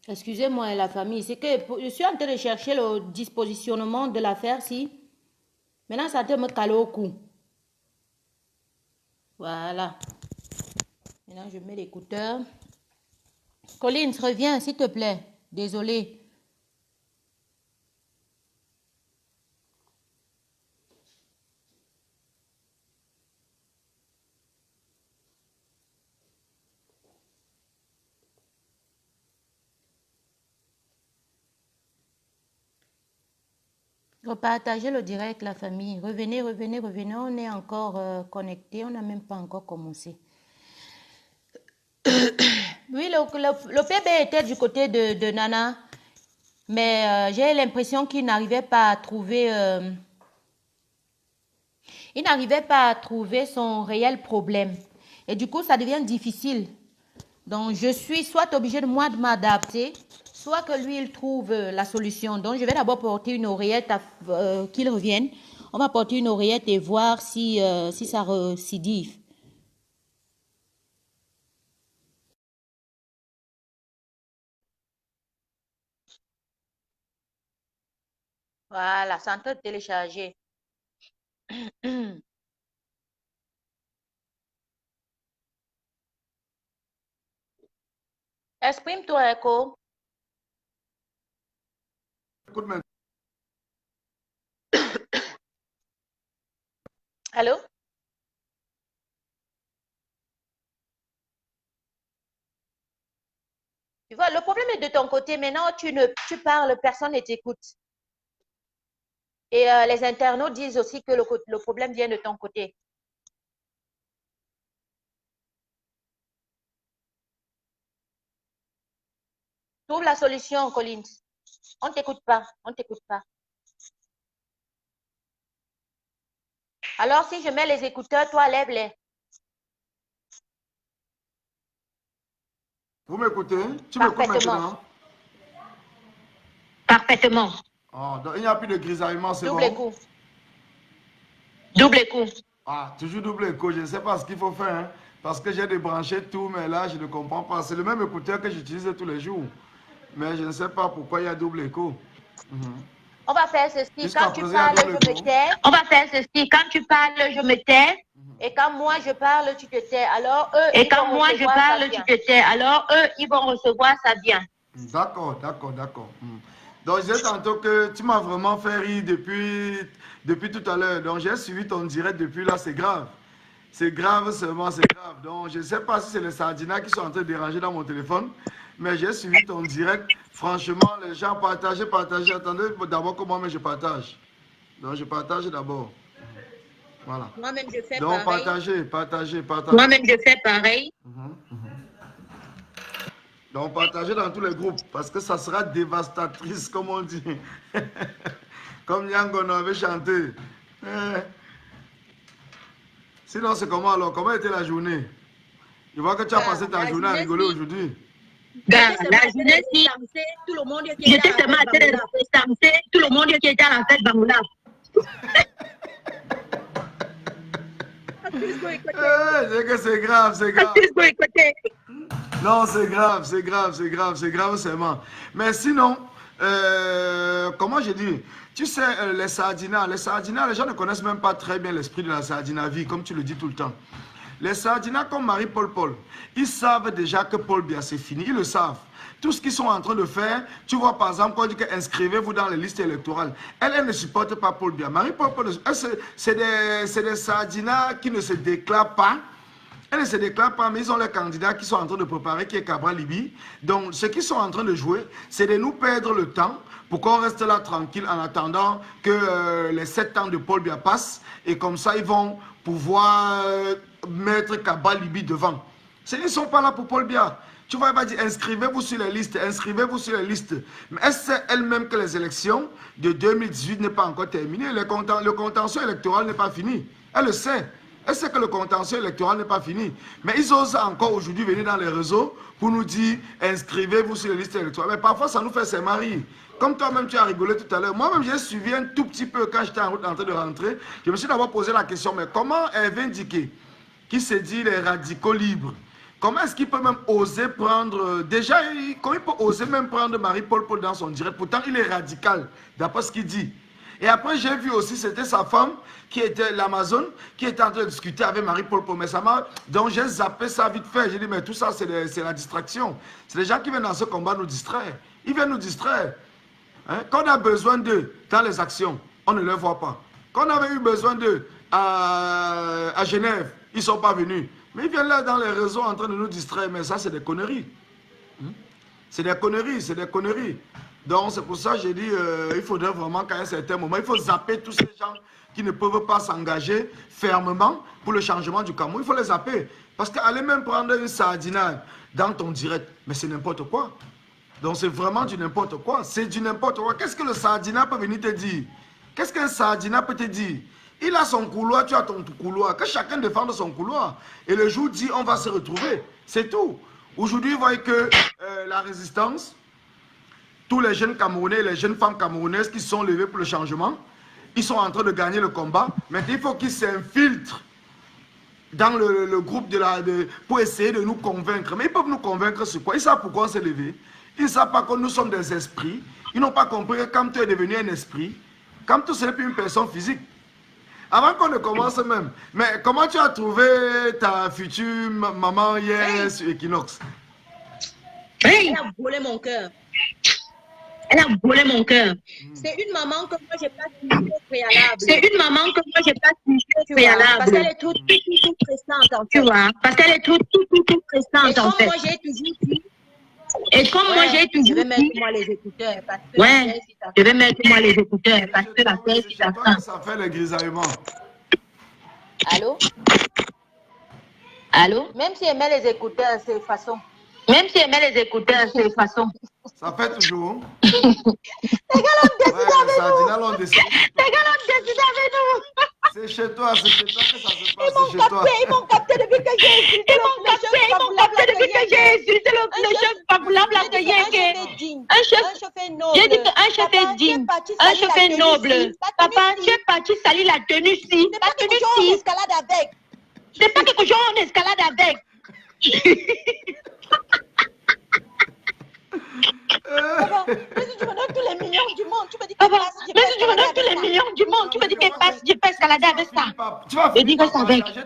Excusez-moi, la famille. C'est que je suis en train de chercher le dispositionnement de l'affaire, si. Maintenant, ça te me cale au cou. Voilà. Maintenant, je mets l'écouteur. Collins, reviens, s'il te plaît. Désolée. Repartagez le direct, la famille. Revenez, revenez, revenez. On est encore connectés. On n'a même pas encore commencé. Oui, le bébé était du côté de Nana. Mais j'ai l'impression qu'il n'arrivait pas à trouver... il n'arrivait pas à trouver son réel problème. Et du coup, ça devient difficile. Donc, je suis soit obligée de moi de m'adapter, soit que lui, il trouve la solution. Donc, je vais d'abord porter une oreillette qu'il revienne. On va porter une oreillette et voir si ça récidive. Voilà, c'est en train de télécharger. Exprime-toi, Echo. Allô? Tu vois, le problème est de ton côté. Maintenant, tu parles, personne ne t'écoute. Et les internautes disent aussi que le problème vient de ton côté. Trouve la solution, Collins. On ne t'écoute pas. On ne t'écoute pas. Alors, si je mets les écouteurs, toi, lève-les. Vous m'écoutez? Tu m'écoutes maintenant? Parfaitement. Oh, donc il n'y a plus de grisaillement, c'est bon? Double écoute. Double écoute. Ah, toujours double écho, je ne sais pas ce qu'il faut faire, hein, parce que j'ai débranché tout, mais là, je ne comprends pas. C'est le même écouteur que j'utilise tous les jours, mais je ne sais pas pourquoi il y a double écho. On va faire ceci. Quand tu parles, je me tais. On va faire ceci. Quand tu parles, je me tais. Et quand moi, je parle, tu te tais. Alors, eux, et quand moi, je parle, tu te tais. Alors, eux, ils vont recevoir ça bien. D'accord, d'accord, d'accord. Donc, je disais tantôt que tu m'as vraiment fait rire depuis tout à l'heure. Donc, j'ai suivi ton direct depuis là, c'est grave. C'est grave seulement, c'est grave. Donc, je ne sais pas si c'est les sardinas qui sont en train de déranger dans mon téléphone, mais j'ai suivi ton direct. Franchement, les gens partagez, partagez. Attendez d'abord que moi-même je partage. Donc, je partage d'abord. Voilà. Moi-même, je fais donc, pareil. partagez, partagez, partagez. Moi-même, je fais pareil. Donc, partagez dans tous les groupes, parce que ça sera dévastatrice, comme on dit. Comme Yangono avait chanté. Sinon, c'est comment alors? Comment était la journée? Je vois que tu as passé ta journée à rigoler aujourd'hui. La journée, si tout le monde qui était seulement en train de danser, tout le monde qui était à la fête Bangoula. C'est que c'est grave, c'est grave. Non, c'est grave, c'est grave, c'est grave, c'est grave seulement. Mais sinon, comment je dis, tu sais, les sardinas, les gens ne connaissent même pas très bien l'esprit de la sardinavie, comme tu le dis tout le temps. Les sardinas comme Marie-Paul Paul, ils savent déjà que Paul Biya c'est fini, ils le savent. Tout ce qu'ils sont en train de faire, tu vois par exemple, quand on dit que inscrivez-vous dans les listes électorales, elle ne supporte pas Paul Biya. Marie-Paul Paul, c'est des sardinas qui ne se déclarent pas. Elles ne se déclarent pas, mais ils ont les candidats qui sont en train de préparer, qui est Cabral Libi. Donc, ce qu'ils sont en train de jouer, c'est de nous perdre le temps pour qu'on reste là tranquille en attendant que les 7 ans de Paul Biya passent. Et comme ça, ils vont pouvoir mettre Cabral Libi devant. Ils ne sont pas là pour Paul Biya. Tu vois, elle va dire, inscrivez-vous sur les listes, inscrivez-vous sur les listes. Mais elle sait elle-même que les élections de 2018 n'est pas encore terminées. Le contentieux électoral n'est pas fini. Elle le sait. Elle sait que le contentieux électoral n'est pas fini. Mais ils osent encore aujourd'hui venir dans les réseaux pour nous dire inscrivez-vous sur les listes électorales. Mais parfois, ça nous fait ses maris. Comme toi-même, tu as rigolé tout à l'heure. Moi-même, j'ai suivi un tout petit peu quand j'étais en route en train de rentrer. Je me suis d'abord posé la question mais comment Hervé Ndiké, qui se dit les radicaux libres, Comment est-ce qu'il peut même oser prendre... déjà, comment il peut oser même prendre Marie-Paul Paul dans son direct? Pourtant, il est radical, d'après ce qu'il dit. Et après, j'ai vu aussi, c'était sa femme, qui était l'Amazon, qui était en train de discuter avec Marie-Paul Paul. Mais ça m'a... Donc, j'ai zappé ça vite fait. J'ai dit, mais tout ça, c'est la distraction. C'est les gens qui viennent dans ce combat nous distraire. Ils viennent nous distraire. Hein? Quand on a besoin d'eux dans les actions, on ne les voit pas. Quand on avait eu besoin d'eux à Genève, ils ne sont pas venus. Mais ils viennent là dans les réseaux en train de nous distraire. Mais ça, c'est des conneries. C'est des conneries, c'est des conneries. Donc, c'est pour ça que j'ai dit, il faudrait vraiment qu'à un certain moment, il faut zapper tous ces gens qui ne peuvent pas s'engager fermement pour le changement du Cameroun. Il faut les zapper. Parce qu'aller même prendre une sardinade dans ton direct, mais c'est n'importe quoi. Donc, c'est vraiment du n'importe quoi. C'est du n'importe quoi. Qu'est-ce que le sardinat peut venir te dire? Qu'est-ce qu'un sardinat peut te dire? Il a son couloir, tu as ton couloir. Que chacun défende son couloir. Et le jour dit, on va se retrouver. C'est tout. Aujourd'hui, vous voyez que la résistance, tous les jeunes Camerounais, les jeunes femmes camerounaises qui sont levées pour le changement, ils sont en train de gagner le combat. Maintenant, il faut qu'ils s'infiltrent dans le groupe pour essayer de nous convaincre. Mais ils peuvent nous convaincre sur quoi? Ils savent pourquoi on s'est levé. Ils ne savent pas que nous sommes des esprits. Ils n'ont pas compris que quand tu es devenu un esprit, quand tu n'es plus une personne physique. Avant qu'on ne commence même, mais comment tu as trouvé ta future maman hier sur Equinox? Elle a volé mon cœur. Elle a volé mon cœur. C'est une maman que moi, j'ai pas suivie au préalable. C'est une maman que moi, j'ai pas suivie au préalable. Parce qu'elle est toute pressante, en fait. Tu vois, parce qu'elle est toute pressante, en fait. Et comme moi, j'ai toujours dit... Et comme moi, j'ai toujours dit... Je vais mettre moi les écouteurs. Ouais, je vais mettre moi les écouteurs. Parce que la tête, ça fait le grisaillement. Allô? Allô? Même si elle met les écouteurs, c'est façon. Même si elle met les écouteurs, c'est façon. Ça fait toujours. Les gars l'ont décidé avec nous. Les gars l'ont décidé avec nous. C'est chez toi que ça se passe. Ils m'ont capté depuis que j'ai insulté depuis que j'ai insulté le chef favorable à un chef noble. J'ai dit qu'un chef est digne, un chef est noble. Papa, tu es parti salir la tenue ci. La tenue ci. C'est pas quelque chose en escalade avec. Mais si tu me donnes tous les millions du monde, tu me dis qu'elle passe, je peux escalader avec ça. Tu vas finir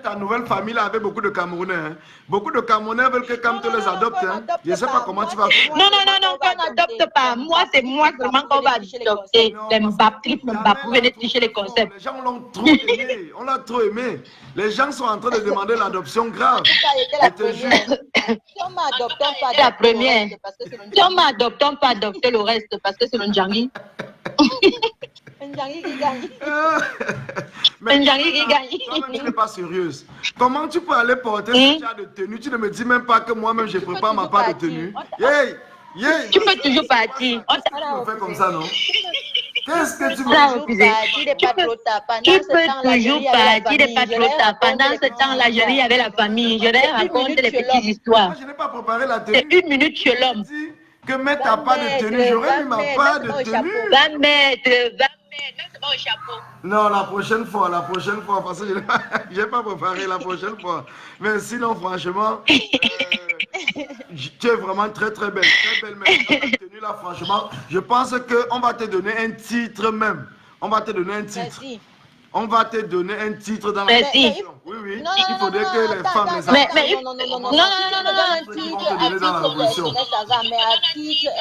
ta nouvelle famille là avec beaucoup de Camerounais. Hein. Beaucoup de Camerounais veulent que quand tu les adoptes, hein. Je ne sais pas comment tu vas faire. Non, qu'on n'adopte pas. Moi, c'est moi seulement qu'on va adopter. Les Mbaptrip, vous venez tricher les concepts. Les gens l'ont trop aimé. On l'a trop aimé. Les gens sont en train de demander l'adoption grave. Si on m'adopte, pas la première. Si on m'adopte, pas adopter le reste parce que c'est le Ndjangi. Ndjangi qui gagne. Ndjangi qui gagne. Toi-même, tu n'es pas sérieuse. Comment tu peux aller porter ce genre de tenue? Tu ne me dis même pas que moi-même, je prépare ma part de tenue. Tu peux toujours partir. On fait comme ça, non? Qu'est-ce que tu veux Tu peux toujours partir, il n'est pas trop tard. Pendant ce temps-là, je vis avec la famille. Je leur raconte les petites histoires. Je n'ai pas préparé la tenue. C'est une minute chez l'homme. Que mettre ta part de tenue. J'aurais mis ma part de tenue. Va mettre, c'est pas au chapeau. Non, la prochaine fois, parce que je n'ai pas préparé la prochaine fois. Mais sinon, franchement, tu es vraiment très très belle. Très belle, mais la tenue là, franchement, je pense qu'on va te donner un titre même. On va te donner un titre. Merci. On va te donner un titre dans la Merci. Oui. Non, il faudrait que les femmes les apprennent. Non, un titre, ça va, mais un titre,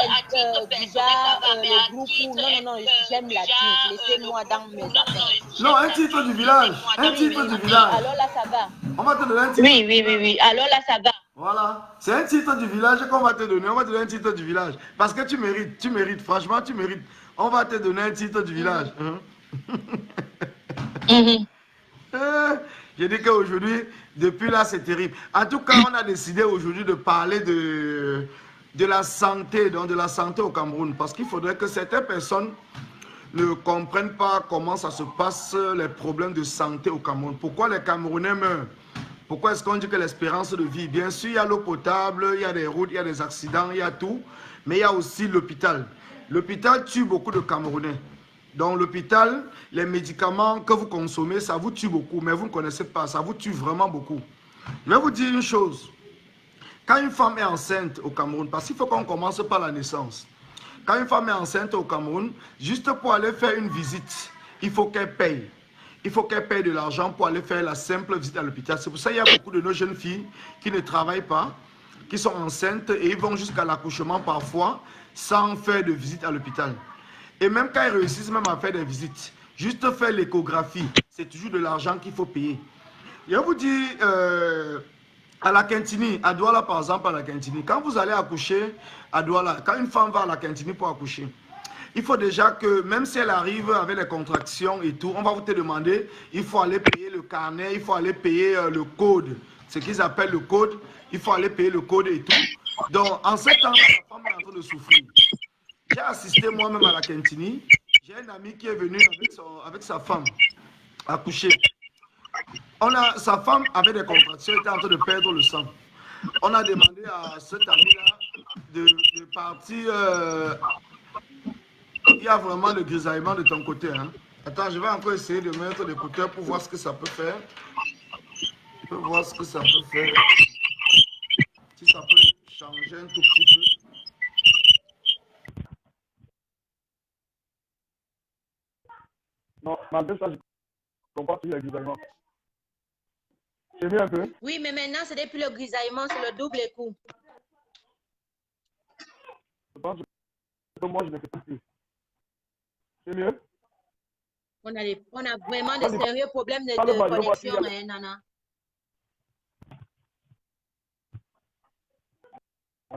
déjà, le groupe où... Non, j'aime la titre, laissez-moi dans mes affaires. Non, un titre du village. Un titre du village. Alors là, ça va. On va te donner un titre. Oui. Alors là, ça va. Voilà. C'est un titre du village qu'on va te donner. On va te donner un titre du village. Parce que tu mérites. Franchement, tu mérites. On va te donner un titre du village. J'ai dit qu'aujourd'hui, depuis là, c'est terrible. En tout cas, on a décidé aujourd'hui de parler de la santé, donc de la santé au Cameroun. Parce qu'il faudrait que certaines personnes ne comprennent pas comment ça se passe, les problèmes de santé au Cameroun. Pourquoi les Camerounais meurent? Pourquoi est-ce qu'on dit que l'espérance de vie? Bien sûr, il y a l'eau potable, il y a des routes, il y a des accidents, il y a tout. Mais il y a aussi l'hôpital. L'hôpital tue beaucoup de Camerounais. Dans l'hôpital, les médicaments que vous consommez, ça vous tue beaucoup, mais vous ne connaissez pas, ça vous tue vraiment beaucoup. Je vais vous dire une chose. Quand une femme est enceinte au Cameroun, parce qu'il faut qu'on commence par la naissance. Quand une femme est enceinte au Cameroun, juste pour aller faire une visite, il faut qu'elle paye. Il faut qu'elle paye de l'argent pour aller faire la simple visite à l'hôpital. C'est pour ça qu'il y a beaucoup de nos jeunes filles qui ne travaillent pas, qui sont enceintes et ils vont jusqu'à l'accouchement parfois sans faire de visite à l'hôpital. Et même quand ils réussissent même à faire des visites, juste faire l'échographie, c'est toujours de l'argent qu'il faut payer. Je vous dis, à la Kintini, à Douala par exemple, à la Kintini, quand vous allez accoucher à Douala, quand une femme va à la Kintini pour accoucher, il faut déjà que, même si elle arrive avec les contractions et tout, on va vous te demander, il faut aller payer le carnet, il faut aller payer le code, ce qu'ils appellent le code, il faut aller payer le code et tout. Donc, en ce temps, la femme est en train de souffrir. J'ai assisté moi-même à la Kintini, j'ai un ami qui est venu avec sa femme accoucher. Sa femme avait des contractions, était en train de perdre le sang. On a demandé à cet ami-là de partir. Il y a vraiment le grisaillement de ton côté. Hein. Attends, je vais encore essayer de mettre l'écouteur pour voir ce que ça peut faire. Je peux voir ce que ça peut faire. Si ça peut changer un tout petit peu. Non, malgré ça, je comprends plus le grisaillement. C'est mieux un peu? Oui, mais maintenant, ce n'est plus le grisaillement, c'est le double coup. Je pense que moi, je ne fais plus. C'est mieux? On a vraiment de sérieux problèmes de connexion, hein, Nana.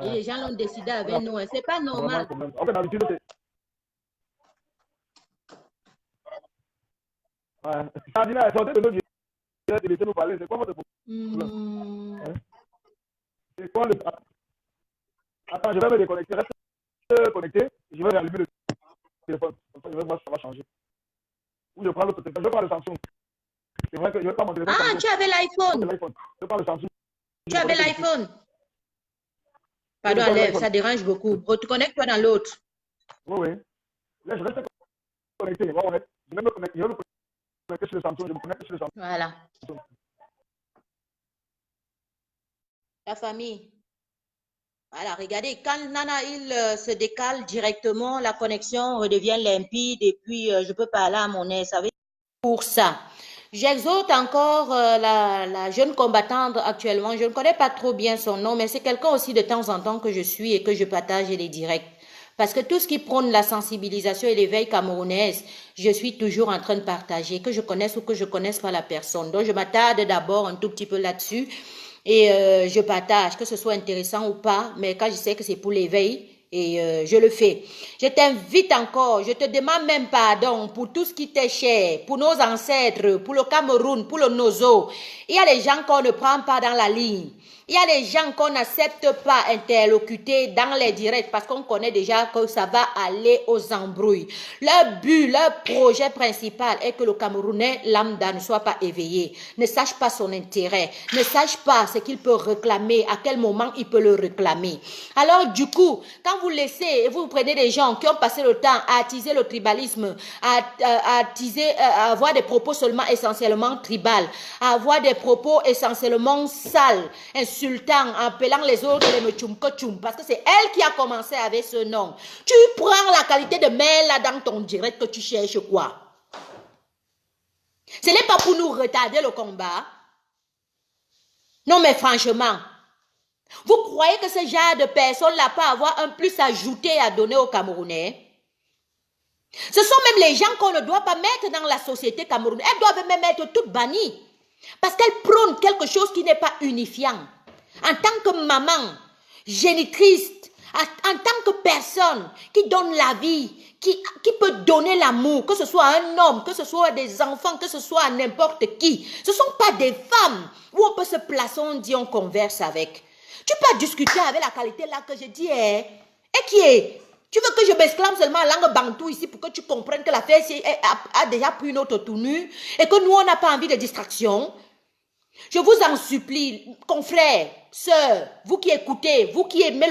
Et les gens l'ont décidé avec nous. C'est pas normal. En fait, d'habitude, c'est... Adina est sortie de nos directs et laissez nous parler. C'est quoi votre problème? C'est quoi le... Attends, je vais me déconnecter. Reste connecté. Je vais rallumer le téléphone. Comme ça, je vais voir si ça va changer. Ou je prends l'autre téléphone. Je prends le Samsung. C'est vrai que je ne vais pas mon téléphone. Ah, tu avais l'iPhone. Je prends le Samsung. Tu avais l'iPhone. Pardon, Alex, ça dérange beaucoup. Reconnecte-toi dans l'autre. Oui, oui. Là, je reste connecté. Je vais me connecter. Je vais me connecter sur le Samsung. Je me connecte sur le Samsung. Voilà. La famille. Voilà, regardez, quand Nana, il se décale directement, la connexion redevient limpide et puis je peux parler à mon aise. Ça veut dire pour ça. J'exhorte encore la jeune combattante actuellement. Je ne connais pas trop bien son nom, mais c'est quelqu'un aussi de temps en temps que je suis et que je partage les directs. Parce que tout ce qui prône la sensibilisation et l'éveil camerounaise, je suis toujours en train de partager, que je connaisse ou que je ne connaisse pas la personne. Donc, je m'attarde d'abord un tout petit peu là-dessus et je partage, que ce soit intéressant ou pas, mais quand je sais que c'est pour l'éveil, et je le fais. Je t'invite encore, je te demande même pardon pour tout ce qui t'est cher, pour nos ancêtres, pour le Cameroun, pour le Nozo. Il y a les gens qu'on ne prend pas dans la ligne. Il y a les gens qu'on n'accepte pas interlocuter dans les directs parce qu'on connaît déjà que ça va aller aux embrouilles. Leur but, leur projet principal est que le Camerounais lambda ne soit pas éveillé, ne sache pas son intérêt, ne sache pas ce qu'il peut réclamer, à quel moment il peut le réclamer. Alors du coup, quand vous laissez et vous prenez des gens qui ont passé le temps à attiser le tribalisme, à avoir des propos seulement essentiellement tribal, à avoir des propos essentiellement sales, insultant, appelant les autres les mechumkochum, parce que c'est elle qui a commencé avec ce nom. Tu prends la qualité de mère là dans ton direct que tu cherches quoi? Ce n'est pas pour nous retarder le combat. Non mais franchement, vous croyez que ce genre de personnes-là peut avoir un plus ajouté à donner aux Camerounais? Ce sont même les gens qu'on ne doit pas mettre dans la société camerounaise. Elles doivent même être toutes bannies. Parce qu'elles prônent quelque chose qui n'est pas unifiant. En tant que maman, génitrice, en tant que personne qui donne la vie, qui peut donner l'amour, que ce soit un homme, que ce soit des enfants, que ce soit n'importe qui. Ce ne sont pas des femmes où on peut se placer, on dit, on converse avec. Tu peux discuter avec la qualité là que je dis, et qui est? Tu veux que je m'exclame seulement en langue bantou ici pour que tu comprennes que la fête a déjà pris une autre tournure et que nous, on n'a pas envie de distraction? Je vous en supplie, confrères, sœurs, vous qui écoutez, vous qui aimez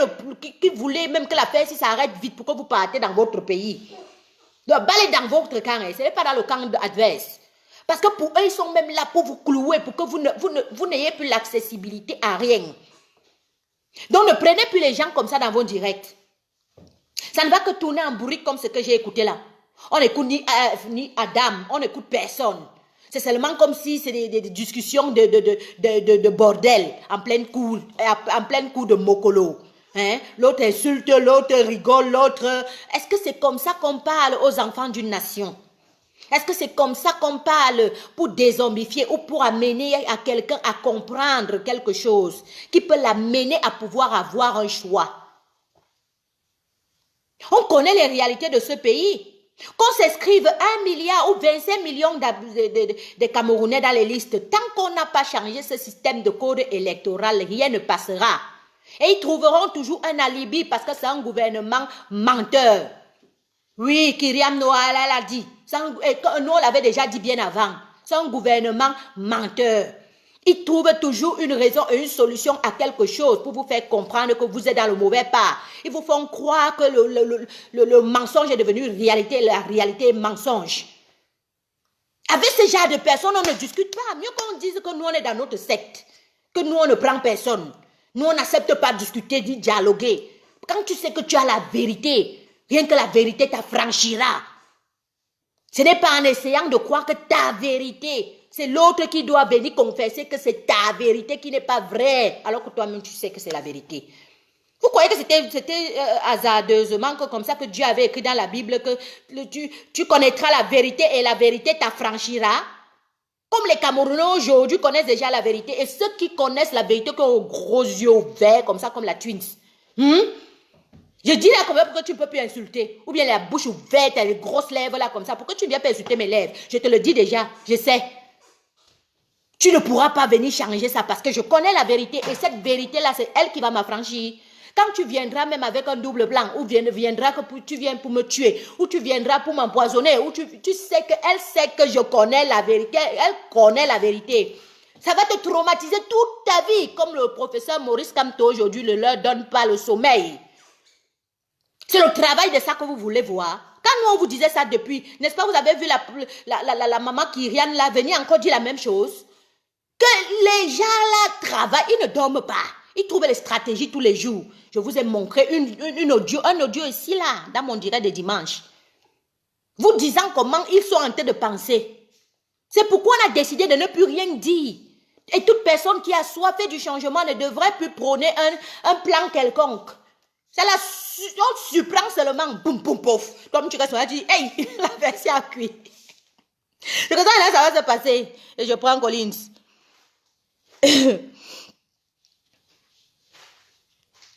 qui voulez même que la fête s'arrête vite pour que vous partez dans votre pays. Donc, balez dans votre camp, ce n'est pas dans le camp adverse. Parce que pour eux, ils sont même là pour vous clouer, pour que vous n'ayez plus l'accessibilité à rien. Donc, ne prenez plus les gens comme ça dans vos directs. Ça ne va que tourner en bourrique comme ce que j'ai écouté là. On n'écoute ni Adam, on n'écoute personne. C'est seulement comme si c'est des discussions de bordel en pleine cour de mokolo. Hein? L'autre insulte, l'autre rigole, l'autre... Est-ce que c'est comme ça qu'on parle aux enfants d'une nation? Est-ce que c'est comme ça qu'on parle pour dézombifier ou pour amener à quelqu'un à comprendre quelque chose qui peut l'amener à pouvoir avoir un choix? On connaît les réalités de ce pays. Qu'on s'inscrive 1 milliard ou 25 millions de Camerounais dans les listes, tant qu'on n'a pas changé ce système de code électoral, rien ne passera. Et ils trouveront toujours un alibi parce que c'est un gouvernement menteur. Oui, Kyriam Noah l'a dit. Nous, on l'avait déjà dit bien avant. C'est un gouvernement menteur. Ils trouvent toujours une raison et une solution à quelque chose pour vous faire comprendre que vous êtes dans le mauvais pas. Ils vous font croire que le mensonge est devenu réalité, la réalité est mensonge. Avec ce genre de personnes, on ne discute pas. Mieux qu'on dise que nous, on est dans notre secte, que nous, on ne prend personne. Nous, on n'accepte pas de discuter, de dialoguer. Quand tu sais que tu as la vérité, rien que la vérité t'affranchira. Ce n'est pas en essayant de croire que ta vérité... C'est l'autre qui doit venir confesser que c'est ta vérité qui n'est pas vraie, alors que toi-même tu sais que c'est la vérité. Vous croyez que c'était hasardeusement comme ça que Dieu avait écrit dans la Bible que tu connaîtras la vérité et la vérité t'affranchira? Comme les Camerounais aujourd'hui connaissent déjà la vérité et ceux qui connaissent la vérité qui ont aux gros yeux verts comme ça, comme la Twins. Je dis là pourquoi tu ne peux plus insulter? Ou bien la bouche ouverte, les grosses lèvres là comme ça. Pourquoi tu ne viens pas insulter mes lèvres? Je te le dis déjà, je sais. Tu ne pourras pas venir changer ça parce que je connais la vérité et cette vérité-là, c'est elle qui va m'affranchir. Quand tu viendras même avec un double plan, ou viendras que tu viens pour me tuer, ou tu viendras pour m'empoisonner, ou tu sais qu'elle sait que je connais la vérité, elle connaît la vérité. Ça va te traumatiser toute ta vie, comme le professeur Maurice Kamto aujourd'hui ne leur donne pas le sommeil. C'est le travail de ça que vous voulez voir. Quand nous on vous disait ça depuis, n'est-ce pas, vous avez vu la maman Kyrian là venir encore dire la même chose? Que les gens là travaillent, ils ne dorment pas. Ils trouvent les stratégies tous les jours. Je vous ai montré un audio ici là, dans mon direct de dimanche. Vous disant comment ils sont en train de penser. C'est pourquoi on a décidé de ne plus rien dire. Et toute personne qui a soifé du changement ne devrait plus prôner un plan quelconque. C'est on surprend seulement, boum, boum, pouf. Comme tu restes, on a dit, hey, la version a cuit. C'est comme ça, là, ça va se passer. Et je prends Collins.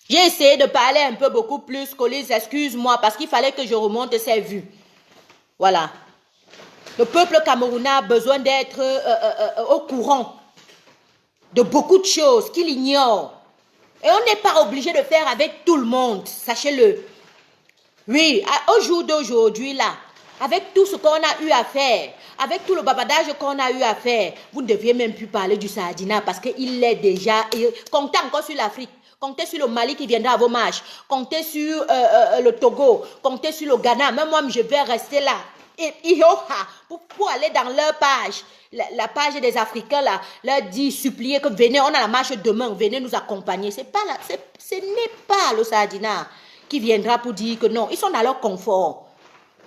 J'ai essayé de parler un peu beaucoup plus. Collins, excuse-moi, parce qu'il fallait que je remonte ses vues. Voilà. Le peuple camerounais a besoin d'être au courant de beaucoup de choses qu'il ignore. Et on n'est pas obligé de faire avec tout le monde, sachez-le. Oui, au jour d'aujourd'hui, là, avec tout ce qu'on a eu à faire, avec tout le babadage qu'on a eu à faire, vous ne deviez même plus parler du Sardina parce qu'il est déjà... Comptez encore sur l'Afrique, comptez sur le Mali qui viendra à vos marches, comptez sur le Togo, comptez sur le Ghana. Même moi, je vais rester là. Pour aller dans leur page, la page des Africains, là, leur dit, supplier que venez, on a la marche demain, venez nous accompagner. Ce n'est pas le Sardina qui viendra pour dire que non, ils sont dans leur confort.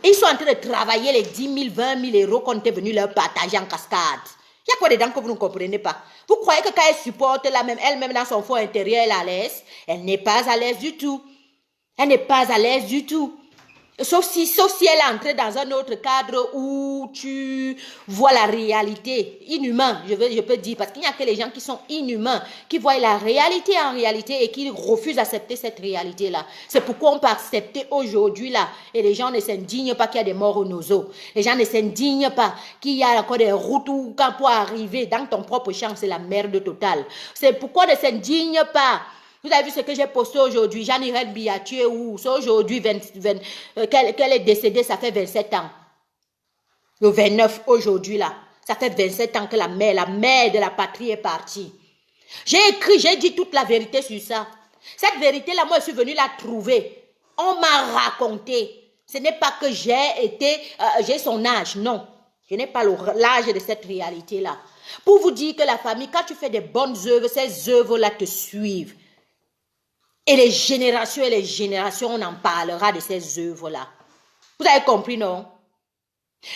Ils sont en train de travailler les 10 000, 20 000 euros qu'on était venu leur partager en cascade. Il y a quoi dedans que vous ne comprenez pas? Vous croyez que quand elle supporte elle-même dans son fond intérieur, elle est à l'aise? Elle n'est pas à l'aise du tout. Elle n'est pas à l'aise du tout. Sauf si elle est entrée dans un autre cadre où tu vois la réalité inhumaine, je peux dire, parce qu'il n'y a que les gens qui sont inhumains, qui voient la réalité en réalité et qui refusent d'accepter cette réalité-là. C'est pourquoi on peut accepter aujourd'hui là, et les gens ne s'indignent pas qu'il y a des morts au nozo. Les gens ne s'indignent pas qu'il y a encore des routes où quand pour arriver dans ton propre champ, c'est la merde totale. C'est pourquoi ne s'indignent pas. Vous avez vu ce que j'ai posté aujourd'hui, Jeanne-Irène Biathieu, où c'est aujourd'hui qu'elle est décédée, ça fait 27 ans. Le 29 aujourd'hui là, ça fait 27 ans que la mère de la patrie est partie. J'ai dit toute la vérité sur ça. Cette vérité-là, moi je suis venue la trouver. On m'a raconté. Ce n'est pas que j'ai son âge, non. Je n'ai pas l'âge de cette réalité-là. Pour vous dire que la famille, quand tu fais des bonnes œuvres, ces œuvres-là te suivent. Et les générations, on en parlera de ces œuvres-là. Vous avez compris, non?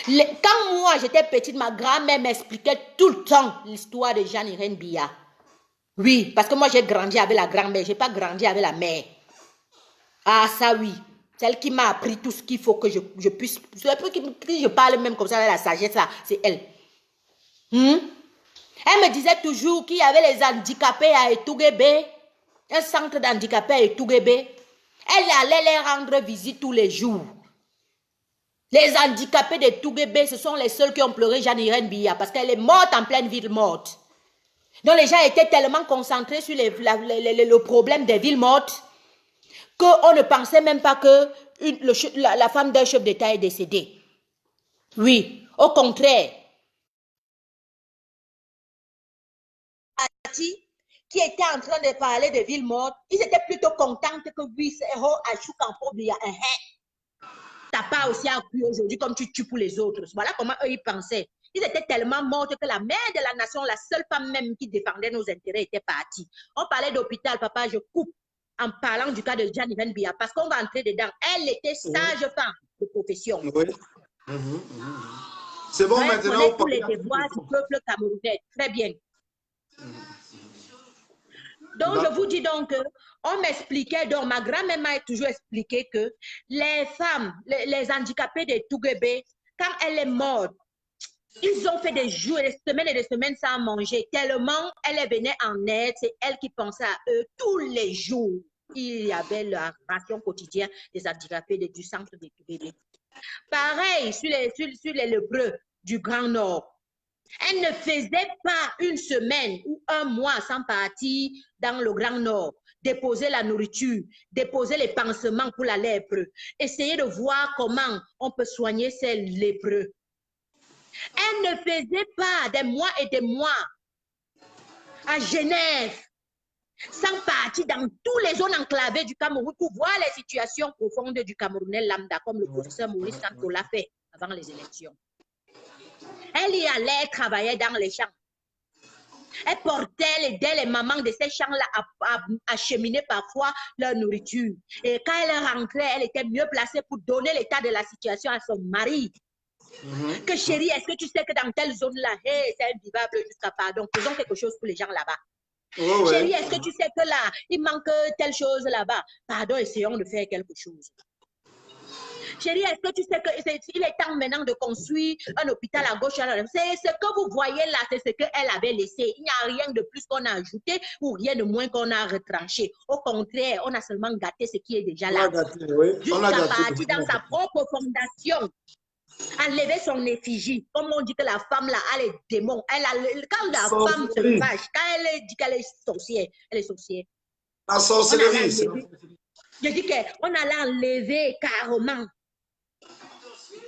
Quand moi, j'étais petite, ma grand-mère m'expliquait tout le temps l'histoire de Jeanne-Irène Billa. Oui, parce que moi, j'ai grandi avec la grand-mère. Je n'ai pas grandi avec la mère. Ah, ça, oui. Celle qui m'a appris tout ce qu'il faut que je puisse... Je parle même comme ça avec la sagesse, là, c'est elle. Elle me disait toujours qu'il y avait les handicapés à Etouguébé. Un centre d'handicapés à Etouguébé. Elle allait les rendre visite tous les jours. Les handicapés de Touguébé, ce sont les seuls qui ont pleuré Jeanne-Irène Billa parce qu'elle est morte en pleine ville morte. Donc les gens étaient tellement concentrés sur le problème des villes mortes qu'on ne pensait même pas que la femme d'un chef d'État est décédée. Oui, au contraire. Qui était en train de parler de villes mortes, ils étaient plutôt contents que oui, c'est t'as pas aussi appris aujourd'hui comme tu tues pour les autres. Voilà comment eux ils pensaient. Ils étaient tellement morts que la mère de la nation, la seule femme même qui défendait nos intérêts, était partie. On parlait d'hôpital, papa, je coupe en parlant du cas de Jeanne-Irène Billa parce qu'on va entrer dedans. Elle était sage-femme de profession. Oui. C'est bon, maintenant. On pour les devoirs du peuple camerounais. Très bien. Donc, je vous dis donc, on m'expliquait, donc ma grand-mère m'a toujours expliqué que les femmes, les handicapés de Touguébé, quand elle est morte, ils ont fait des jours, des semaines sans manger, tellement elle venait en aide, c'est elle qui pensait à eux tous les jours. Il y avait la ration quotidienne des handicapés du centre de Touguébé. Pareil sur les lépreux du Grand Nord. Elle ne faisait pas une semaine ou un mois sans partir dans le Grand Nord, déposer la nourriture, déposer les pansements pour la lèpre, essayer de voir comment on peut soigner ces lépreux. Elle ne faisait pas des mois et des mois à Genève, sans partir dans toutes les zones enclavées du Cameroun pour voir les situations profondes du Camerounais lambda, comme le professeur Maurice Santo l'a fait avant les élections. Elle y allait travailler dans les champs. Elle portait, elle aidait les mamans de ces champs-là à acheminer parfois leur nourriture. Et quand elle rentrait, elle était mieux placée pour donner l'état de la situation à son mari. Que chérie, est-ce que tu sais que dans telle zone-là, hey, c'est invivable jusqu'à pardon, faisons quelque chose pour les gens là-bas. Chérie, est-ce que tu sais que là, il manque telle chose là-bas? Pardon, essayons de faire quelque chose. Chérie, est-ce que tu sais qu'il est temps maintenant de construire un hôpital à gauche? C'est ce que vous voyez là, c'est ce qu'elle avait laissé. Il n'y a rien de plus qu'on a ajouté ou rien de moins qu'on a retranché. Au contraire, on a seulement gâté ce qui est déjà là. Jusqu'à partir dans sa propre fondation. Enlever son effigie. Comme on dit que la femme là, elle est démon. Quand la femme se fâche, quand elle dit qu'elle est sorcière, elle est sorcière. La sorcellerie. Je dis qu'on allait enlever carrément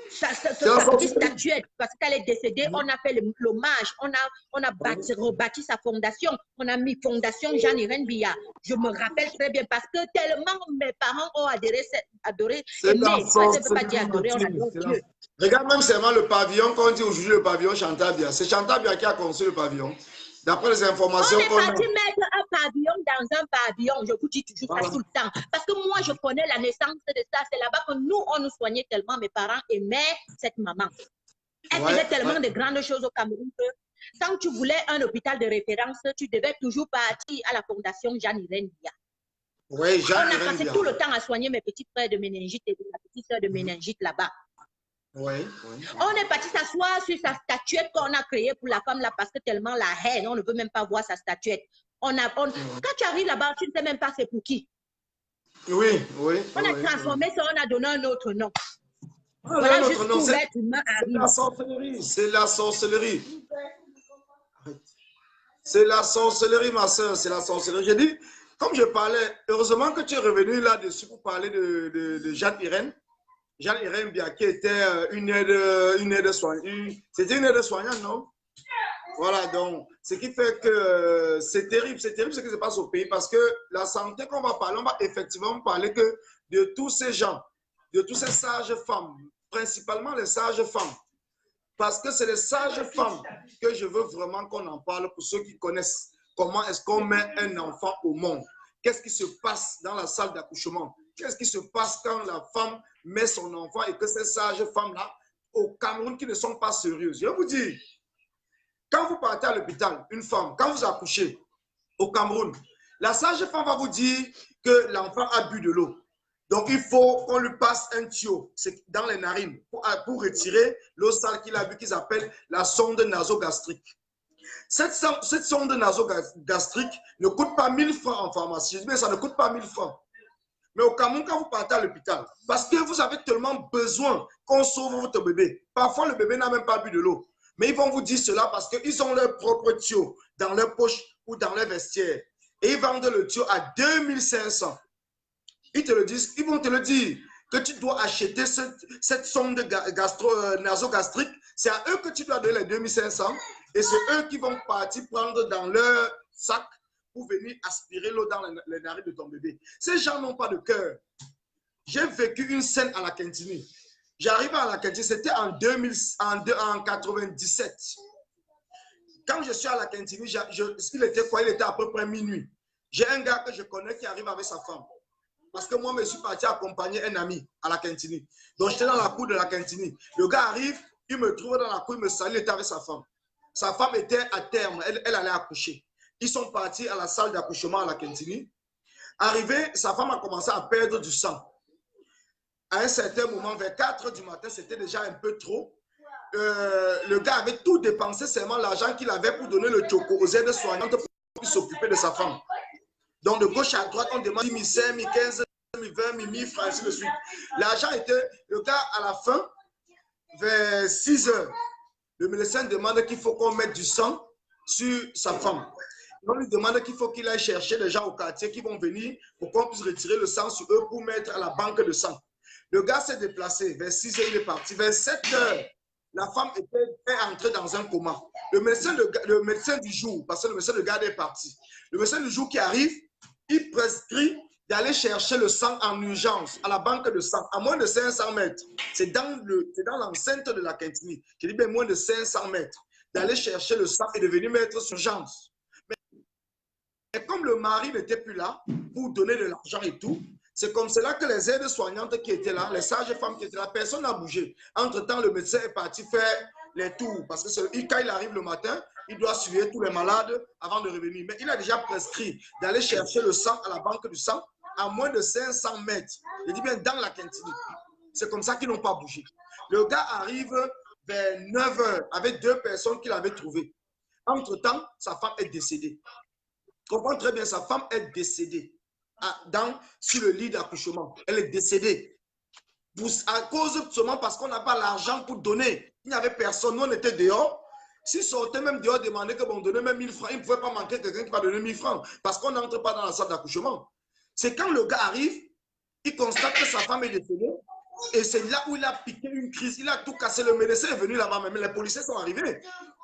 sa petite statuette parce qu'elle est décédée. On a fait l'hommage, on a rebâti sa fondation, on a mis fondation Jeanne-Irène Billa. Je me rappelle très bien parce que tellement mes parents ont adoré, aimé, ça ne veut pas dire adorer, on adore Dieu. Regarde même seulement le pavillon, quand on dit aujourd'hui le pavillon Chantabia, c'est Chantabia qui a construit le pavillon. D'après les informations qu'on a... On est parti mettre un pavillon dans un pavillon, je vous dis toujours ça tout le temps. Parce que moi, je connais la naissance de ça. C'est là-bas que nous, on nous soignait tellement. Mes parents aimaient cette maman. Elle faisait tellement de grandes choses au Cameroun que quand tu voulais un hôpital de référence, tu devais toujours partir à la fondation Jeanne-Irène Billa. Oui, Jeanne-Irène Billa. On a passé tout le temps à soigner mes petits frères de méningite et ma petite soeur de méningite là-bas. Oui. On est parti s'asseoir sur sa statuette qu'on a créée pour la femme là parce que tellement la haine, on ne veut même pas voir sa statuette. Quand tu arrives là-bas, tu ne sais même pas c'est pour qui. Oui. On a transformé ça, on a donné un autre nom. Voilà jusqu'où l'être humain arrive. C'est la sorcellerie. C'est la sorcellerie, ma soeur, c'est la sorcellerie. J'ai dit, comme je parlais, heureusement que tu es revenu là-dessus pour parler de Jeanne-Irène. Jeanne-Irène Billa, qui était une aide soignante. C'était une aide soignante, non? Voilà, donc, ce qui fait que c'est terrible ce qui se passe au pays parce que la santé qu'on va parler, on va effectivement parler que de tous ces gens, de toutes ces sages femmes, principalement les sages femmes. Parce que c'est les sages femmes que je veux vraiment qu'on en parle pour ceux qui connaissent comment est-ce qu'on met un enfant au monde. qu'est-ce qui se passe dans la salle d'accouchement? Qu'est-ce qui se passe quand la femme met son enfant et que ces sages femmes-là, au Cameroun, qui ne sont pas sérieuses? Je vais vous dire, quand vous partez à l'hôpital, une femme, quand vous accouchez au Cameroun, la sage-femme va vous dire que l'enfant a bu de l'eau. Donc, il faut qu'on lui passe un tuyau dans les narines pour retirer l'eau sale qu'il a bu, qu'ils appellent la sonde nasogastrique. Cette sonde nasogastrique ne coûte pas 1000 francs en pharmacie. Mais ça ne coûte pas 1000 francs. Mais au Cameroun, quand vous partez à l'hôpital, parce que vous avez tellement besoin qu'on sauve votre bébé, parfois le bébé n'a même pas bu de l'eau. Mais ils vont vous dire cela parce qu'ils ont leur propre tuyau dans leur poche ou dans leur vestiaire. Et ils vendent le tuyau à 2500. Ils te le disent, ils vont te le dire que tu dois acheter cette sonde nasogastrique. C'est à eux que tu dois donner les 2500 et c'est eux qui vont partir prendre dans leur sac pour venir aspirer l'eau dans les narines de ton bébé. Ces gens n'ont pas de cœur. J'ai vécu une scène à la Kentini. J'arrive à la Kentini, c'était en 97. Quand je suis à la Kentini, il était quoi? Il était à peu près minuit. J'ai un gars que je connais qui arrive avec sa femme. Parce que moi, je suis parti accompagner un ami à la Kentini. Donc, j'étais dans la cour de la Kentini. Le gars arrive, il me trouve dans la cour, il me salue, il était avec sa femme. Sa femme était à terme, elle allait accoucher. Ils sont partis à la salle d'accouchement à la Kentini. Arrivé, sa femme a commencé à perdre du sang. À un certain moment, vers 4 h du matin, c'était déjà un peu trop. Le gars avait tout dépensé, seulement l'argent qu'il avait pour donner le choco aux aides-soignantes pour s'occuper de sa femme. Donc, de gauche à droite, on demande 1 500, 1 1500, 20, 1000 francs, ainsi de suite. L'argent était, le gars, à la fin, vers 6 h, le médecin demande qu'il faut qu'on mette du sang sur sa femme. On lui demande qu'il faut qu'il aille chercher les gens au quartier qui vont venir pour qu'on puisse retirer le sang sur eux pour mettre à la banque de sang. Le gars s'est déplacé. Vers 6 h, il est parti. Vers 7 h, la femme est entrée dans un coma. Le médecin du jour, parce que le médecin de garde est parti. Le médecin du jour qui arrive, il prescrit d'aller chercher le sang en urgence à la banque de sang, à moins de 500 mètres. C'est dans l'enceinte de la Kentini. Je dis bien moins de 500 mètres. D'aller chercher le sang et de venir mettre sur urgence. Mais comme le mari n'était plus là pour donner de l'argent et tout, c'est comme cela que les aides-soignantes qui étaient là, les sages-femmes qui étaient là, personne n'a bougé. Entre-temps, le médecin est parti faire les tours. Parce que quand il arrive le matin, il doit suivre tous les malades avant de revenir. Mais il a déjà prescrit d'aller chercher le sang à la banque du sang à moins de 500 mètres. Je dis bien dans la Kentini. C'est comme ça qu'ils n'ont pas bougé. Le gars arrive vers 9 h avec 2 personnes qu'il avait trouvées. Entre-temps, sa femme est décédée. Comprends très bien, sa femme est décédée sur le lit d'accouchement. Elle est décédée. À cause seulement parce qu'on n'a pas l'argent pour donner. Il n'y avait personne. Nous, on était dehors. S'ils sortaient même dehors, demandaient que bon, donner même 1000 francs, il ne pouvait pas manquer quelqu'un qui va donner 1000 francs parce qu'on n'entre pas dans la salle d'accouchement. C'est quand le gars arrive, il constate que sa femme est décédée et c'est là où il a piqué une crise. Il a tout cassé. Le médecin est venu là-bas, mais les policiers sont arrivés.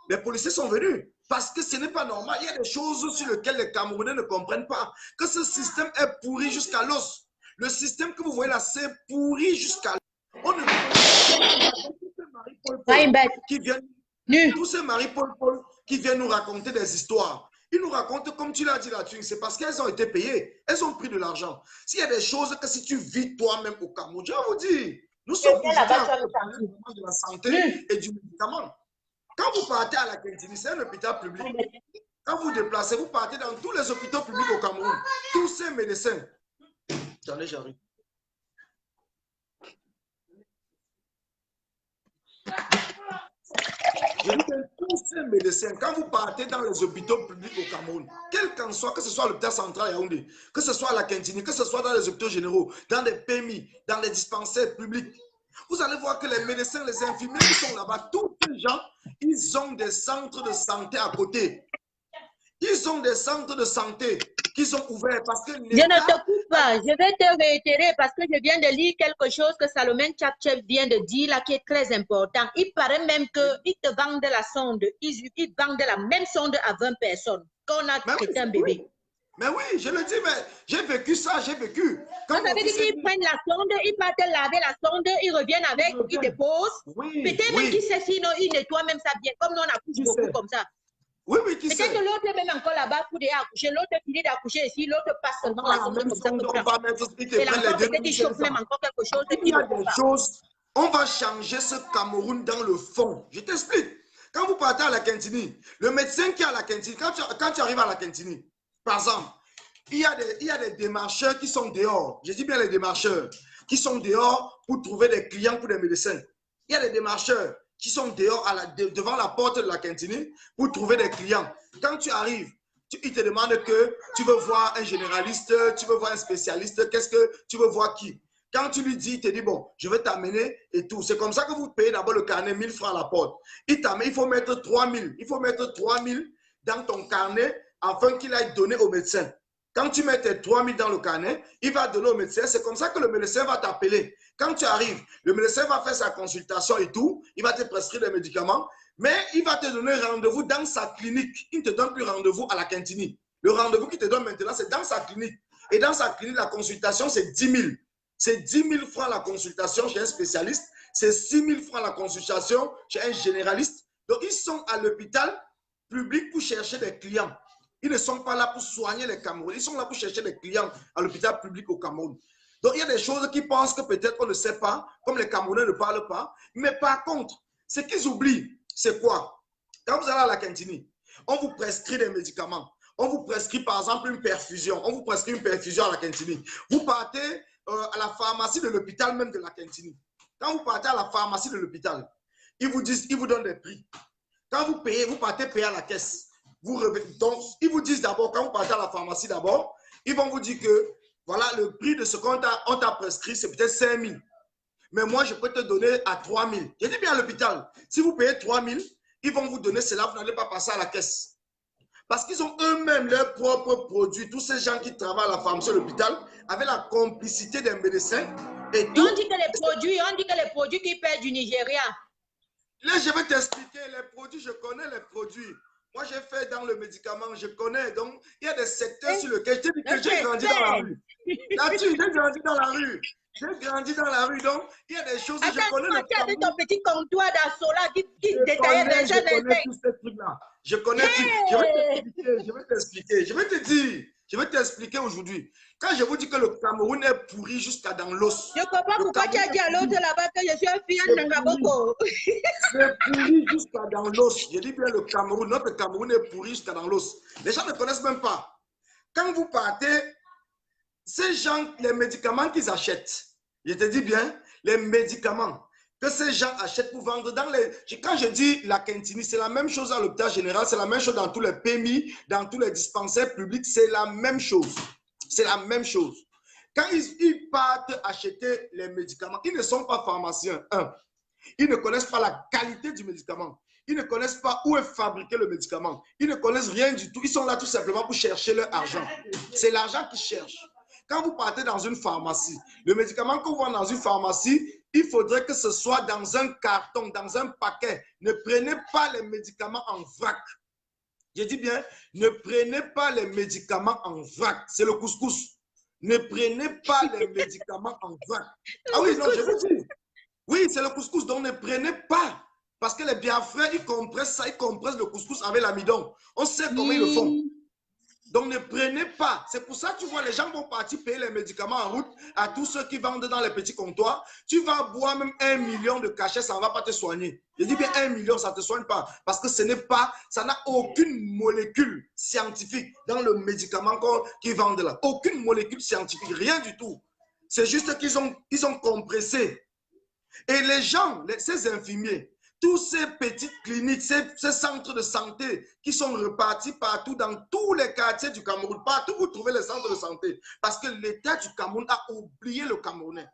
Les policiers sont venus parce que ce n'est pas normal. Il y a des choses sur lesquelles les Camerounais ne comprennent pas. Que ce système est pourri jusqu'à l'os. Le système que vous voyez là, c'est pourri jusqu'à l'os. On ne tous ces Marie-Paul qui viennent nous raconter des histoires. Ils nous racontent, comme tu l'as dit là, c'est parce qu'elles ont été payées. Elles ont pris de l'argent. S'il y a des choses que si tu vis toi-même au Cameroun, je vais vous dire, nous sommes obligés de la santé et du médicament. Quand vous partez à la Kentini, c'est un hôpital public. Quand vous déplacez, vous partez dans tous les hôpitaux publics au Cameroun. Tous ces médecins. Attendez, j'arrive. Je dis que tous ces médecins, quand vous partez dans les hôpitaux publics au Cameroun, quel qu'en soit, que ce soit l'hôpital central à Yaoundé, que ce soit à la Kentini, que ce soit dans les hôpitaux généraux, dans les PMI, dans les dispensaires publics, vous allez voir que les médecins, les infirmiers qui sont là-bas, tous ces gens, ils ont des centres de santé à côté. Ils ont des centres de santé qu'ils ont ouverts parce que... Je ne te coupe pas, je vais te réitérer parce que je viens de lire quelque chose que Salomon Tchapchev vient de dire là qui est très important. Il paraît même qu'ils te vendent la sonde, ils vendent la même sonde à 20 personnes qu'on a traité un bébé. Oui. Mais oui, je le dis, mais j'ai vécu ça, j'ai vécu. Quand ça veut dire qu'ils prennent la sonde, ils partent laver la sonde, ils reviennent avec, ils déposent. Oui, peut-être même qu'ils sait sinon ils nettoient même ça bien, comme nous on accouche beaucoup comme ça. Oui, oui, qui sait? Peut-être que l'autre est même encore là-bas pour accoucher. L'autre finit d'accoucher ici, l'autre passe seulement la même comme ça. on va mettre, Et l'enfant, peut-être il chauffe même encore quelque chose. Il y a des choses, on va changer ce Cameroun dans le fond. Je t'explique. Quand vous partez à la Quintini, le médecin qui est à la Quintini, quand tu arrives à la Quintini, par exemple, il y a des démarcheurs qui sont dehors. Je dis bien les démarcheurs qui sont dehors pour trouver des clients pour des médecins. Il y a des démarcheurs qui sont dehors devant la porte de la Quintini pour trouver des clients. Quand tu arrives, ils te demandent que tu veux voir un généraliste, tu veux voir un spécialiste, qu'est-ce que tu veux voir qui? Quand tu lui dis, il te dit, bon, je vais t'amener et tout. C'est comme ça que vous payez d'abord le carnet 1000 francs à la porte. Il faut mettre 3000. Il faut mettre 3000 dans ton carnet afin qu'il aille donner au médecin. Quand tu mets tes 3000 dans le carnet, il va donner au médecin. C'est comme ça que le médecin va t'appeler. Quand tu arrives, le médecin va faire sa consultation et tout. Il va te prescrire des médicaments. Mais il va te donner rendez-vous dans sa clinique. Il ne te donne plus rendez-vous à la Quintini. Le rendez-vous qu'il te donne maintenant, c'est dans sa clinique. Et dans sa clinique, la consultation, c'est 10 000. C'est 10 000 francs la consultation chez un spécialiste. C'est 6 000 francs la consultation chez un généraliste. Donc, ils sont à l'hôpital public pour chercher des clients. Ils ne sont pas là pour soigner les Camerounais. Ils sont là pour chercher des clients à l'hôpital public au Cameroun. Donc, il y a des choses qu'ils pensent que peut-être on ne sait pas, comme les Camerounais ne parlent pas. Mais par contre, ce qu'ils oublient, c'est quoi? Quand vous allez à la Quintini, on vous prescrit des médicaments. On vous prescrit par exemple une perfusion. On vous prescrit une perfusion à la Quintini. Vous partez à la pharmacie de l'hôpital même de la Quintini. Quand vous partez à la pharmacie de l'hôpital, ils vous donnent des prix. Quand vous payez, vous partez payer à la caisse. Donc, ils vous disent d'abord, quand vous partez à la pharmacie d'abord, ils vont vous dire que voilà, le prix de ce qu'on t'a prescrit, c'est peut-être 5 000. Mais moi, je peux te donner à 3 000. Je dis bien à l'hôpital, si vous payez 3 000, ils vont vous donner cela, vous n'allez pas passer à la caisse. Parce qu'ils ont eux-mêmes leurs propres produits. Tous ces gens qui travaillent à la pharmacie de l'hôpital avec la complicité des médecins. Et tout. On dit que les produits qui payent du Nigeria. Là, je vais t'expliquer les produits. Je connais les produits. Moi, j'ai fait dans le médicament, je connais. Donc, il y a des secteurs sur lesquels j'ai grandi dans la rue. Là-dessus, j'ai grandi dans la rue. J'ai grandi dans la rue, donc il y a des choses que je connais. Tu avais ton petit comptoir d'Assola qui détaillait déjà les Je connais tous ces trucs-là. Je connais tout. Je vais t'expliquer. Je vais te dire. Je vais t'expliquer aujourd'hui. Quand je vous dis que le Cameroun est pourri jusqu'à dans l'os. Je comprends pourquoi tu as dit à l'autre là-bas que je suis un fille de Nangaboko. C'est pourri jusqu'à dans l'os. Je dis bien le Cameroun. Notre Cameroun est pourri jusqu'à dans l'os. Les gens ne connaissent même pas. Quand vous partez, ces gens, les médicaments qu'ils achètent, je te dis bien, les médicaments que ces gens achètent pour vendre dans les... Quand je dis la Quintini, c'est la même chose à l'hôpital général, c'est la même chose dans tous les PMI, dans tous les dispensaires publics, c'est la même chose. C'est la même chose. Quand ils partent acheter les médicaments, ils ne sont pas pharmaciens. Ils ne connaissent pas la qualité du médicament. Ils ne connaissent pas où est fabriqué le médicament. Ils ne connaissent rien du tout. Ils sont là tout simplement pour chercher leur argent. C'est l'argent qu'ils cherchent. Quand vous partez dans une pharmacie, le médicament qu'on voit dans une pharmacie, il faudrait que ce soit dans un carton, dans un paquet. Ne prenez pas les médicaments en vrac. Je dis bien, ne prenez pas les médicaments en vrac. C'est le couscous. Ne prenez pas les médicaments en vrac. Ah oui, non, je veux dire. Oui, c'est le couscous, donc ne prenez pas. Parce que les biafrais, ils compressent ça, ils compressent le couscous avec l'amidon. On sait comment ils le font. Donc ne prenez pas. C'est pour ça que tu vois, les gens vont partir payer les médicaments en route à tous ceux qui vendent dans les petits comptoirs. Tu vas boire même 1 million de cachets, ça ne va pas te soigner. Je dis bien 1 million, ça ne te soigne pas. Parce que ce n'est pas, ça n'a aucune molécule scientifique dans le médicament qu'ils vendent là. Aucune molécule scientifique, rien du tout. C'est juste qu'ils ont compressé. Et les gens, ces infirmiers, tous ces petites cliniques, ces centres de santé qui sont repartis partout dans tous les quartiers du Cameroun, partout où vous trouvez les centres de santé. Parce que l'État du Cameroun a oublié le Camerounais.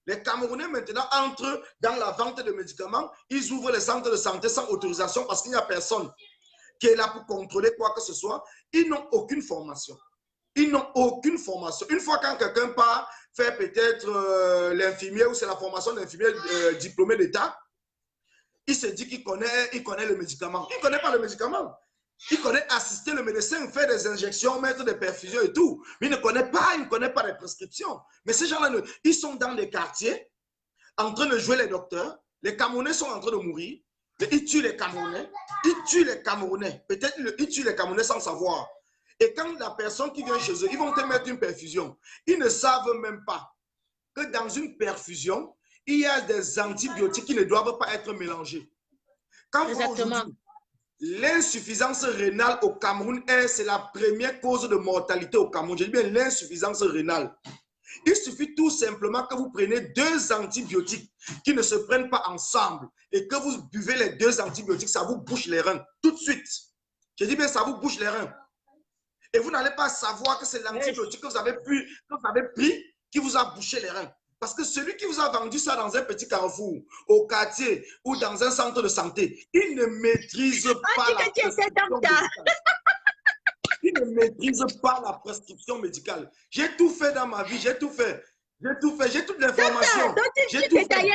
Les Camerounais maintenant entrent dans la vente de médicaments, ils ouvrent les centres de santé sans autorisation parce qu'il n'y a personne qui est là pour contrôler quoi que ce soit. Ils n'ont aucune formation. Ils n'ont aucune formation. Une fois quand quelqu'un part faire peut-être l'infirmier ou c'est la formation d'infirmier diplômé d'État, il se dit qu'il connaît le médicament. Il ne connaît pas le médicament. Il connaît assister le médecin, faire des injections, mettre des perfusions et tout. Mais il ne connaît pas les prescriptions. Mais ces gens-là, ils sont dans les quartiers, en train de jouer les docteurs. Les Camerounais sont en train de mourir. Il tue les Camerounais. Il tue les Camerounais. Peut-être il tue les Camerounais sans savoir. Et quand la personne qui vient chez eux, ils vont te mettre une perfusion. Ils ne savent même pas que dans une perfusion, il y a des antibiotiques qui ne doivent pas être mélangés. Quand aujourd'hui, l'insuffisance rénale au Cameroun, c'est la première cause de mortalité au Cameroun. Je dis bien l'insuffisance rénale. Il suffit tout simplement que vous preniez 2 antibiotiques qui ne se prennent pas ensemble et que vous buvez les 2 antibiotiques, ça vous bouche les reins tout de suite. Je dis bien, ça vous bouche les reins. Et vous n'allez pas savoir que c'est l'antibiotique que vous avez pris qui vous a bouché les reins. Parce que celui qui vous a vendu ça dans un petit carrefour, au quartier ou dans un centre de santé, il ne maîtrise pas la prescription médicale. Il ne maîtrise pas la prescription médicale. J'ai tout fait dans ma vie, j'ai tout fait. J'ai toute l'information. Tu détailles.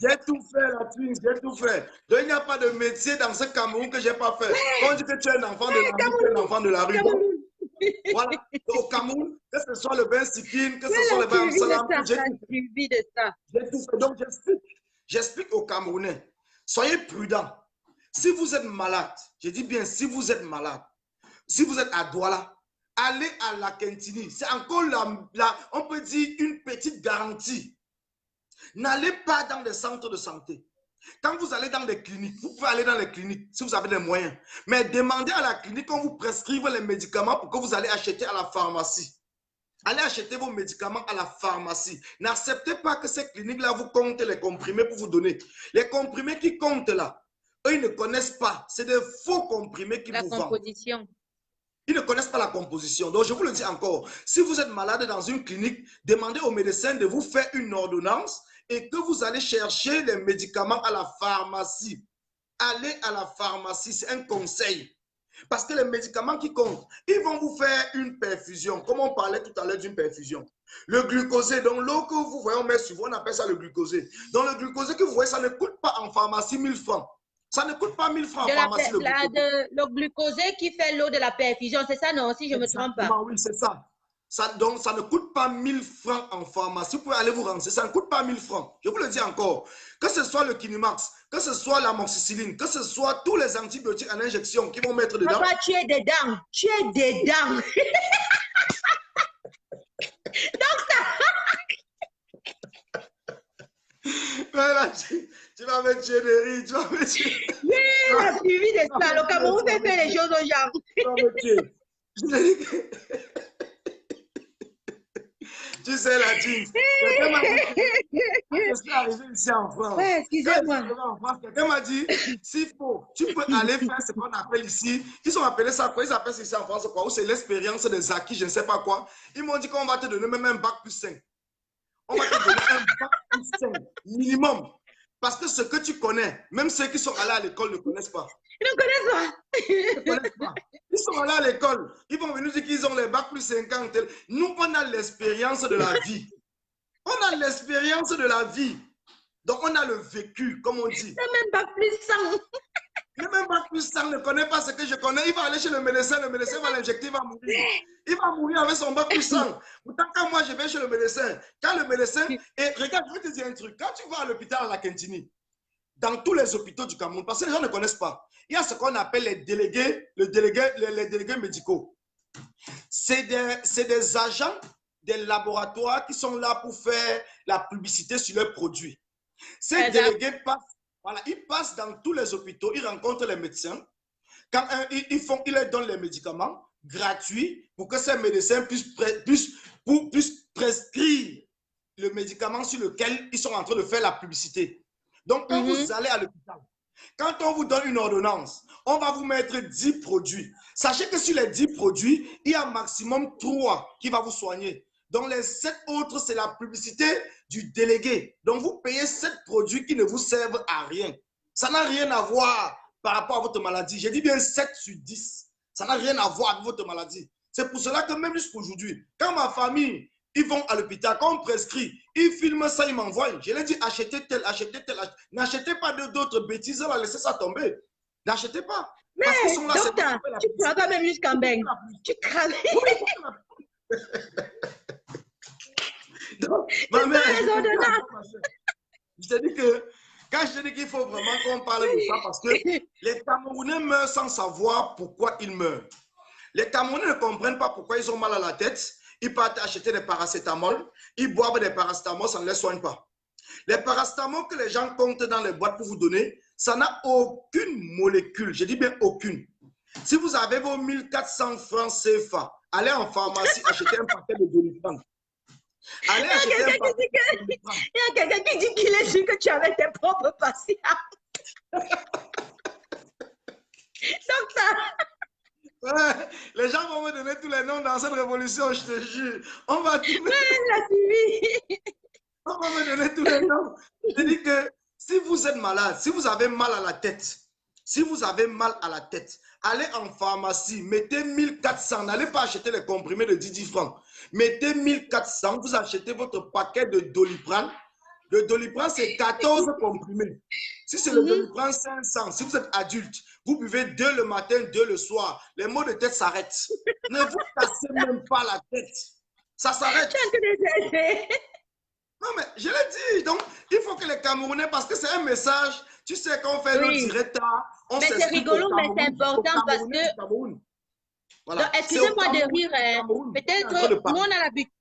J'ai tout fait là-dessus, j'ai tout fait. Donc il n'y a pas de métier dans ce Cameroun que je n'ai pas fait. Quand on dit que tu es un enfant de la rue, tu es un enfant de la rue. Voilà. Donc, au Cameroun, que ce soit le bain Sikine, que ce soit le bain Salam, j'ai tout fait. Donc j'explique aux Camerounais, soyez prudents. Si vous êtes malade, je dis bien si vous êtes malade, si vous êtes à Douala, allez à la Kentini. C'est encore on peut dire une petite garantie. N'allez pas dans les centres de santé. Quand vous allez dans les cliniques, vous pouvez aller dans les cliniques si vous avez les moyens. Mais demandez à la clinique qu'on vous prescrive les médicaments pour que vous allez acheter à la pharmacie. Allez acheter vos médicaments à la pharmacie. N'acceptez pas que ces cliniques-là vous comptent les comprimés pour vous donner. Les comprimés qui comptent là, eux, ils ne connaissent pas. C'est des faux comprimés qui vous vendent. La composition. Ils ne connaissent pas la composition. Donc, je vous le dis encore, si vous êtes malade dans une clinique, demandez au médecin de vous faire une ordonnance et que vous allez chercher les médicaments à la pharmacie. Allez à la pharmacie, c'est un conseil. Parce que les médicaments qui comptent, ils vont vous faire une perfusion. Comme on parlait tout à l'heure d'une perfusion. Le glucosé, donc l'eau que vous voyez, on met sur vous, on appelle ça le glucosé. Donc le glucosé que vous voyez, ça ne coûte pas en pharmacie 1000 francs. Ça ne coûte pas 1000 francs en pharmacie. Le glucosé qui fait l'eau de la perfusion, c'est ça, non? Si je ne me trompe pas. Oui, c'est ça. Donc, ça ne coûte pas 1000 francs en pharmacie. Vous pouvez aller vous renseigner. Ça ne coûte pas 1000 francs. Je vous le dis encore. Que ce soit le Kinimax, que ce soit l'amoxicilline, que ce soit tous les antibiotiques en injection qui vont mettre dedans. Papa, tu es dedans. Tu es dedans. Donc, ça. Mais là, tu vas me tuer de rire. Tu vas me tuer. Oui, la suivi de ça. Le Cameroun fait faire les choses aux gens. Tu vas me tuer. Je te dis que... Tu sais, la jeans. Je suis arrivé ici en France. Ouais, excusez-moi. Quelqu'un m'a dit, s'il faut, tu peux aller faire ce qu'on appelle ici. Ils ont appelé ça quoi? Ils appellent ça ici en France quoi? Ou c'est l'expérience des acquis, je ne sais pas quoi. Ils m'ont dit qu'on va te donner même un bac plus 5. On va te donner un bac plus 5, minimum. Parce que ce que tu connais, même ceux qui sont allés à l'école ne connaissent pas. Ils ne connaissent pas. Ils ne connaissent pas. Ils sont allés à l'école. Ils vont venir dire qu'ils ont les bacs plus 50. Nous, on a l'expérience de la vie. On a l'expérience de la vie. Donc, on a le vécu, comme on dit. C'est même bac plus 100. Le même bac plus 100 ne connaît pas ce que je connais. Il va aller chez le médecin va l'injecter, il va mourir. Il va mourir avec son bac plus 100. Pourtant, quand moi, je vais chez le médecin, quand le médecin... Et regarde, je vais te dire un truc. Quand tu vas à l'hôpital à la Kentini, dans tous les hôpitaux du Cameroun, parce que les gens ne connaissent pas, il y a ce qu'on appelle les délégués médicaux. C'est des agents des laboratoires qui sont là pour faire la publicité sur leurs produits. Ces délégués ils passent dans tous les hôpitaux, ils rencontrent les médecins. Quand ils leur donnent les médicaments gratuits pour que ces médecins puissent prescrire le médicament sur lequel ils sont en train de faire la publicité. Donc, quand vous allez à l'hôpital, quand on vous donne une ordonnance, on va vous mettre 10 produits. Sachez que sur les 10 produits, il y a maximum 3 qui vont vous soigner. Donc, les 7 autres, c'est la publicité du délégué. Donc, vous payez 7 produits qui ne vous servent à rien. Ça n'a rien à voir par rapport à votre maladie. J'ai dit bien 7 sur 10. Ça n'a rien à voir avec votre maladie. C'est pour cela que même jusqu'aujourd'hui, quand ma famille... Ils vont à l'hôpital, quand on prescrit, ils filment ça, ils m'envoient. Je leur dis, achetez tel, achetez tel. N'achetez pas d'autres bêtises, là, laissez ça tomber. N'achetez pas. Mais, docteur, tu prends quand même jusqu'en bain. Tu crames. Donc, ma mère, je te dis que Quand je dis qu'il faut vraiment qu'on parle de ça, parce que les Camerounais meurent sans savoir pourquoi ils meurent. Les Camerounais ne comprennent pas pourquoi ils ont mal à la tête. Ils partent acheter des paracétamol, ils boivent des paracétamol, ça ne les soigne pas. Les paracétamol que les gens comptent dans les boîtes pour vous donner, ça n'a aucune molécule, je dis bien aucune. Si vous avez vos 1400 francs CFA, allez en pharmacie acheter un paquet de Doliprane. Allez acheter un paquet de Doliprane. Il y a quelqu'un qui dit qu'il est sûr que tu avais tes propres patients. Donc ça... Ouais, les gens vont me donner tous les noms dans cette révolution, je te jure. On va trouver... On va me donner tous les noms. Je dis que si vous êtes malade, si vous avez mal à la tête, allez en pharmacie, mettez 1400, n'allez pas acheter les comprimés de 10 francs. Mettez 1400, vous achetez votre paquet de Doliprane. Le Doliprane, c'est 14 comprimés. Si c'est le Doliprane 500, si vous êtes adulte, vous buvez 2 le matin, 2 le soir. Les maux de tête s'arrêtent. Ne vous cassez même pas la tête. Ça s'arrête. Non, mais je l'ai dit. Donc, il faut que les Camerounais, parce que c'est un message, tu sais, quand on fait nos directs, on mais c'est rigolo, mais c'est important parce que... Voilà. Excusez-moi de rire. Peut-être, nous, on a l'habitude.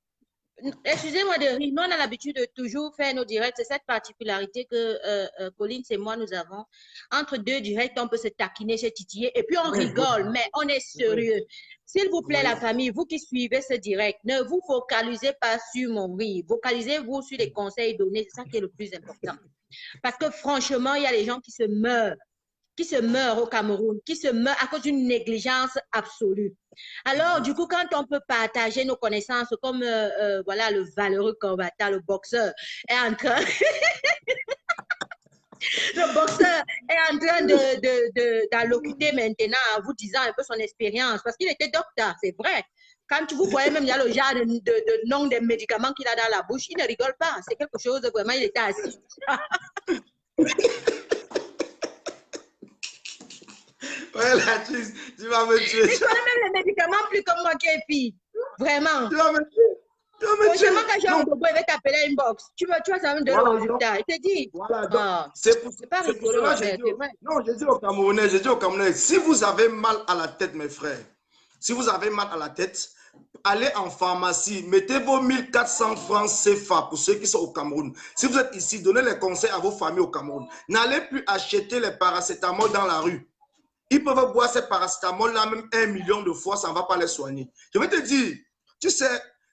Excusez-moi de rire, nous on a l'habitude de toujours faire nos directs, c'est cette particularité que Pauline et moi nous avons. Entre deux directs, on peut se taquiner, se titiller et puis on rigole, mais on est sérieux. S'il vous plaît la famille, vous qui suivez ce direct, ne vous focalisez pas sur mon rire, focalisez-vous sur les conseils donnés, c'est ça qui est le plus important. Parce que franchement, il y a des gens qui se meurent au Cameroun, qui se meurent à cause d'une négligence absolue. Alors, du coup, quand on peut partager nos connaissances, comme voilà, le valeureux combattant, le boxeur est en train... Le boxeur est en train d'allocuter maintenant en vous disant un peu son expérience, parce qu'il était docteur, c'est vrai. Quand vous voyez même, il y a le genre de nom des médicaments qu'il a dans la bouche, il ne rigole pas. C'est quelque chose, vraiment, il était assis. Ouais, là, tu vas me tuer. Il connaît même les médicaments plus comme moi qui est fille. Vraiment. Tu vas me tuer. Franchement, quand j'ai un bobo, il va t'appeler inbox. Tu vas savoir de le résultat. Il te dit. Voilà, c'est pas rigolo. Non, je dis aux Camerounais, si vous avez mal à la tête, mes frères, si vous avez mal à la tête, allez en pharmacie, mettez vos 1400 francs CFA pour ceux qui sont au Cameroun. Si vous êtes ici, donnez les conseils à vos familles au Cameroun. N'allez plus acheter les paracétamol dans la rue. Ils peuvent boire ces paracétamol-là même 1 million de fois, ça ne va pas les soigner. Je vais te dire, tu sais,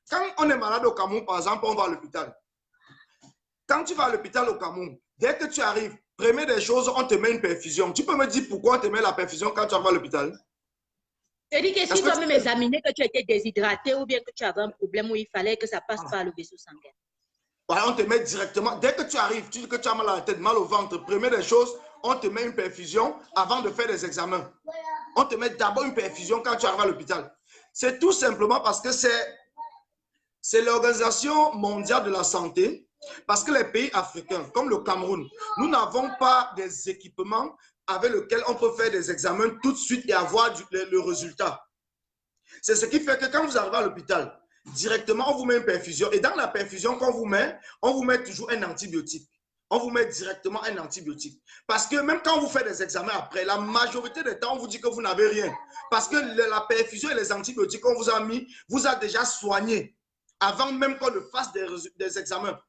quand on est malade au Cameroun, par exemple, on va à l'hôpital. Quand tu vas à l'hôpital au Cameroun, dès que tu arrives, première des choses, on te met une perfusion. Tu peux me dire pourquoi on te met la perfusion quand tu arrives à l'hôpital? Je dis que si tu as même examiné que tu étais déshydraté ou bien que tu avais un problème où il fallait que ça passe par le vaisseau sanguin. Voilà, on te met directement. Dès que tu arrives, tu dis que tu as mal à la tête, mal au ventre, première des choses, on te met une perfusion avant de faire des examens. On te met d'abord une perfusion quand tu arrives à l'hôpital. C'est tout simplement parce que c'est l'Organisation mondiale de la santé, parce que les pays africains, comme le Cameroun, nous n'avons pas des équipements avec lesquels on peut faire des examens tout de suite et avoir le résultat. C'est ce qui fait que quand vous arrivez à l'hôpital, directement, on vous met une perfusion. Et dans la perfusion qu'on vous met, on vous met toujours un antibiotique. On vous met directement un antibiotique. Parce que même quand vous faites des examens après, la majorité des temps, on vous dit que vous n'avez rien. Parce que la perfusion et les antibiotiques qu'on vous a mis, vous a déjà soigné avant même qu'on ne fasse des examens.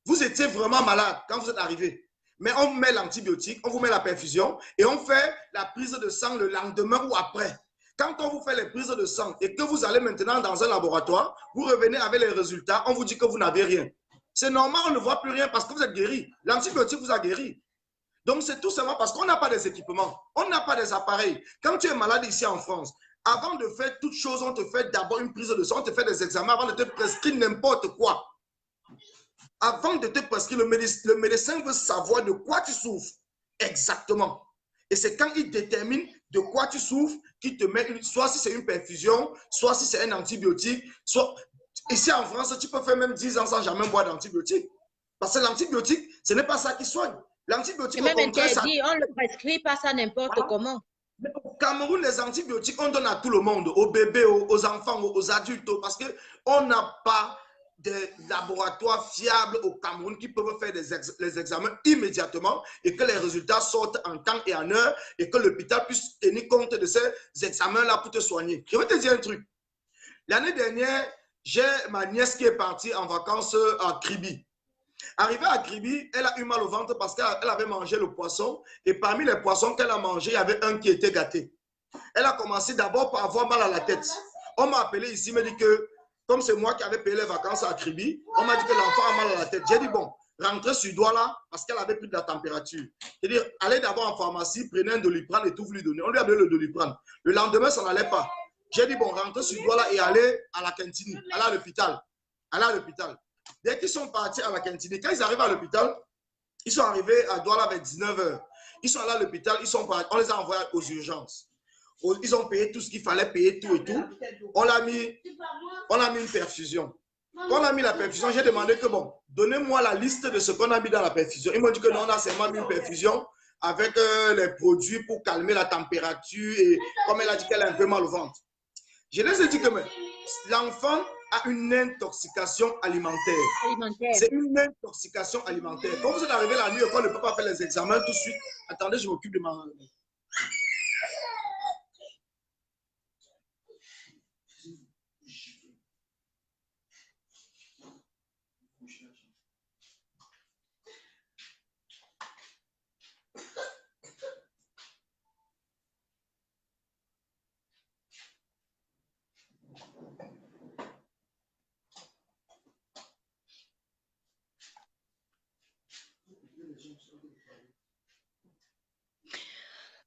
Vous étiez vraiment malade quand vous êtes arrivé. Mais on vous met l'antibiotique, on vous met la perfusion et on fait la prise de sang le lendemain ou après. Quand on vous fait les prises de sang et que vous allez maintenant dans un laboratoire, vous revenez avec les résultats, on vous dit que vous n'avez rien. C'est normal, on ne voit plus rien parce que vous êtes guéri. L'antibiotique vous a guéri. Donc, c'est tout simplement parce qu'on n'a pas des équipements, on n'a pas des appareils. Quand tu es malade ici en France, avant de faire toute chose, on te fait d'abord une prise de sang, on te fait des examens avant de te prescrire n'importe quoi. Avant de te prescrire, le médecin veut savoir de quoi tu souffres exactement. Et c'est quand il détermine de quoi tu souffres qu'il te met, soit si c'est une perfusion, soit si c'est un antibiotique, soit... Ici en France, tu peux faire même 10 ans sans jamais boire d'antibiotique. Parce que l'antibiotique, ce n'est pas ça qui soigne. L'antibiotique, même interdit, on ne le prescrit pas ça n'importe comment. Mais au Cameroun, les antibiotiques, on donne à tout le monde, aux bébés, aux enfants, aux adultes, parce qu'on n'a pas des laboratoires fiables au Cameroun qui peuvent faire les examens immédiatement et que les résultats sortent en temps et en heure et que l'hôpital puisse tenir compte de ces examens-là pour te soigner. Je vais te dire un truc. L'année dernière, j'ai ma nièce qui est partie en vacances à Kribi. Arrivée à Kribi, elle a eu mal au ventre parce qu'elle avait mangé le poisson et parmi les poissons qu'elle a mangés, il y avait un qui était gâté. Elle a commencé d'abord par avoir mal à la tête. On m'a appelé ici, m'a dit que comme c'est moi qui avais payé les vacances à Kribi, on m'a dit que l'enfant a mal à la tête. J'ai dit, bon, rentrez sur Douala parce qu'elle avait pris de la température. C'est-à-dire, allez d'abord en pharmacie, prenez un Doliprane et tout, vous lui donnez. On lui a donné le Doliprane. Le lendemain, ça n'allait pas. J'ai dit, bon, rentrez sur Douala et allez à la cantine, allez à l'hôpital. Allez à l'hôpital. Dès qu'ils sont partis à la cantine, quand ils arrivent à l'hôpital, ils sont arrivés à Douala vers 19 h. Ils sont allés à l'hôpital, on les a envoyés aux urgences. Ils ont payé tout ce qu'il fallait payer, tout et tout. On a mis une perfusion. Quand on a mis la perfusion, j'ai demandé que bon, donnez-moi la liste de ce qu'on a mis dans la perfusion. Ils m'ont dit que non, on a seulement mis une perfusion avec les produits pour calmer la température et comme elle a dit qu'elle a un peu mal au ventre. Je les ai dit que l'enfant a une intoxication alimentaire. C'est une intoxication alimentaire. Quand vous êtes arrivé la nuit et qu'on ne peut pas faire les examens tout de suite, attendez, je m'occupe de ma...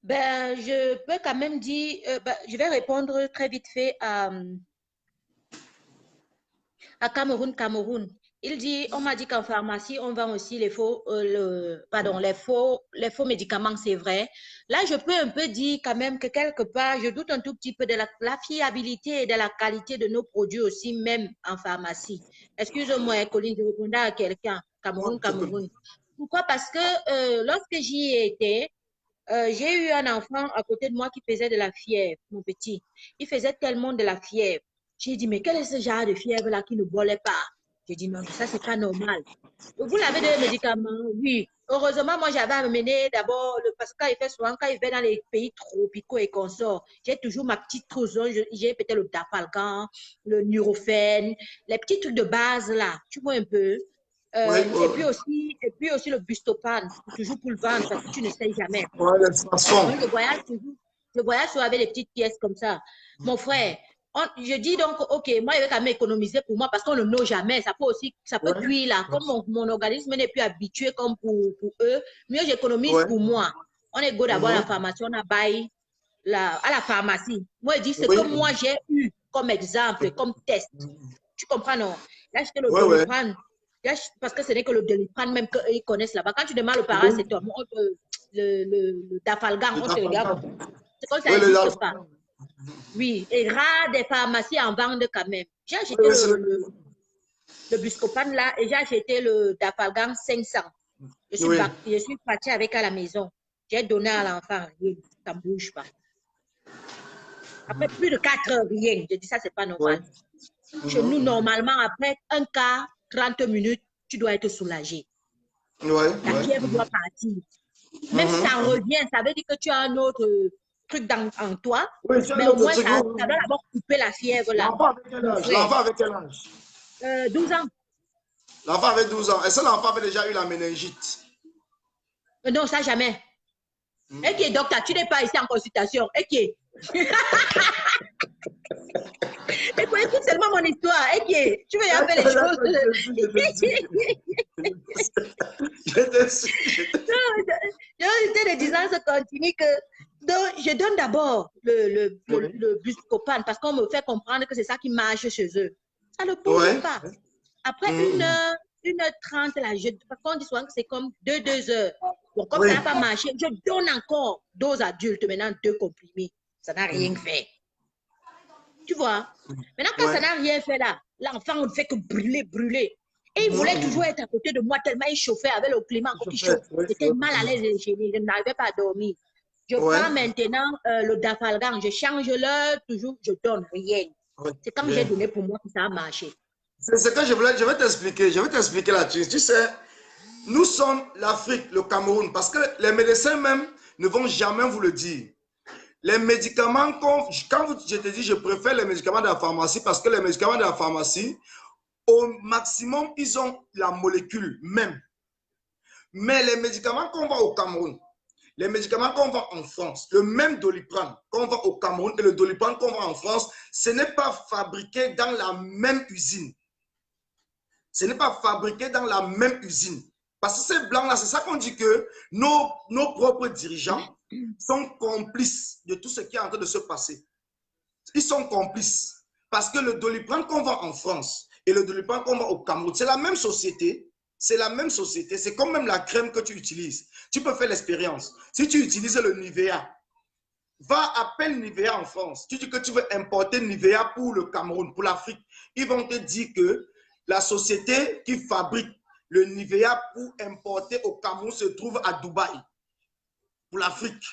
Ben, je peux quand même dire, je vais répondre très vite fait à Cameroun. Il dit, on m'a dit qu'en pharmacie, on vend aussi les faux médicaments, c'est vrai. Là, je peux un peu dire quand même que quelque part, je doute un tout petit peu de la fiabilité et de la qualité de nos produits aussi, même en pharmacie. Excuse-moi, Colline, je répondais à quelqu'un. Cameroun. Pourquoi? Parce que lorsque j'y étais, j'ai eu un enfant à côté de moi qui faisait de la fièvre, mon petit. Il faisait tellement de la fièvre. J'ai dit, mais quel est ce genre de fièvre-là qui ne bolait pas? J'ai dit, non, ça, c'est pas normal. Vous l'avez des médicaments? Oui. Heureusement, moi, j'avais amené d'abord, parce que quand il fait souvent, quand il va dans les pays tropicaux et consorts, j'ai toujours ma petite trousse. J'ai peut-être le Dafalgan, le Nurofen, les petits trucs de base là. Tu vois un peu? Et puis aussi le Buscopan, toujours pour le vendre parce que tu ne sais jamais. Ouais, Donc, je voyage toujours avec des petites pièces comme ça. Mon frère, je dis donc, ok, moi, il va quand même économiser pour moi parce qu'on ne knows jamais. Ça peut cuire là. Comme mon organisme n'est plus habitué comme pour eux, mieux j'économise pour moi. On est go d'abord à la pharmacie, on a bail à la pharmacie. Moi, je dis ce que moi j'ai eu comme exemple, comme test. Tu comprends, non? Là, je te le Doliprane. Parce que ce n'est que le Doliprane même qu'ils connaissent là-bas. Quand tu demandes le paracétamol, le Dafalgan, on te regarde. C'est comme ça, n'existe pas. Oui, et rare des pharmacies en vendent quand même. J'ai acheté le Buscopan là et j'ai acheté le Dafalgan 500. Je suis partie avec à la maison. J'ai donné à l'enfant, ça ne bouge pas. Après plus de 4 heures, rien. Je dis ça, c'est pas normal. Chez nous, normalement, après un quart, 30 minutes, tu dois être soulagé. La fièvre doit partir. Même si ça revient, ça veut dire que tu as un autre truc en toi, mais au moins, ça doit d'abord couper la fièvre là. L'enfant avait quel âge? 12 ans. L'enfant avait 12 ans. Est-ce que l'enfant avait déjà eu la méningite? Non, ça jamais. Ok, docteur, tu n'es pas ici en consultation. Ok. Écoute seulement mon histoire. Ok, tu veux y faire les choses. Je te disant, ça continue que donc, je donne d'abord le Buscopan parce qu'on me fait comprendre que c'est ça qui marche chez eux. Ça ne bouge pas. Après 1h30, là, parce qu'on dit souvent que c'est comme 2 heures. Bon, comme ça n'a pas marché, je donne encore 2 adultes, maintenant 2 comprimés. Ça n'a rien fait. Tu vois? Maintenant, quand ça n'a rien fait là, l'enfant ne fait que brûler. Et il voulait toujours être à côté de moi tellement il chauffait avec le climat qui chauffe. J'étais mal à l'aise, je n'arrivais pas à dormir. Je prends maintenant le Dafalgan, je change l'heure, toujours, je donne rien. C'est quand j'ai donné pour moi que ça a marché. C'est ce que je voulais, je vais t'expliquer là-dessus. Tu sais, nous sommes l'Afrique, le Cameroun, parce que les médecins même ne vont jamais vous le dire. Les médicaments, quand je te dis, je préfère les médicaments de la pharmacie, parce que les médicaments de la pharmacie, au maximum, ils ont la molécule même. Mais les médicaments qu'on vend au Cameroun, les médicaments qu'on vend en France, le même Doliprane qu'on vend au Cameroun et le Doliprane qu'on vend en France, ce n'est pas fabriqué dans la même usine. Ce n'est pas fabriqué dans la même usine. Parce que ces blancs-là, c'est ça qu'on dit que nos propres dirigeants sont complices de tout ce qui est en train de se passer. Ils sont complices. Parce que le Doliprane qu'on vend en France et le Doliprane qu'on vend au Cameroun, c'est la même société. C'est la même société. C'est comme même la crème que tu utilises. Tu peux faire l'expérience. Si tu utilises le Nivea, va appelle Nivea en France. Tu dis que tu veux importer Nivea pour le Cameroun, pour l'Afrique. Ils vont te dire que la société qui fabrique le Nivea pour importer au Cameroun se trouve à Dubaï, pour l'Afrique.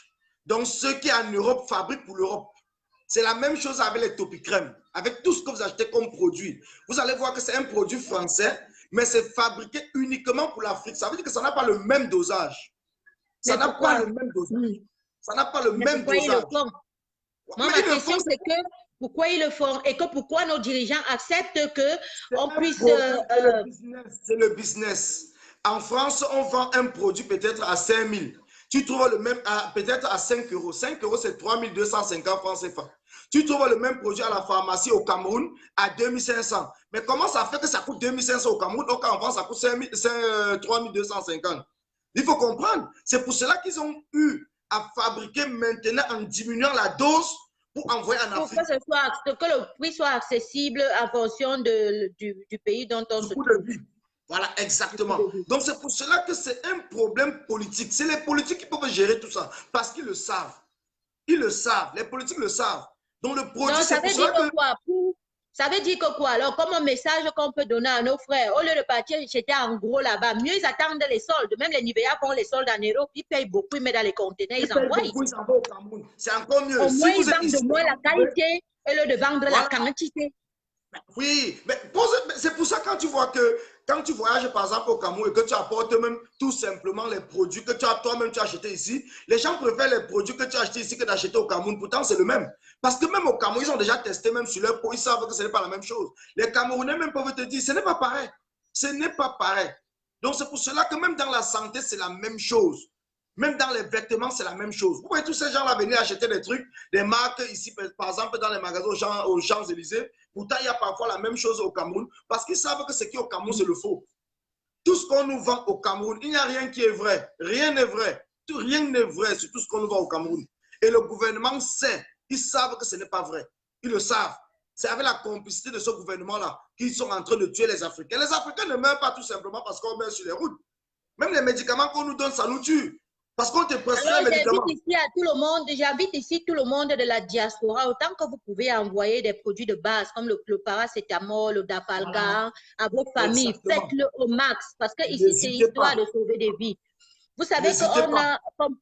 Donc, ceux qui en Europe fabriquent pour l'Europe. C'est la même chose avec les Topicrème, avec tout ce que vous achetez comme produit. Vous allez voir que c'est un produit français, mais c'est fabriqué uniquement pour l'Afrique. Ça veut dire que ça n'a pas le même dosage. Ça n'a pas le même dosage. Ça n'a pas le même dosage. Moi, ma question, c'est que pourquoi ils le font et que pourquoi nos dirigeants acceptent qu'on puisse... C'est le business. En France, on vend un produit peut-être à 5 000. Tu trouves le même peut-être à 5 euros. 5 euros, c'est 3 250 francs CFA. Tu trouves le même produit à la pharmacie au Cameroun à 2 500. Mais comment ça fait que ça coûte 2 500 au Cameroun, donc en France, ça coûte 3 250? Il faut comprendre. C'est pour cela qu'ils ont eu à fabriquer maintenant en diminuant la dose pour envoyer en Afrique. Pour que le prix soit accessible en fonction du pays dont on se trouve. Voilà, exactement. Donc, c'est pour cela que c'est un problème politique. C'est les politiques qui peuvent gérer tout ça parce qu'ils le savent. Ils le savent. Les politiques le savent. Donc, le produit, c'est pour cela que... Quoi? Ça veut dire que quoi? Alors, comme un message qu'on peut donner à nos frères, au lieu de partir jeter en gros là-bas, mieux ils attendent les soldes. Même les Nivea font les soldes en Europe, ils payent beaucoup, ils mettent dans les conteneurs, ils envoient. Ils envoient au Cameroun. C'est encore mieux. Au moins, ils vendent de moins la qualité au lieu de vendre la quantité. Oui, mais c'est pour ça quand tu vois que quand tu voyages par exemple au Cameroun et que tu apportes même tout simplement les produits que toi-même tu as achetés ici, les gens préfèrent les produits que tu as achetés ici que d'acheter au Cameroun. Pourtant, c'est le même. Parce que même au Cameroun, ils ont déjà testé même sur leur peau, ils savent que ce n'est pas la même chose. Les Camerounais même peuvent te dire, ce n'est pas pareil. Ce n'est pas pareil. Donc, c'est pour cela que même dans la santé, c'est la même chose. Même dans les vêtements, c'est la même chose. Vous voyez tous ces gens-là venir acheter des trucs, des marques ici, par exemple, dans les magasins aux Champs-Élysées. Pourtant, il y a parfois la même chose au Cameroun parce qu'ils savent que ce qui est au Cameroun, c'est le faux. Tout ce qu'on nous vend au Cameroun, il n'y a rien qui est vrai. Rien n'est vrai. Rien n'est vrai sur tout ce qu'on nous vend au Cameroun. Et le gouvernement sait. Ils savent que ce n'est pas vrai. Ils le savent. C'est avec la complicité de ce gouvernement-là qu'ils sont en train de tuer les Africains. Les Africains ne meurent pas tout simplement parce qu'on meurt sur les routes. Même les médicaments qu'on nous donne, ça nous tue. Parce qu'on te prescrit les médicaments. J'invite ici tout le monde de la diaspora, autant que vous pouvez envoyer des produits de base comme le paracétamol, le dapalgan à vos familles. Faites-le au max parce que ici, c'est histoire de sauver des vies. Vous savez qu'on a comme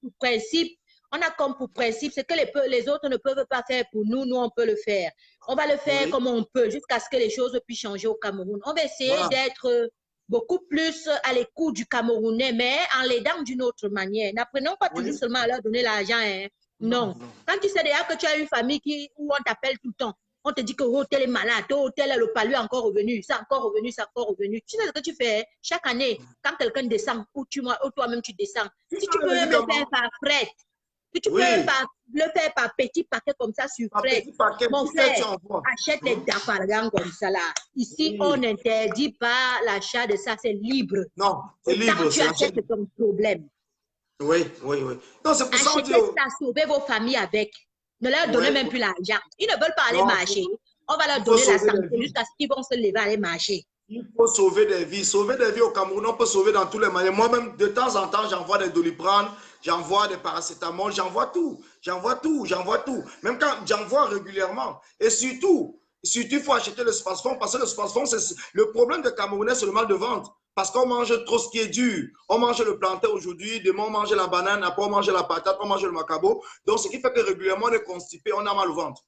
pour principe, ce que les autres ne peuvent pas faire pour nous, nous on peut le faire. On va le faire comme on peut jusqu'à ce que les choses puissent changer au Cameroun. On va essayer d'être beaucoup plus à l'écoute du Camerounais, mais en l'aidant d'une autre manière. N'apprenons pas toujours seulement à leur donner l'argent. Hein. Non. Quand tu sais déjà que tu as une famille où on t'appelle tout le temps, on te dit que oh, tel est malade, oh, tel est le palu encore revenu, c'est encore revenu, c'est encore revenu. Tu sais ce que tu fais chaque année, quand quelqu'un descend, ou toi-même tu descends, si tu peux même le faire par fret, si tu peux le faire par petit paquet comme ça sur frais. Mon frère, achète les dapalgans comme ça là. Ici, on n'interdit pas l'achat de ça, c'est libre. Non, c'est libre. Quand tu achètes, c'est ton problème. Oui. Non, c'est pour ça achetez ça, sauvez vos familles avec. Ne leur donnez même plus l'argent. Ils ne veulent pas aller marcher. On va leur donner la santé jusqu'à ce qu'ils vont se lever aller marcher. Il faut sauver des vies. Sauver des vies au Cameroun, on peut sauver dans tous les manières. Moi-même, de temps en temps, j'envoie des Doliprane, j'envoie des paracétamol, j'envoie tout. Même quand j'envoie régulièrement. Et surtout, il faut acheter le Spasfon parce que le Spasfon, c'est le problème des Camerounais, c'est le mal de ventre. Parce qu'on mange trop ce qui est dur. On mange le plantain aujourd'hui, demain on mange la banane, après on mange la patate, on mange le macabo. Donc, ce qui fait que régulièrement on est constipé, on a mal au ventre.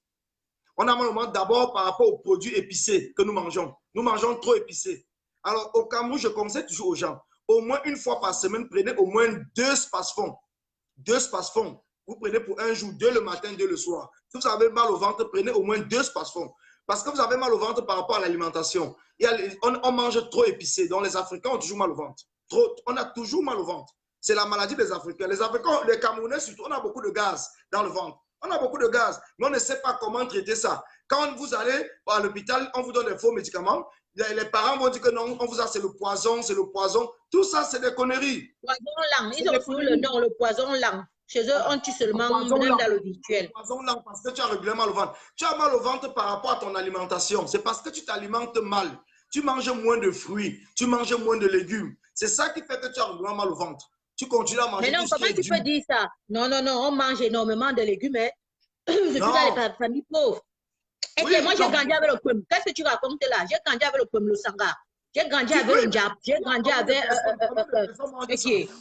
On a mal au ventre d'abord par rapport aux produits épicés que nous mangeons. Nous mangeons trop épicés. Alors, au Cameroun, je conseille toujours aux gens, au moins une fois par semaine, prenez au moins 2 space-fonds. 2 space-fonds. Vous prenez pour un jour, 2 le matin, 2 le soir. Si vous avez mal au ventre, prenez au moins 2 space-fonds. Parce que vous avez mal au ventre par rapport à l'alimentation. On mange trop épicé. Donc, les Africains ont toujours mal au ventre. On a toujours mal au ventre. C'est la maladie des Africains. Les Africains, les Camerounais surtout, on a beaucoup de gaz dans le ventre. On a beaucoup de gaz, mais on ne sait pas comment traiter ça. Quand vous allez à l'hôpital, on vous donne des faux médicaments. Les parents vont dire que non, on vous a, c'est le poison, c'est le poison. Tout ça, c'est des conneries. Poison lent. Ils ont trouvé le nom, le poison lent. Chez eux, on tue seulement même dans le virtuel. Le poison lent parce que tu as régulièrement mal au ventre. Tu as mal au ventre par rapport à ton alimentation. C'est parce que tu t'alimentes mal. Tu manges moins de fruits, tu manges moins de légumes. C'est ça qui fait que tu as régulièrement mal au ventre. Tu continues à manger. Mais non, comment tu peux dire ça? Non, non, non, on mange énormément de légumes. Hein. Je suis dans les familles pauvres. Et oui, moi, j'ai grandi avec le pomme. Qu'est-ce que tu racontes là? J'ai grandi avec le pomme, le sanga. J'ai grandi avec le diable. J'ai grandi avec...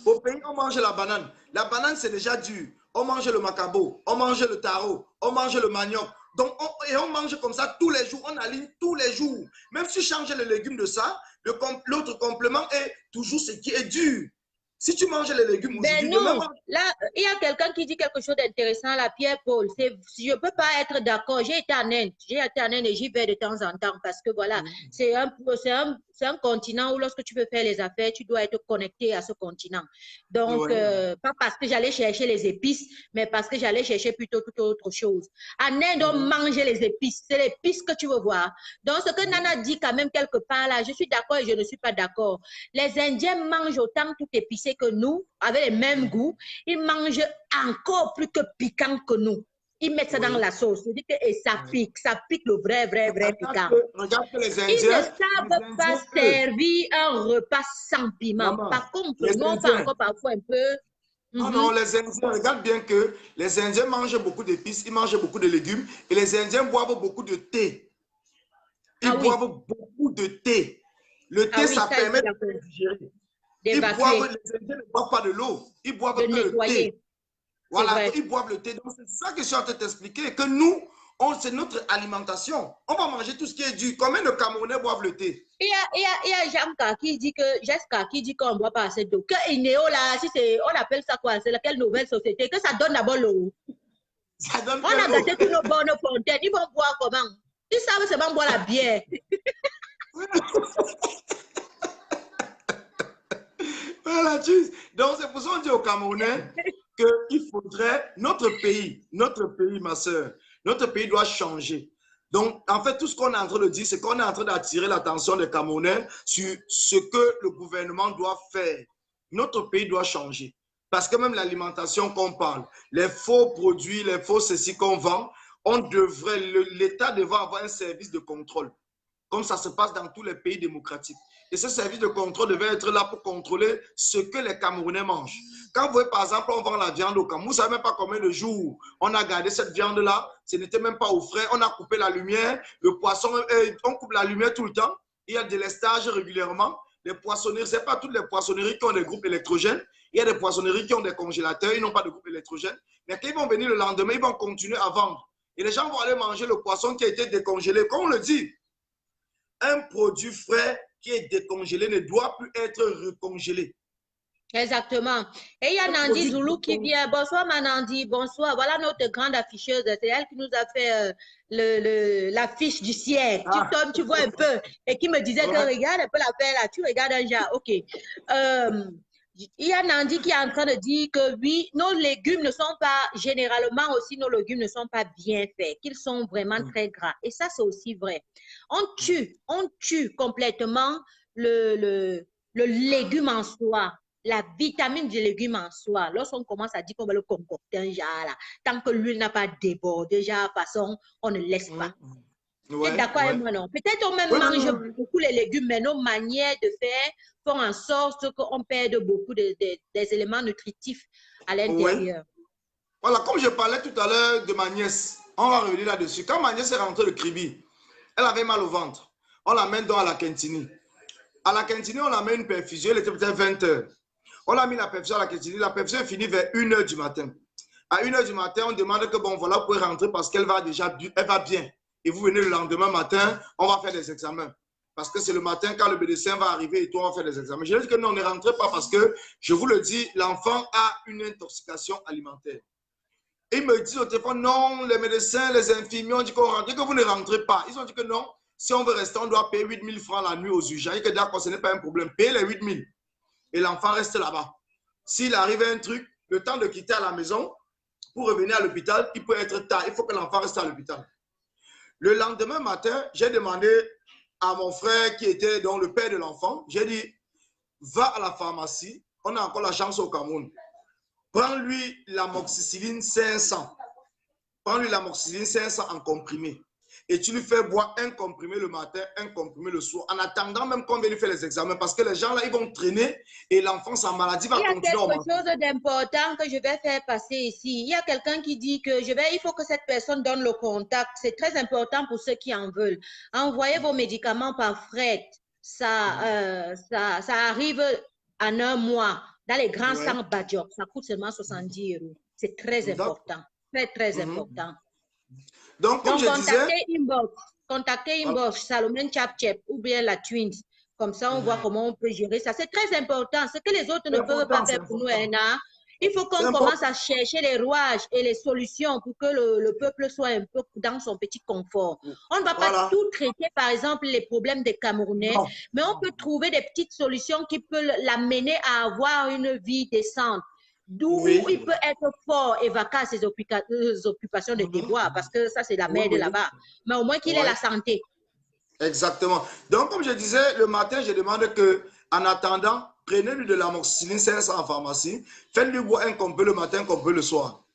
Au pays, on mange la banane. La banane, c'est déjà dur. On mange le macabo, on mange le taro, on mange le manioc. Donc, on mange comme ça tous les jours. On aligne tous les jours. Même si tu changes les légumes de ça, l'autre complément est toujours ce qui est dur. Si tu manges les légumes aujourd'hui... non, là, il y a quelqu'un qui dit quelque chose d'intéressant, la Pierre-Paul. Je ne peux pas être d'accord. J'ai été en Inde. Et j'y vais de temps en temps parce que voilà, c'est un continent où lorsque tu veux faire les affaires, tu dois être connecté à ce continent. Donc, pas parce que j'allais chercher les épices, mais parce que j'allais chercher plutôt toute autre chose. En Inde, on mange les épices. C'est l'épice que tu veux voir. Donc, ce que Nana dit quand même quelque part là, je suis d'accord et je ne suis pas d'accord. Les Indiens mangent autant tout épicé que nous, avec les mêmes goûts. Ils mangent encore plus que piquant que nous. Ils mettent ça dans la sauce. Et ça pique le vrai piquant. Regarde que les Indiens, ils ne savent pas servir un repas sans piment. Maman, par contre, nous, on fait encore parfois un peu... Non, non, les Indiens, regarde bien que les Indiens mangent beaucoup d'épices, ils mangent beaucoup de légumes et les Indiens boivent beaucoup de thé. Ils boivent beaucoup de thé. Le thé, ça permet de digérer. Les Indiens ne boivent pas de l'eau, ils boivent que le thé. Voilà, ils boivent le thé. Donc, c'est ça que je suis en train de t'expliquer, que nous, c'est notre alimentation. On va manger tout ce qui est dur. Combien de Camerounais boivent le thé? Il y a Jamka qui dit que Jessica qui dit qu'on ne boit pas assez d'eau. Que Inéo, là, on appelle ça quoi? C'est laquelle nouvelle société? Que ça donne d'abord l'eau. On a gâté tous nos bonnes fontaines. Ils vont boire comment? Ils savent seulement boire la bière. Voilà, donc c'est pour ça qu'on dit aux Camerounais qu'il faudrait, notre pays, ma soeur, notre pays doit changer. Donc, en fait, tout ce qu'on est en train de dire, c'est qu'on est en train d'attirer l'attention des Camerounais sur ce que le gouvernement doit faire. Notre pays doit changer. Parce que même l'alimentation qu'on parle, les faux produits, les faux ceci qu'on vend, l'État devrait avoir un service de contrôle, comme ça se passe dans tous les pays démocratiques. Et ce service de contrôle devait être là pour contrôler ce que les Camerounais mangent. Quand vous voyez, par exemple, on vend la viande au Cameroun, vous ne savez même pas combien de jours on a gardé cette viande-là. Ce n'était même pas au frais. On a coupé la lumière. Le poisson, on coupe la lumière tout le temps. Il y a des lestages régulièrement. Les poissonneries, ce n'est pas toutes les poissonneries qui ont des groupes électrogènes. Il y a des poissonneries qui ont des congélateurs. Ils n'ont pas de groupe électrogène. Mais quand ils vont venir le lendemain, ils vont continuer à vendre. Et les gens vont aller manger le poisson qui a été décongelé. Comme on le dit, un produit frais qui est décongelé ne doit plus être recongelé. Exactement. Et il y a Nandi Zoulou qui vient. Bonsoir, Manandi. Bonsoir. Voilà notre grande afficheuse. C'est elle qui nous a fait l'affiche du siècle. Tu vois un peu. Et qui me disait que regarde un peu l'affaire là. Tu regardes un genre. OK. Il y a Nandi qui est en train de dire que oui, nos légumes ne sont pas, généralement aussi, nos légumes ne sont pas bien faits, qu'ils sont vraiment très gras. Et ça, c'est aussi vrai. On tue complètement le légume en soi, la vitamine du légume en soi. Lorsqu'on commence à dire qu'on va le concocter un genre là, tant que l'huile n'a pas débordé, déjà, de toute façon, on ne laisse pas. D'accord avec moi, non? Peut-être on même mange beaucoup les légumes, mais nos manières de faire font en sorte qu'on perde beaucoup des éléments nutritifs à l'intérieur. Voilà, comme je parlais tout à l'heure de ma nièce, on va revenir là-dessus. Quand ma nièce est rentrée de Kribi, elle avait mal au ventre. On l'amène donc à la Quintini. À la Quintini, on l'amène une perfusion, elle était peut-être 20 h. On l'a mis la perfusion à la Quintini. La perfusion est finie vers 1 h du matin. À 1 h du matin, on demande que bon, voilà, vous pouvez rentrer parce qu'elle va déjà, elle va bien. et vous venez le lendemain matin, on va faire des examens. Parce que c'est le matin quand le médecin va arriver et toi, on va faire des examens. Je dis que non, on ne rentrez pas parce que, je vous le dis, l'enfant a une intoxication alimentaire. Ils me disent au téléphone, non, les médecins, les infirmiers ont dit qu'on rentre, que vous ne rentrez pas. Ils ont dit que non, si on veut rester, on doit payer 8 000 francs la nuit aux urgences. Et que d'accord, ce n'est pas un problème. Payez les 8 000. Et l'enfant reste là-bas. S'il arrive un truc, le temps de quitter à la maison, pour revenir à l'hôpital, il peut être tard. Il faut que l'enfant reste à l'hôpital. Le lendemain matin, j'ai demandé à mon frère qui était donc le père de l'enfant, j'ai dit, va à la pharmacie, on a encore la chance au Cameroun. Prends-lui l'amoxicilline 500. Prends-lui l'amoxicilline 500 en comprimé. Et tu lui fais boire un comprimé le matin, un comprimé le soir, en attendant même qu'on vienne lui faire les examens. Parce que les gens là, ils vont traîner et l'enfant, sa maladie va continuer. Il y a quelque chose d'important que je vais faire passer ici. Il y a quelqu'un qui dit que il faut que cette personne donne le contact. C'est très important pour ceux qui en veulent. Envoyez vos médicaments par fret. Ça arrive en un mois dans les grands centres Badiok. Ça coûte seulement 70 €. C'est très important. Très, très important. Donc, comme je disais, contactez Inbox, Salomon Chapchep ou bien la Twins. Comme ça, on voit comment on peut gérer ça. C'est très important. Ce que les autres ne peuvent pas faire pour nous, il faut qu'on commence à chercher les rouages et les solutions pour que le peuple soit un peu dans son petit confort. On ne va pas tout traiter, par exemple, les problèmes des Camerounais, mais on peut trouver des petites solutions qui peuvent l'amener à avoir une vie décente. D'où il peut être fort et vaquer à ses occupations de devoir, parce que ça, c'est la merde là-bas. Mais au moins qu'il ait la santé. Exactement. Donc, comme je disais, le matin, je demande que, en attendant, prenez-lui de l'amoxicilline 500 en pharmacie, faites-lui boire un comprimé le matin, un comprimé le soir.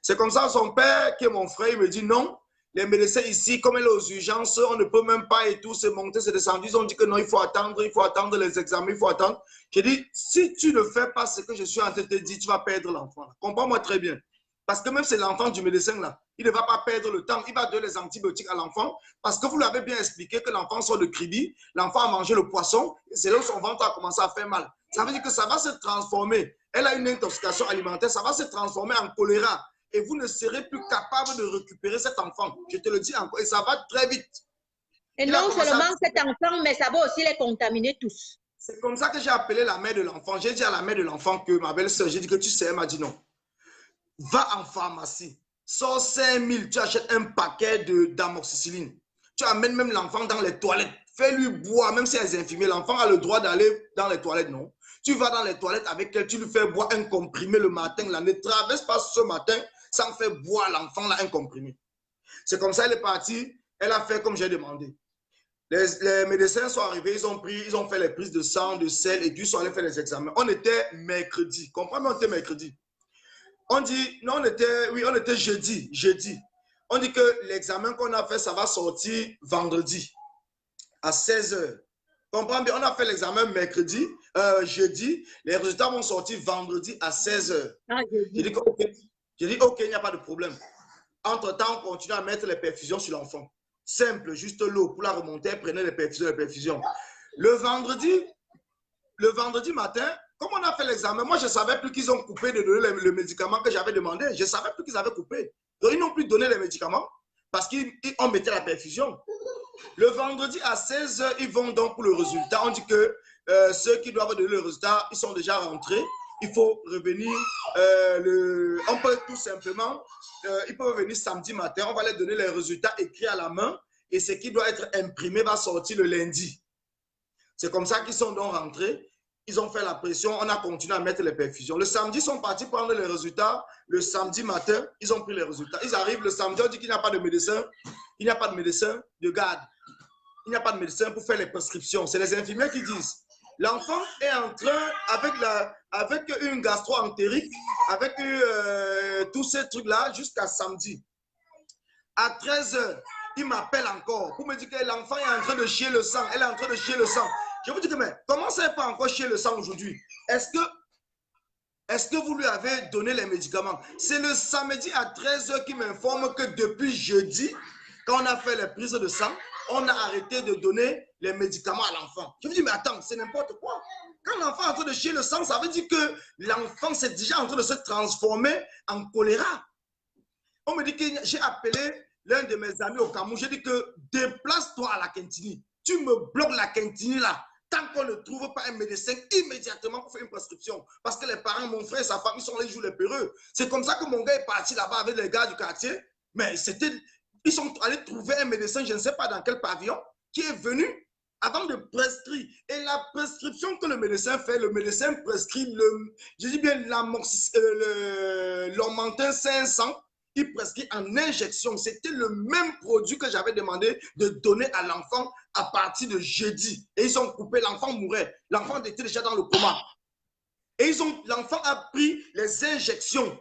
C'est comme ça, son père, qui est mon frère, il me dit non. Les médecins ici, comme elle est aux urgences, on ne peut même pas et tout, c'est monté, c'est descendu. Ils ont dit que non, il faut attendre les examens, il faut attendre. J'ai dit, si tu ne fais pas ce que je suis en train de te dire, tu vas perdre l'enfant. Comprends-moi très bien. Parce que même c'est l'enfant du médecin là, il ne va pas perdre le temps. Il va donner les antibiotiques à l'enfant parce que vous l'avez bien expliqué que l'enfant sort de crédit, l'enfant a mangé le poisson, c'est là où son ventre a commencé à faire mal. Ça veut dire que ça va se transformer. Elle a une intoxication alimentaire, ça va se transformer en choléra. Et vous ne serez plus capable de récupérer cet enfant. Je te le dis encore, et ça va très vite. Et non seulement cet enfant, mais ça va aussi les contaminer tous. C'est comme ça que j'ai appelé la mère de l'enfant. J'ai dit à la mère de l'enfant que ma belle-sœur, j'ai dit que tu sais, elle m'a dit non. Va en pharmacie, sors 5 000, tu achètes un paquet d'amoxicilline. Tu amènes même l'enfant dans les toilettes. Fais-lui boire, même si elle est infirmière, l'enfant a le droit d'aller dans les toilettes, non? Tu vas dans les toilettes avec elle, tu lui fais boire un comprimé le matin. Là, ne traverse pas ce matin sans faire boire l'enfant là un comprimé. C'est comme ça, elle est partie, elle a fait comme j'ai demandé. Les médecins sont arrivés, ils ont fait les prises de sang, de sel et puis ils sont allés faire les examens. On était mercredi, comprends-moi, on était mercredi. On dit, non, on était jeudi. On dit que l'examen qu'on a fait, ça va sortir vendredi à 16 h. Comprends bien, on a fait l'examen mercredi, jeudi. Les résultats vont sortir vendredi à 16 h. J'ai dit, ok, il n'y a pas de problème. Entre-temps, on continue à mettre les perfusions sur l'enfant. Simple, juste l'eau pour la remonter, prenez les perfusions. Le vendredi matin, comme on a fait l'examen, moi je ne savais plus qu'ils ont coupé de donner le médicament que j'avais demandé. Je ne savais plus qu'ils avaient coupé. Donc ils n'ont plus donné les médicaments parce qu'on mettait la perfusion. Le vendredi à 16 h, ils vont donc pour le résultat. On dit que ceux qui doivent donner le résultat, ils sont déjà rentrés. Il faut revenir, on peut tout simplement, ils peuvent venir samedi matin, on va leur donner les résultats écrits à la main et ce qui doit être imprimé va sortir le lundi. C'est comme ça qu'ils sont donc rentrés. Ils ont fait la pression, on a continué à mettre les perfusions. Le samedi, ils sont partis prendre les résultats. Le samedi matin, ils ont pris les résultats. Ils arrivent le samedi, on dit qu'il n'y a pas de médecin. Il n'y a pas de médecin de garde. Il n'y a pas de médecin pour faire les prescriptions. C'est les infirmiers qui disent. L'enfant est en train, avec une gastro-entérite, avec tous ces trucs-là, jusqu'à samedi. À 13 h, il m'appelle encore pour me dire que l'enfant est en train de chier le sang. Elle est en train de chier le sang. Je vous dis que, mais comment ça n'est pas encore chier le sang aujourd'hui? Est-ce que vous lui avez donné les médicaments? C'est le samedi à 13 h qui m'informe que depuis jeudi, quand on a fait les prises de sang, on a arrêté de donner les médicaments à l'enfant. Je me dis, mais attends, c'est n'importe quoi. Quand l'enfant est en train de chier le sang, ça veut dire que l'enfant c'est déjà en train de se transformer en choléra. On me dit que j'ai appelé l'un de mes amis au Cameroun, j'ai dit que déplace-toi à la Quintini. Tu me bloques la Quintini là. Tant qu'on ne trouve pas un médecin immédiatement pour faire une prescription. Parce que les parents, mon frère et sa femme, ils sont allés jouer les peureux. C'est comme ça que mon gars est parti là-bas avec les gars du quartier. Mais ils sont allés trouver un médecin, je ne sais pas dans quel pavillon, qui est venu avant de prescrire. Et la prescription que le médecin fait, le médecin prescrit je dis bien l'Augmentin 500, il prescrit en injection. C'était le même produit que j'avais demandé de donner à l'enfant à partir de jeudi. Et ils ont coupé, l'enfant mourait. L'enfant était déjà dans le coma. Et l'enfant a pris les injections,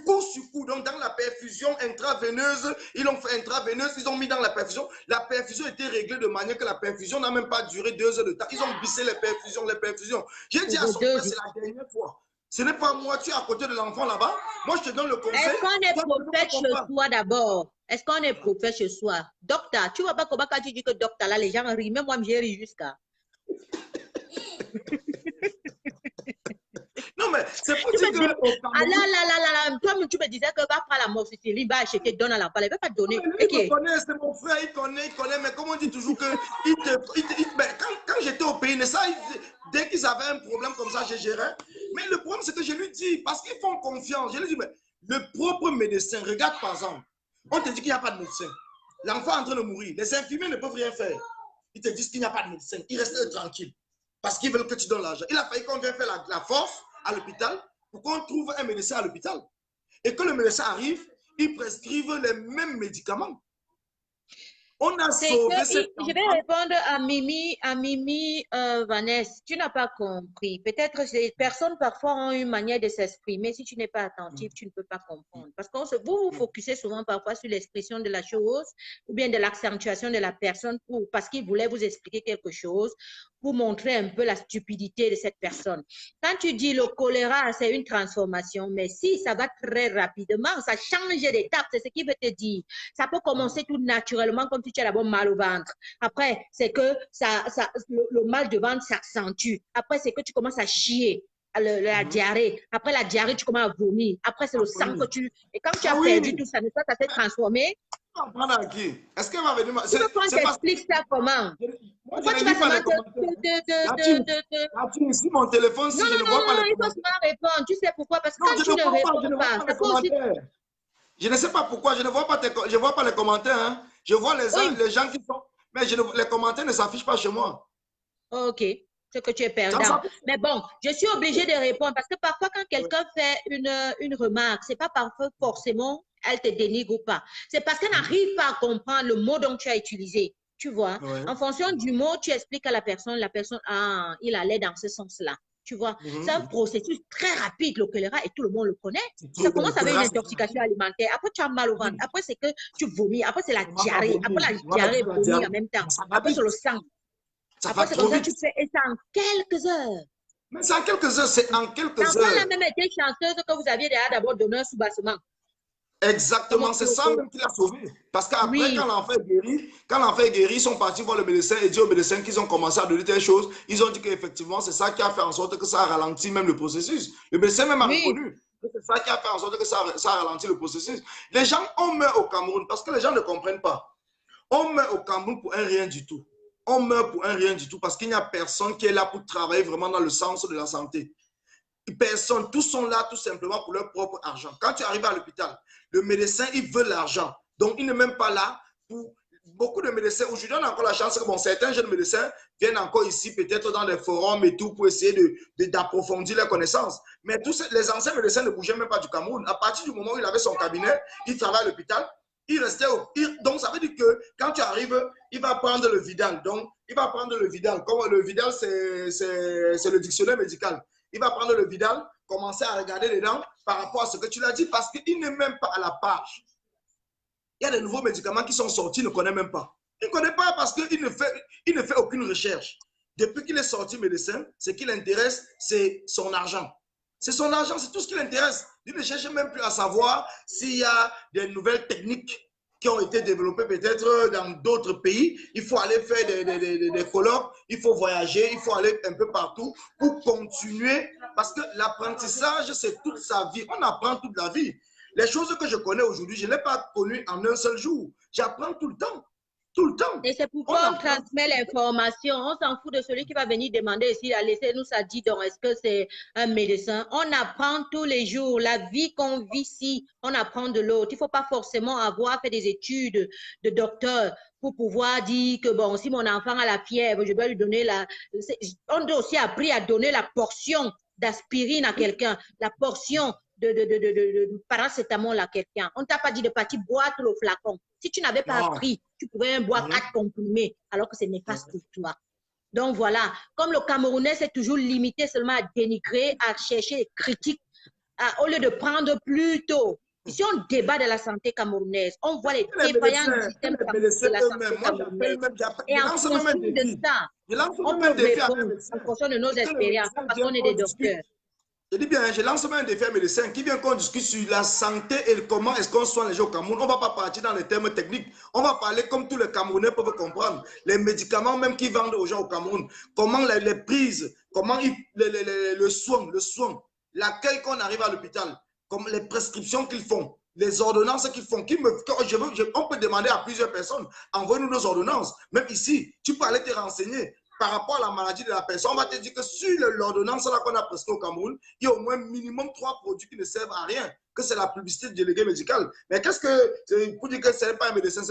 coup sur coup, donc dans la perfusion intraveineuse, ils l'ont fait intraveineuse, ils ont mis dans la perfusion. La perfusion était réglée de manière que la perfusion n'a même pas duré 2 heures de temps. Ils ont bissé les perfusions. J'ai dit à son père, c'est la dernière fois. Ce n'est pas moi, tu es à côté de l'enfant là-bas. Moi, je te donne le conseil. Est-ce qu'on est prophète chez soi d'abord? Est-ce qu'on est prophète chez soi? Docteur, tu ne vois pas comment quand tu dis que docteur, là, les gens rient. Même moi, j'ai ri jusqu'à. Non, mais c'est pour dire que... Ah là, toi, tu me disais que va prendre la moxicilline, va acheter, donne à l'enfant. Il ne va pas te donner. Il connaît, c'est mon frère, il connaît. Mais comme on dit toujours que... quand j'étais au pays, dès qu'ils avaient un problème comme ça, je gérais. Mais le problème, c'est que je lui dis, parce qu'ils font confiance, je lui dis, mais le propre médecin, regarde par exemple, on te dit qu'il n'y a pas de médecin. L'enfant est en train de mourir. Les infirmiers ne peuvent rien faire. Ils te disent qu'il n'y a pas de médecin. Ils restent tranquilles. Parce qu'ils veulent que tu donnes l'argent. Il a fallu qu'on vienne faire la force à l'hôpital pour qu'on trouve un médecin à l'hôpital. Et que le médecin arrive, il prescrive les mêmes médicaments. On a sauvé cette Je vais répondre à Mimi Vanessa. Tu n'as pas compris. Peut-être ces personnes parfois ont une manière de s'exprimer. Si tu n'es pas attentif, tu ne peux pas comprendre. Parce que vous focussez souvent parfois sur l'expression de la chose ou bien de l'accentuation de la personne parce qu'il voulait vous expliquer quelque chose pour montrer un peu la stupidité de cette personne. Quand tu dis le choléra, c'est une transformation, mais si ça va très rapidement, ça change d'étape, c'est ce qu'il veut te dire. Ça peut commencer tout naturellement comme si tu as d'abord mal au ventre. Après, c'est que le mal de ventre s'accentue. Après, c'est que tu commences à chier. La diarrhée. Après la diarrhée, tu commences à vomir. Après, c'est le sang que tu... Et quand tu as perdu tout ça, ça s'est transformé. Est-ce qu'elle va venir... Tu veux qu'on t'explique ça comment? Pourquoi tu vas ici, mon téléphone, si je ne vois pas les il faut seulement répondre. Tu sais pourquoi? Parce que quand tu ne réponds pas, je ne sais pas pourquoi, je ne vois pas les commentaires. Hein. Je vois les gens qui sont... Mais les commentaires ne s'affichent pas chez moi. Ok. Ce que tu es perdant. Mais bon, je suis obligée de répondre parce que parfois, quand quelqu'un fait une remarque, ce n'est pas parfois forcément elle te dénigre ou pas. C'est parce qu'elle n'arrive pas à comprendre le mot dont tu as utilisé. Tu vois, en fonction du mot, tu expliques à la personne, ah, il allait dans ce sens-là. Tu vois, c'est un processus très rapide, le choléra, et tout le monde le connaît. Ça commence avec une intoxication alimentaire. Après, tu as mal au ventre. Après, c'est que tu vomis. Après, c'est la diarrhée. Après, la diarrhée vomit en même temps. Après, c'est le sang. Après, c'est comme ça que tu fais, et c'est en quelques heures. Mais c'est en quelques heures, c'est en quelques heures. L'enfant a même été chanceuse que vous aviez déjà d'abord donné un soubassement. Exactement, c'est ça même qui l'a sauvé. Parce qu'après, quand l'enfant est guéri, ils sont partis voir le médecin et dire au médecin qu'ils ont commencé à donner telle chose. Ils ont dit qu'effectivement, c'est ça qui a fait en sorte que ça a ralenti même le processus. Le médecin même a reconnu que c'est ça qui a fait en sorte que ça a ralenti le processus. Les gens, on meurt au Cameroun parce que les gens ne comprennent pas. On meurt au Cameroun pour un rien du tout. On meurt pour un rien du tout parce qu'il n'y a personne qui est là pour travailler vraiment dans le sens de la santé. Personne, tous sont là tout simplement pour leur propre argent. Quand tu arrives à l'hôpital, le médecin, il veut l'argent. Donc, il n'est même pas là pour... Beaucoup de médecins, aujourd'hui, on a encore la chance que bon, certains jeunes médecins viennent encore ici, peut-être dans des forums et tout, pour essayer d'approfondir leurs connaissances. Mais tous les anciens médecins ne bougeaient même pas du Cameroun. À partir du moment où il avait son cabinet, il travaillait à l'hôpital, il restait donc, ça veut dire que quand tu arrives, il va prendre le Vidal. Donc, il va prendre le Vidal. Comme le Vidal, c'est le dictionnaire médical. Il va prendre le Vidal, commencer à regarder dedans par rapport à ce que tu l'as dit, parce qu'il n'est même pas à la page. Il y a des nouveaux médicaments qui sont sortis, il ne connaît même pas. Il ne connaît pas parce qu'il ne fait aucune recherche. Depuis qu'il est sorti médecin, ce qui l'intéresse, c'est son argent. C'est son argent, c'est tout ce qui l'intéresse. Il ne cherche même plus à savoir s'il y a des nouvelles techniques qui ont été développées peut-être dans d'autres pays. Il faut aller faire des colloques, il faut voyager, il faut aller un peu partout pour continuer. Parce que l'apprentissage, c'est toute sa vie. On apprend toute la vie. Les choses que je connais aujourd'hui, je ne l'ai pas connues en un seul jour. J'apprends tout le temps. Tout le temps. Et c'est pourquoi on transmet l'information. On s'en fout de celui qui va venir demander ici, laissez-nous ça dit donc, est-ce que c'est un médecin? On apprend tous les jours. La vie qu'on vit ici, on apprend de l'autre. Il ne faut pas forcément avoir fait des études de docteur pour pouvoir dire que, bon, si mon enfant a la fièvre, je dois lui donner la... On doit aussi appris à donner la portion d'aspirine à quelqu'un, la portion de paracétamol à quelqu'un. On ne t'a pas dit de partir boire tout le flacon. Si tu n'avais pas appris, tu pouvais boire 4 comprimés, alors que c'est néfaste pour toi. Donc voilà, comme le Camerounais s'est toujours limité seulement à dénigrer, à chercher des critiques, au lieu de prendre plus tôt. Ici, on débat de la santé camerounaise. On voit les défaillances du système de la santé camerounaise. Et en fonction de ça, on peut répondre en fonction de nos expériences, parce qu'on est des docteurs. Je dis bien, je lance même un défi à un médecin qui vient qu'on discute sur la santé et comment est-ce qu'on soigne les gens au Cameroun. On ne va pas partir dans les termes techniques. On va parler comme tous les Camerounais peuvent comprendre. Les médicaments même qu'ils vendent aux gens au Cameroun. Comment les prises, comment le soin, l'accueil qu'on arrive à l'hôpital, comme les prescriptions qu'ils font, les ordonnances qu'ils font. On peut demander à plusieurs personnes, envoie-nous nos ordonnances. Même ici, tu peux aller te renseigner. Par rapport à la maladie de la personne, on va te dire que sur l'ordonnance qu'on a prescrite au Cameroun, il y a au moins minimum 3 produits qui ne servent à rien, que c'est la publicité du délégué médical. Mais qu'est-ce que, pour dire que ce n'est pas un médecin,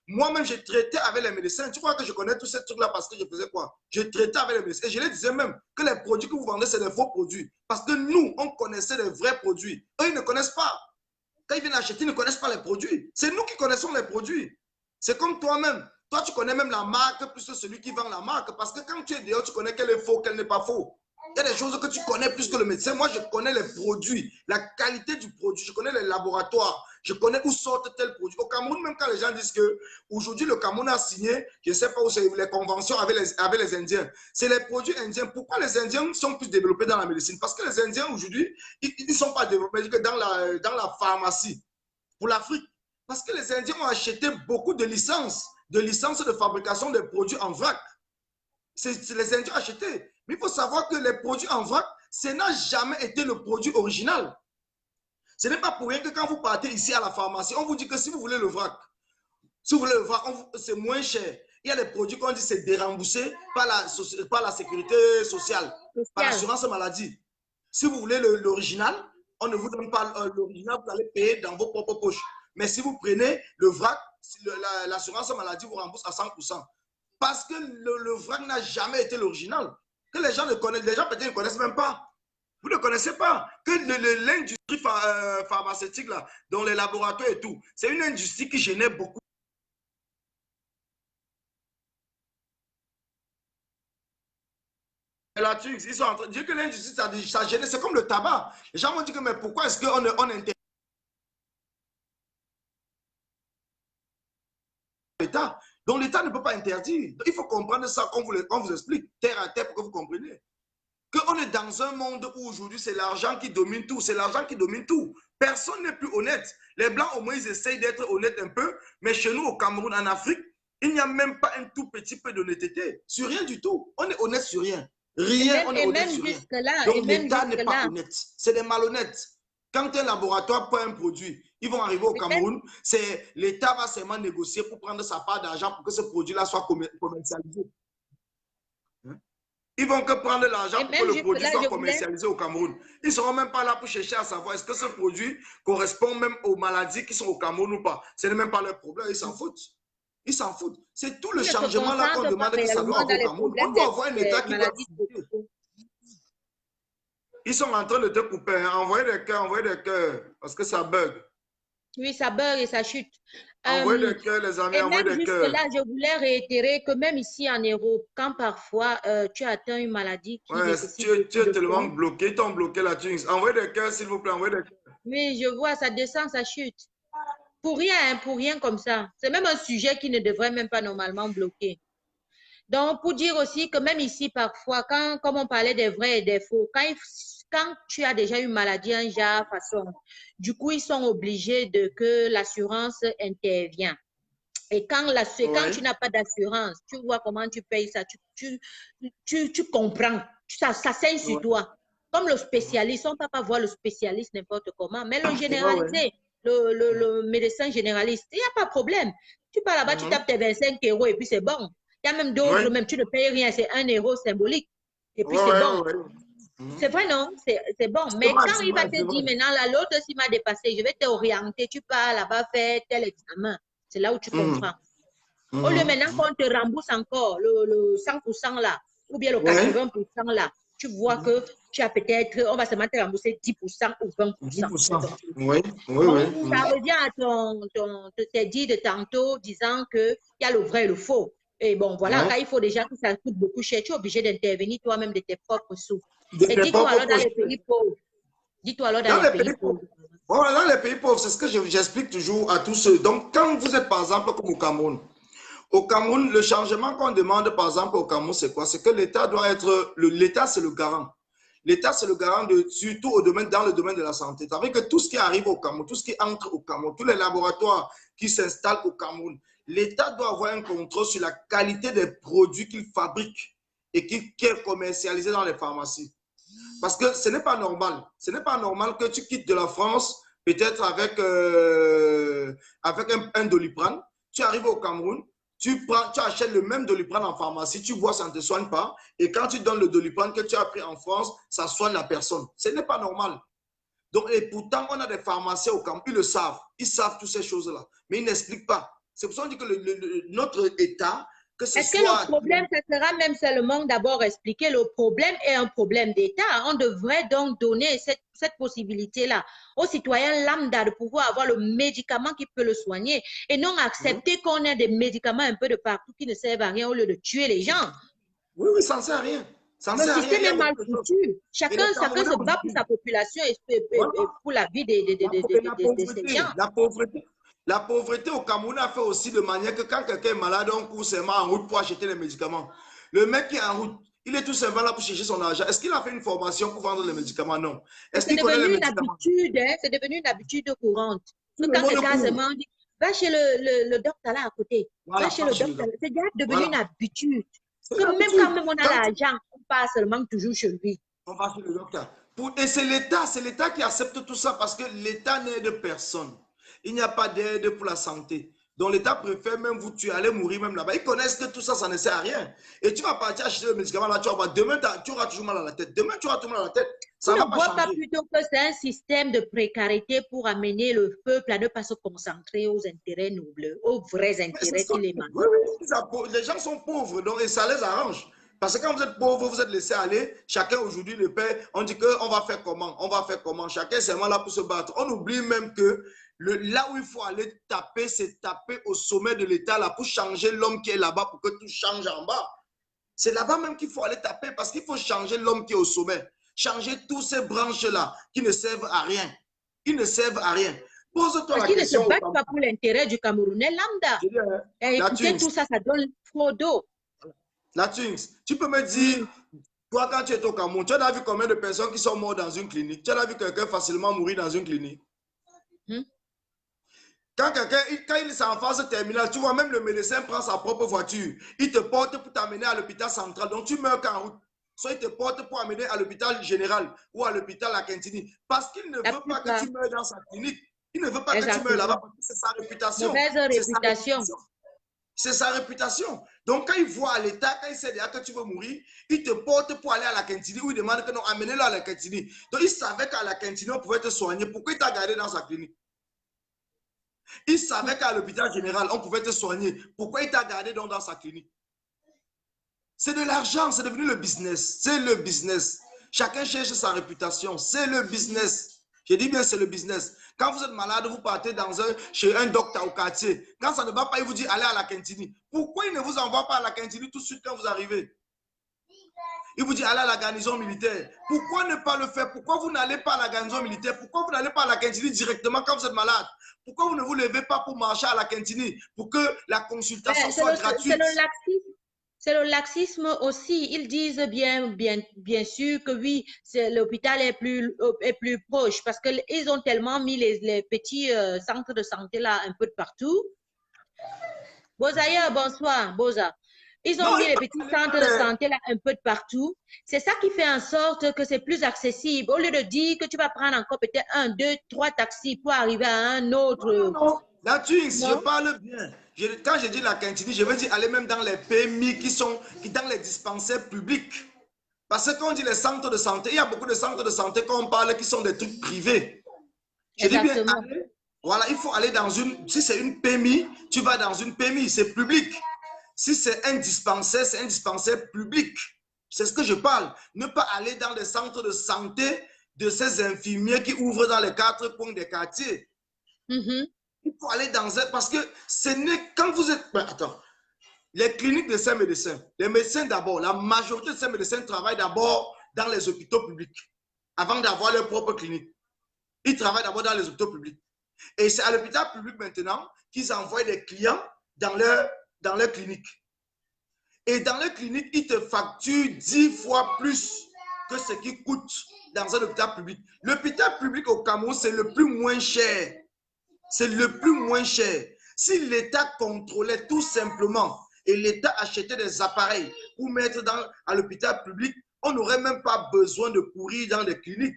moi-même, j'ai traité avec les médecins. Tu crois que je connais tous ces trucs-là parce que je faisais quoi? Je traitais avec les médecins. Et je les disais même que les produits que vous vendez, c'est des faux produits. Parce que nous, on connaissait les vrais produits. Eux, ils ne connaissent pas. Quand ils viennent acheter, ils ne connaissent pas les produits. C'est nous qui connaissons les produits. C'est comme toi-même. Toi, tu connais même la marque plus que celui qui vend la marque. Parce que quand tu es dehors, tu connais qu'elle est faux, qu'elle n'est pas faux. Il y a des choses que tu connais plus que le médecin. Moi, je connais les produits, la qualité du produit. Je connais les laboratoires. Je connais où sortent tels produits. Au Cameroun, même quand les gens disent qu'aujourd'hui, le Cameroun a signé, je ne sais pas où c'est, les conventions avec les Indiens. C'est les produits indiens. Pourquoi les Indiens sont plus développés dans la médecine? Parce que les Indiens, aujourd'hui, ils ne sont pas développés dans la pharmacie. Pour l'Afrique. Parce que les Indiens ont acheté beaucoup de licences de fabrication des produits en vrac. Les Indiens ont acheté. Mais il faut savoir que les produits en vrac, ce n'a jamais été le produit original. Ce n'est pas pour rien que quand vous partez ici à la pharmacie, on vous dit que si vous voulez le vrac, c'est moins cher. Il y a des produits qu'on dit c'est déremboursé par la sécurité sociale, par l'assurance maladie. Si vous voulez l'original, on ne vous donne pas l'original, vous allez payer dans vos propres poches. Mais si vous prenez le vrac, l'assurance maladie vous rembourse à 100%. Parce que le vrac n'a jamais été l'original. Que les gens ne connaissent, les gens peut-être ne connaissent même pas. Vous ne connaissez pas que l'industrie pharmaceutique, là, dans les laboratoires et tout, c'est une industrie qui génère beaucoup. Ils sont en train de dire que l'industrie, ça génère, c'est comme le tabac. Les gens vont dire que mais pourquoi est-ce qu'on interdit l'État? Donc l'État ne peut pas interdire. Il faut comprendre ça qu'on vous explique, terre à terre, pour que vous compreniez. Qu'on est dans un monde où aujourd'hui c'est l'argent qui domine tout. C'est l'argent qui domine tout. Personne n'est plus honnête. Les Blancs, au moins, ils essayent d'être honnêtes un peu. Mais chez nous, au Cameroun, en Afrique, il n'y a même pas un tout petit peu d'honnêteté. Sur rien du tout. On est honnête sur rien. Rien, on est honnête sur rien. Donc l'État n'est pas honnête. C'est des malhonnêtes. Quand un laboratoire prend un produit, ils vont arriver au Cameroun, l'État va seulement négocier pour prendre sa part d'argent pour que ce produit-là soit commercialisé. Ils vont que prendre l'argent pour que le produit soit commercialisé au Cameroun. Ils ne seront même pas là pour chercher à savoir est-ce que ce produit correspond même aux maladies qui sont au Cameroun ou pas. Ce n'est même pas leur problème, ils s'en foutent. Ils s'en foutent. C'est tout le changement là qu'on demande que ça doit avoir au Cameroun. On doit avoir un État qui doit... Ils sont en train de te couper. Hein. Envoyez des cœurs, parce que ça bug. Oui, ça bug et ça chute. Envoyez des cœurs, les amis, envoyez des cœurs. Là, je voulais réitérer que même ici en Europe, quand parfois tu atteins une maladie qui nécessite... Tu es tellement bloqué, ils t'ont bloqué la Tunis. Envoyez des cœurs, s'il vous plaît, envoyez des cœurs. Oui, je vois, ça descend, ça chute. Pour rien comme ça. C'est même un sujet qui ne devrait même pas normalement bloquer. Donc, pour dire aussi que même ici, parfois, comme on parlait des vrais et des faux, quand tu as déjà une maladie, un genre, façon, du coup, ils sont obligés que l'assurance intervient. Et quand tu n'as pas d'assurance, tu vois comment tu payes ça, tu comprends, ça saigne sur toi. comme le spécialiste, on ne peut pas voir le spécialiste n'importe comment, mais le généralisé, le médecin généraliste, il n'y a pas de problème. Tu pars là-bas, tu tapes tes 25 € et puis c'est bon. Il y a même d'autres, même tu ne payes rien, c'est 1 € symbolique. Et puis c'est bon. C'est vrai, non? C'est bon. Mais quand il va te dire maintenant, là, l'autre s'il m'a dépassé, je vais t'orienter, tu pars là-bas faire tel examen. C'est là où tu comprends. Au lieu maintenant qu'on te rembourse encore le 100% là, ou bien le 80% là, tu vois que tu as peut-être, on va seulement te rembourser 10% ou 20%. 10%. Ça revient à tes dit de tantôt disant qu'il y a le vrai et le faux. Et bon, voilà, quand il faut déjà que ça coûte beaucoup cher, tu es obligé d'intervenir toi-même de tes propres sous. Et dis-toi alors dans les pays pauvres. Dis-toi alors dans les pays pauvres. Voilà, dans les pays pauvres, c'est ce que j'explique toujours à tous ceux. Donc, quand vous êtes par exemple comme au Cameroun, le changement qu'on demande par exemple au Cameroun, c'est quoi? C'est que l'État doit être, l'État c'est le garant. L'État c'est le garant de, surtout dans le domaine de la santé. C'est-à-dire que tout ce qui arrive au Cameroun, tout ce qui entre au Cameroun, tous les laboratoires qui s'installent au Cameroun, l'État doit avoir un contrôle sur la qualité des produits qu'il fabrique et qui est commercialisé dans les pharmacies. Parce que ce n'est pas normal. Ce n'est pas normal que tu quittes de la France, peut-être avec un Doliprane. Tu arrives au Cameroun, tu achètes le même Doliprane en pharmacie, tu vois, ça ne te soigne pas. Et quand tu donnes le Doliprane que tu as pris en France, ça soigne la personne. Ce n'est pas normal. Donc, et pourtant, on a des pharmaciens au Cameroun, ils savent toutes ces choses-là, mais ils n'expliquent pas. C'est pour ça qu'on dit que notre État, est-ce que le problème, ça sera même seulement d'abord expliquer le problème est un problème d'État? On devrait donc donner cette possibilité-là aux citoyens lambda de pouvoir avoir le médicament qui peut le soigner et non accepter qu'on ait des médicaments un peu de partout qui ne servent à rien au lieu de tuer les gens. Oui, ça ne sert à rien. Le système est mal foutu. Chacun se bat pour sa population et pour la vie des gens. La pauvreté au Cameroun a fait aussi de manière que quand quelqu'un est malade, on court seulement en route pour acheter les médicaments. Le mec qui est en route, il est tout simplement là pour chercher son argent. Est-ce qu'il a fait une formation pour vendre les médicaments? Non. C'est devenu une habitude, hein? C'est devenu une habitude courante. Quand quelqu'un se demande, va chez le docteur là à côté. Va chez le docteur. C'est déjà devenu une habitude. Même quand on a l'argent, on passe seulement toujours chez lui. On va chez le docteur. Et c'est l'État qui accepte tout ça parce que l'État n'aide personne. Il n'y a pas d'aide pour la santé. Donc l'État préfère même vous tuer, aller mourir même là-bas. Ils connaissent que tout ça, ça ne sert à rien. Et tu vas partir acheter le médicament là, tu vas voir, demain tu auras toujours mal à la tête. Demain tu auras toujours mal à la tête. Ça ne vois pas plutôt que c'est un système de précarité pour amener le peuple à ne pas se concentrer aux intérêts nobles, aux vrais intérêts qui les manquent. Oui, les gens sont pauvres donc, et ça les arrange. Parce que quand vous êtes pauvre, vous êtes laissé aller, chacun aujourd'hui le paie, on dit qu'on va faire comment, chacun est seulement là pour se battre. On oublie même que là où il faut aller taper, c'est taper au sommet de l'État là pour changer l'homme qui est là-bas pour que tout change en bas. C'est là-bas même qu'il faut aller taper parce qu'il faut changer l'homme qui est au sommet. Changer tous ces branches-là qui ne servent à rien. Ils ne servent à rien. Pose-toi la question. Ils ne se battent pas pour l'intérêt du Camerounais lambda. Écoutez, tout ça, ça donne trop d'eau. La Tunx, tu peux me dire, toi quand tu es au Cameroun, tu as vu combien de personnes qui sont mortes dans une clinique? Tu as vu quelqu'un facilement mourir dans une clinique? Quand il est en phase terminale, tu vois, même le médecin prend sa propre voiture. Il te porte pour t'amener à l'hôpital central. Donc, tu meurs qu'en route. Soit il te porte pour amener à l'hôpital général ou à l'hôpital à Quintini. Parce qu'il ne veut pas que tu meurs dans sa clinique. Il ne veut pas que tu meurs là-bas parce que c'est sa réputation. C'est sa réputation. Donc, quand il voit à l'État, quand il sait déjà que tu veux mourir, il te porte pour aller à la Quintini ou il demande que non, amenez-le à la Quintini. Donc, il savait qu'à la Quintini, on pouvait te soigner. Pourquoi il t'a gardé dans sa clinique? Il savait qu'à l'hôpital général, on pouvait te soigner. Pourquoi il t'a gardé donc dans sa clinique? C'est de l'argent, c'est devenu le business. C'est le business. Chacun cherche sa réputation. C'est le business. Je dis bien, c'est le business. Quand vous êtes malade, vous partez chez un docteur au quartier. Quand ça ne va pas, il vous dit allez à la Quintini. Pourquoi il ne vous envoie pas à la Quintini tout de suite quand vous arrivez? Il vous dit allez à la garnison militaire. Pourquoi ne pas le faire? Pourquoi vous n'allez pas à la garnison militaire? Pourquoi vous n'allez pas à la Quintini directement quand vous êtes malade? Pourquoi vous ne vous levez pas pour marcher à la Quintini pour que la consultation soit gratuite? C'est le laxisme aussi. Ils disent bien sûr que oui, l'hôpital est plus proche parce qu'ils ont tellement mis les petits centres de santé là un peu de partout. Bozaïa, bonsoir, Boza. Ils ont mis les petits centres de santé là un peu de partout. C'est ça qui fait en sorte que c'est plus accessible. Au lieu de dire que tu vas prendre encore peut-être 1, 2, 3 taxis pour arriver à un autre. Non. Là, je parle bien. Quand je dis la cantine, je veux dire aller même dans les PMI qui sont dans les dispensaires publics. Parce que quand on dit les centres de santé, il y a beaucoup de centres de santé qu'on parle qui sont des trucs privés. Je dis bien, voilà, il faut aller dans une, si c'est une PMI, tu vas dans une PMI, c'est public. Si c'est un dispensaire public. C'est ce que je parle. Ne pas aller dans les centres de santé de ces infirmiers qui ouvrent dans les 4 coins des quartiers. Il faut aller dans un, parce que ce n'est, quand vous êtes, attends, les cliniques de ces médecins, les médecins d'abord, la majorité de ces médecins travaillent d'abord dans les hôpitaux publics avant d'avoir leur propre clinique. Ils travaillent d'abord dans les hôpitaux publics. Et c'est à l'hôpital public maintenant qu'ils envoient des clients dans leur clinique. Et dans leur clinique, ils te facturent 10 fois plus que ce qui coûte dans un hôpital public. L'hôpital public au Cameroun, c'est le plus moins cher. C'est le plus moins cher. Si l'État contrôlait tout simplement et l'État achetait des appareils pour mettre à l'hôpital public, on n'aurait même pas besoin de courir dans des cliniques.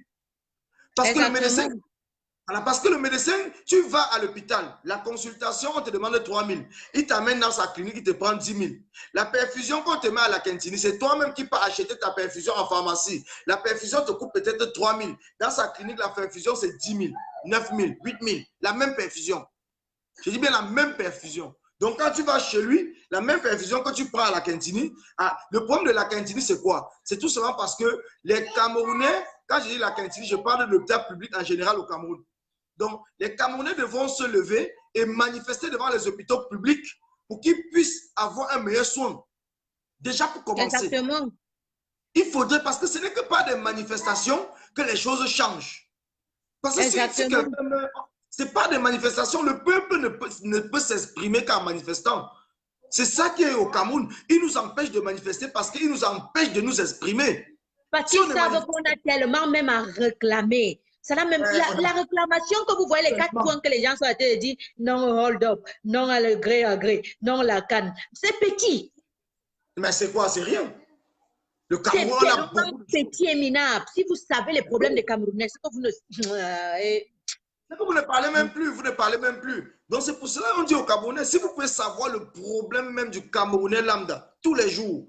Parce que le médecin, tu vas à l'hôpital, la consultation, on te demande 3 000. Il t'amène dans sa clinique, il te prend 10 000. La perfusion qu'on te met à la cantine, c'est toi-même qui peux acheter ta perfusion en pharmacie. La perfusion te coûte peut-être 3 000. Dans sa clinique, la perfusion, c'est 10 000, 9 000, 8 000. La même perfusion. Je dis bien la même perfusion. Donc, quand tu vas chez lui, la même perfusion que tu prends à la cantine, le problème de la cantine, c'est quoi? C'est tout simplement parce que les Camerounais, quand je dis la cantine, je parle de l'hôpital public en général au Cameroun. Donc, les Camerounais devront se lever et manifester devant les hôpitaux publics pour qu'ils puissent avoir un meilleur soin. Déjà pour commencer. Exactement. Il faudrait, parce que ce n'est que par des manifestations que les choses changent. Parce que si quelqu'un meurt, ce n'est pas des manifestations, le peuple ne peut s'exprimer qu'en manifestant. C'est ça qui est au Cameroun. Ils nous empêchent de manifester parce qu'ils nous empêchent de nous exprimer. Parce qu'ils savent qu'on a tellement même à réclamer. Même, la réclamation que vous voyez, les 4 points que les gens sont à te dire, non hold up, non à le gré à gré, non la canne, c'est petit. Mais c'est quoi? C'est rien. Le Cameroun a beaucoup petit et minable. Si vous savez les problèmes des Camerounais, c'est que vous ne... vous ne parlez même plus, vous ne parlez même plus. Donc c'est pour cela qu'on dit aux Camerounais, si vous pouvez savoir le problème même du Camerounais lambda, tous les jours,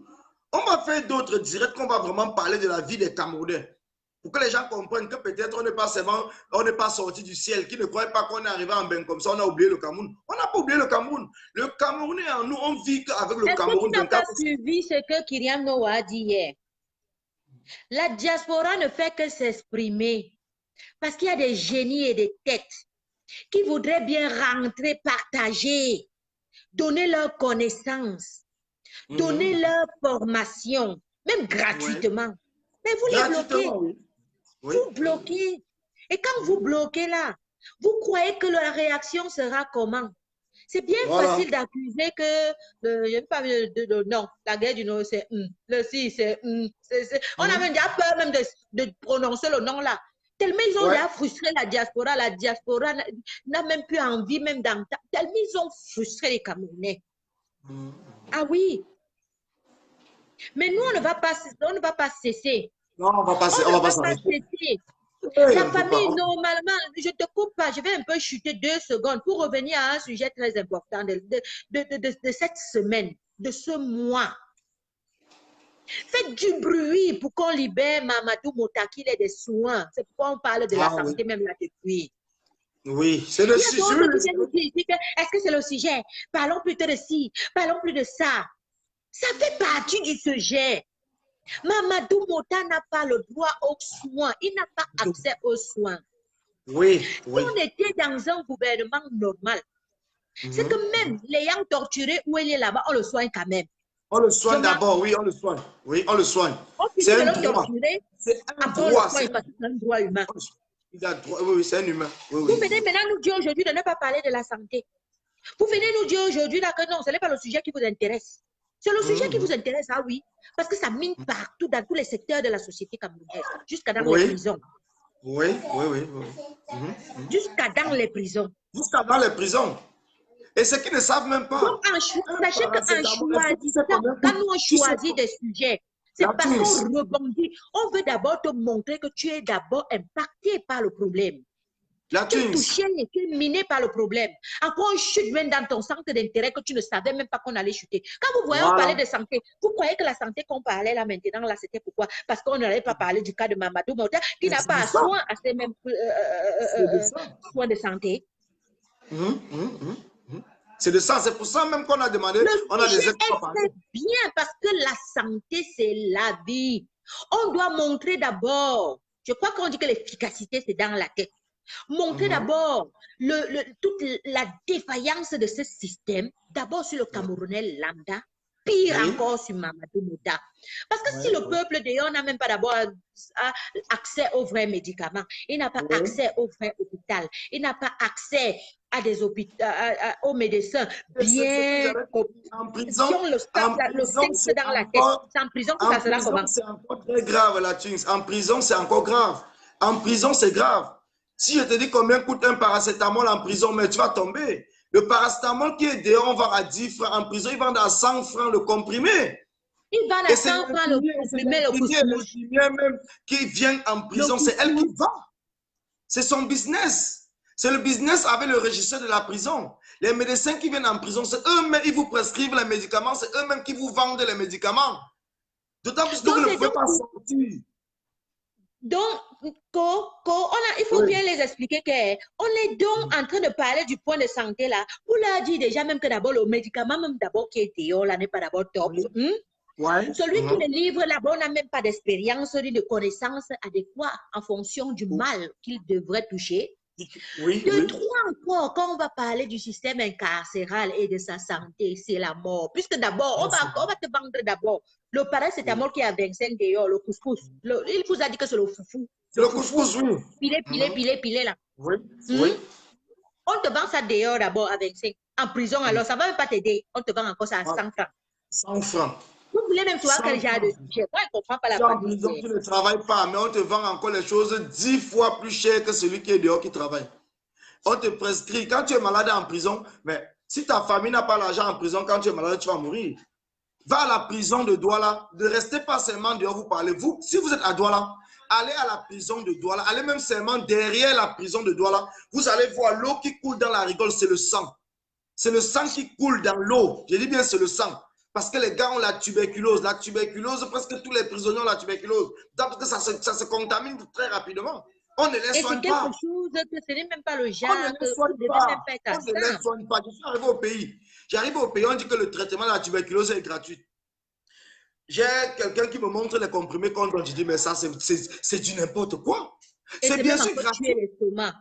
on va faire d'autres directs qu'on va vraiment parler de la vie des Camerounais. Pour que les gens comprennent que peut-être on n'est pas sorti du ciel, qu'ils ne croient pas qu'on est arrivé en bain comme ça, on a oublié le Cameroun. On n'a pas oublié le Cameroun. Le Camerounais en nous, on vit avec le Cameroun. Est-ce que tu n'as pas suivi ce que Kyriam Noah a dit hier? La diaspora ne fait que s'exprimer parce qu'il y a des génies et des têtes qui voudraient bien rentrer, partager, donner leur connaissance, donner leur formation, même gratuitement. Mais vous les bloquez. Oui. Vous bloquez. Et quand vous bloquez là, vous croyez que la réaction sera comment? C'est bien facile d'accuser que non, la guerre du Nord, c'est le si, c'est on a même déjà peur même de prononcer le nom là. Tellement ils ont déjà frustré la diaspora n'a même plus envie même d'entendre. Tellement ils ont frustré les Camerounais. Ah oui. Mais nous, on ne va pas cesser. Non, on va pas cesser. La famille, normalement, je te coupe pas, je vais un peu chuter 2 secondes pour revenir à un sujet très important de cette semaine, de ce mois. Faites du bruit pour qu'on libère Mamadou Mota qu'il ait des soins. C'est pourquoi on parle de la santé même là depuis. Oui, c'est le sujet. Est-ce que c'est le sujet? Parlons plutôt de ci, parlons plus de ça. Ça fait partie du sujet. Mamadou Mota n'a pas le droit aux soins. Il n'a pas accès aux soins. Oui. Si on était dans un gouvernement normal, c'est que même l'ayant torturé où il est là-bas, on le soigne quand même. On le soigne d'abord, oui, on le soigne. Oui, on le soigne. C'est un droit. C'est un droit. C'est un droit humain. Il a droit, oui, c'est un humain. Oui. Vous venez maintenant nous dire aujourd'hui de ne pas parler de la santé. Vous venez nous dire aujourd'hui là que non, ce n'est pas le sujet qui vous intéresse. C'est le sujet qui vous intéresse, ah oui, parce que ça mine partout dans tous les secteurs de la société camerounaise, jusqu'à dans les prisons. Oui. Jusqu'à dans les prisons. Jusqu'à dans les prisons. Et ceux qui ne savent même pas. Donc, sachez qu'en choisissant, quand nous on choisit des sujets, c'est parce qu'on rebondit. On veut d'abord te montrer que tu es d'abord impacté par le problème. Tu es touché, tu es miné par le problème. Encore on chute même dans ton centre d'intérêt que tu ne savais même pas qu'on allait chuter. Quand vous voyez, on parlait de santé, vous croyez que la santé qu'on parlait là maintenant, là, c'était pourquoi? Parce qu'on n'allait pas parler du cas de Mamadou Mota, qui n'a pas soin à ces mêmes soins de santé. C'est de ça, c'est pour ça même qu'on a demandé, on a des experts. C'est bien parce que la santé, c'est la vie. On doit montrer d'abord, je crois qu'on dit que l'efficacité, c'est dans la tête. Montrer d'abord toute la défaillance de ce système, d'abord sur le Camerounais lambda, pire encore sur Mamadou Mouta. Parce que si le peuple d'ailleurs n'a même pas d'abord accès aux vrais médicaments, il n'a pas accès au vrai hôpital, il n'a pas accès à des hôpitaux, aux médecins bien en prison, le sexe dans la tête. C'est en prison que ça sera comment? C'est encore très grave, la Tunis. En prison, c'est encore grave. En prison, c'est grave. Si je te dis combien coûte un paracétamol en prison, mais tu vas tomber. Le paracétamol qui est dehors, on vend à 10 francs. En prison, ils vendent à 100 francs le comprimé. Ils vendent à 100 francs le comprimé, le couscous. Même qui vient en prison, c'est elle qui vend. C'est son business. C'est le business avec le régisseur de la prison. Les médecins qui viennent en prison, c'est eux-mêmes, ils vous prescrivent les médicaments, c'est eux-mêmes qui vous vendent les médicaments. D'autant plus que vous ne pouvez pas sortir. Donc, il faut bien les expliquer qu'on est donc en train de parler du point de santé là. Vous l'avez dit déjà même que d'abord le médicament, même d'abord qui est dehors là, n'est pas d'abord top. Celui qui le livre là-bas n'a même pas d'expérience ni de connaissances adéquates en fonction du mal qu'il devrait toucher. Trois encore, quand on va parler du système incarcéral et de sa santé, c'est la mort. Puisque d'abord, on va te vendre d'abord le paracétamol qui est à 25 dehors, le couscous. Il vous a dit que c'est le foufou. C'est le couscous, oui. Pilé là. Oui. On te vend ça dehors d'abord à 25. En prison, alors ça ne va même pas t'aider. On te vend encore ça à 100 francs. 100 francs. Vous voulez même savoir quel genre de sujet. Moi, je ne comprends pas la en prison, tu ne travailles pas, mais on te vend encore les choses 10 fois plus chères que celui qui est dehors qui travaille. On te prescrit, quand tu es malade en prison, mais si ta famille n'a pas l'argent en prison, quand tu es malade, tu vas mourir. Va à la prison de Douala, ne restez pas seulement dehors, vous parlez. Vous, si vous êtes à Douala, allez à la prison de Douala, allez même seulement derrière la prison de Douala, vous allez voir l'eau qui coule dans la rigole, c'est le sang. C'est le sang qui coule dans l'eau. Je dis bien c'est le sang. Parce que les gars ont la tuberculose. La tuberculose, presque tous les prisonniers ont la tuberculose. Parce que ça se contamine très rapidement. On ne les soigne pas. C'est quelque chose que ce n'est même pas le genre. On ne les soigne pas. On ne les soigne pas. Je suis arrivé au pays. J'arrive au pays, on dit que le traitement de la tuberculose est gratuit. J'ai quelqu'un qui me montre les comprimés qu'on donne. Je dis, mais ça, c'est du n'importe quoi. C'est bien sûr gratuit. Non,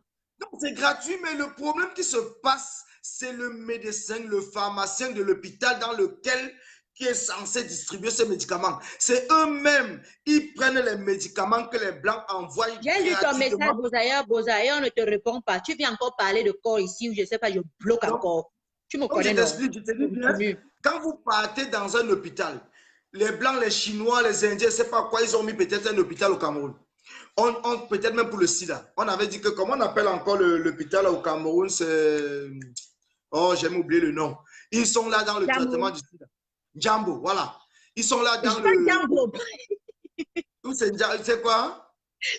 c'est gratuit, mais le problème qui se passe, c'est le médecin, le pharmacien de l'hôpital dans lequel qui est censé distribuer ces médicaments. C'est eux-mêmes, ils prennent les médicaments que les Blancs envoient. J'ai lu ton message, Bozaïa, on ne te répond pas. Tu viens encore parler de corps ici, ou je ne sais pas, je bloque encore. Tu me connais, non? Je te dis bien, quand vous partez dans un hôpital, les Blancs, les Chinois, les Indiens, je ne sais pas quoi, ils ont mis peut-être un hôpital au Cameroun. Peut-être même pour le sida. On avait dit que, comment on appelle encore l'hôpital au Cameroun, c'est... Oh, j'ai oublié le nom. Ils sont là dans le traitement du sida. Djambo, voilà. Ils sont là dans le... Djambo. C'est quoi?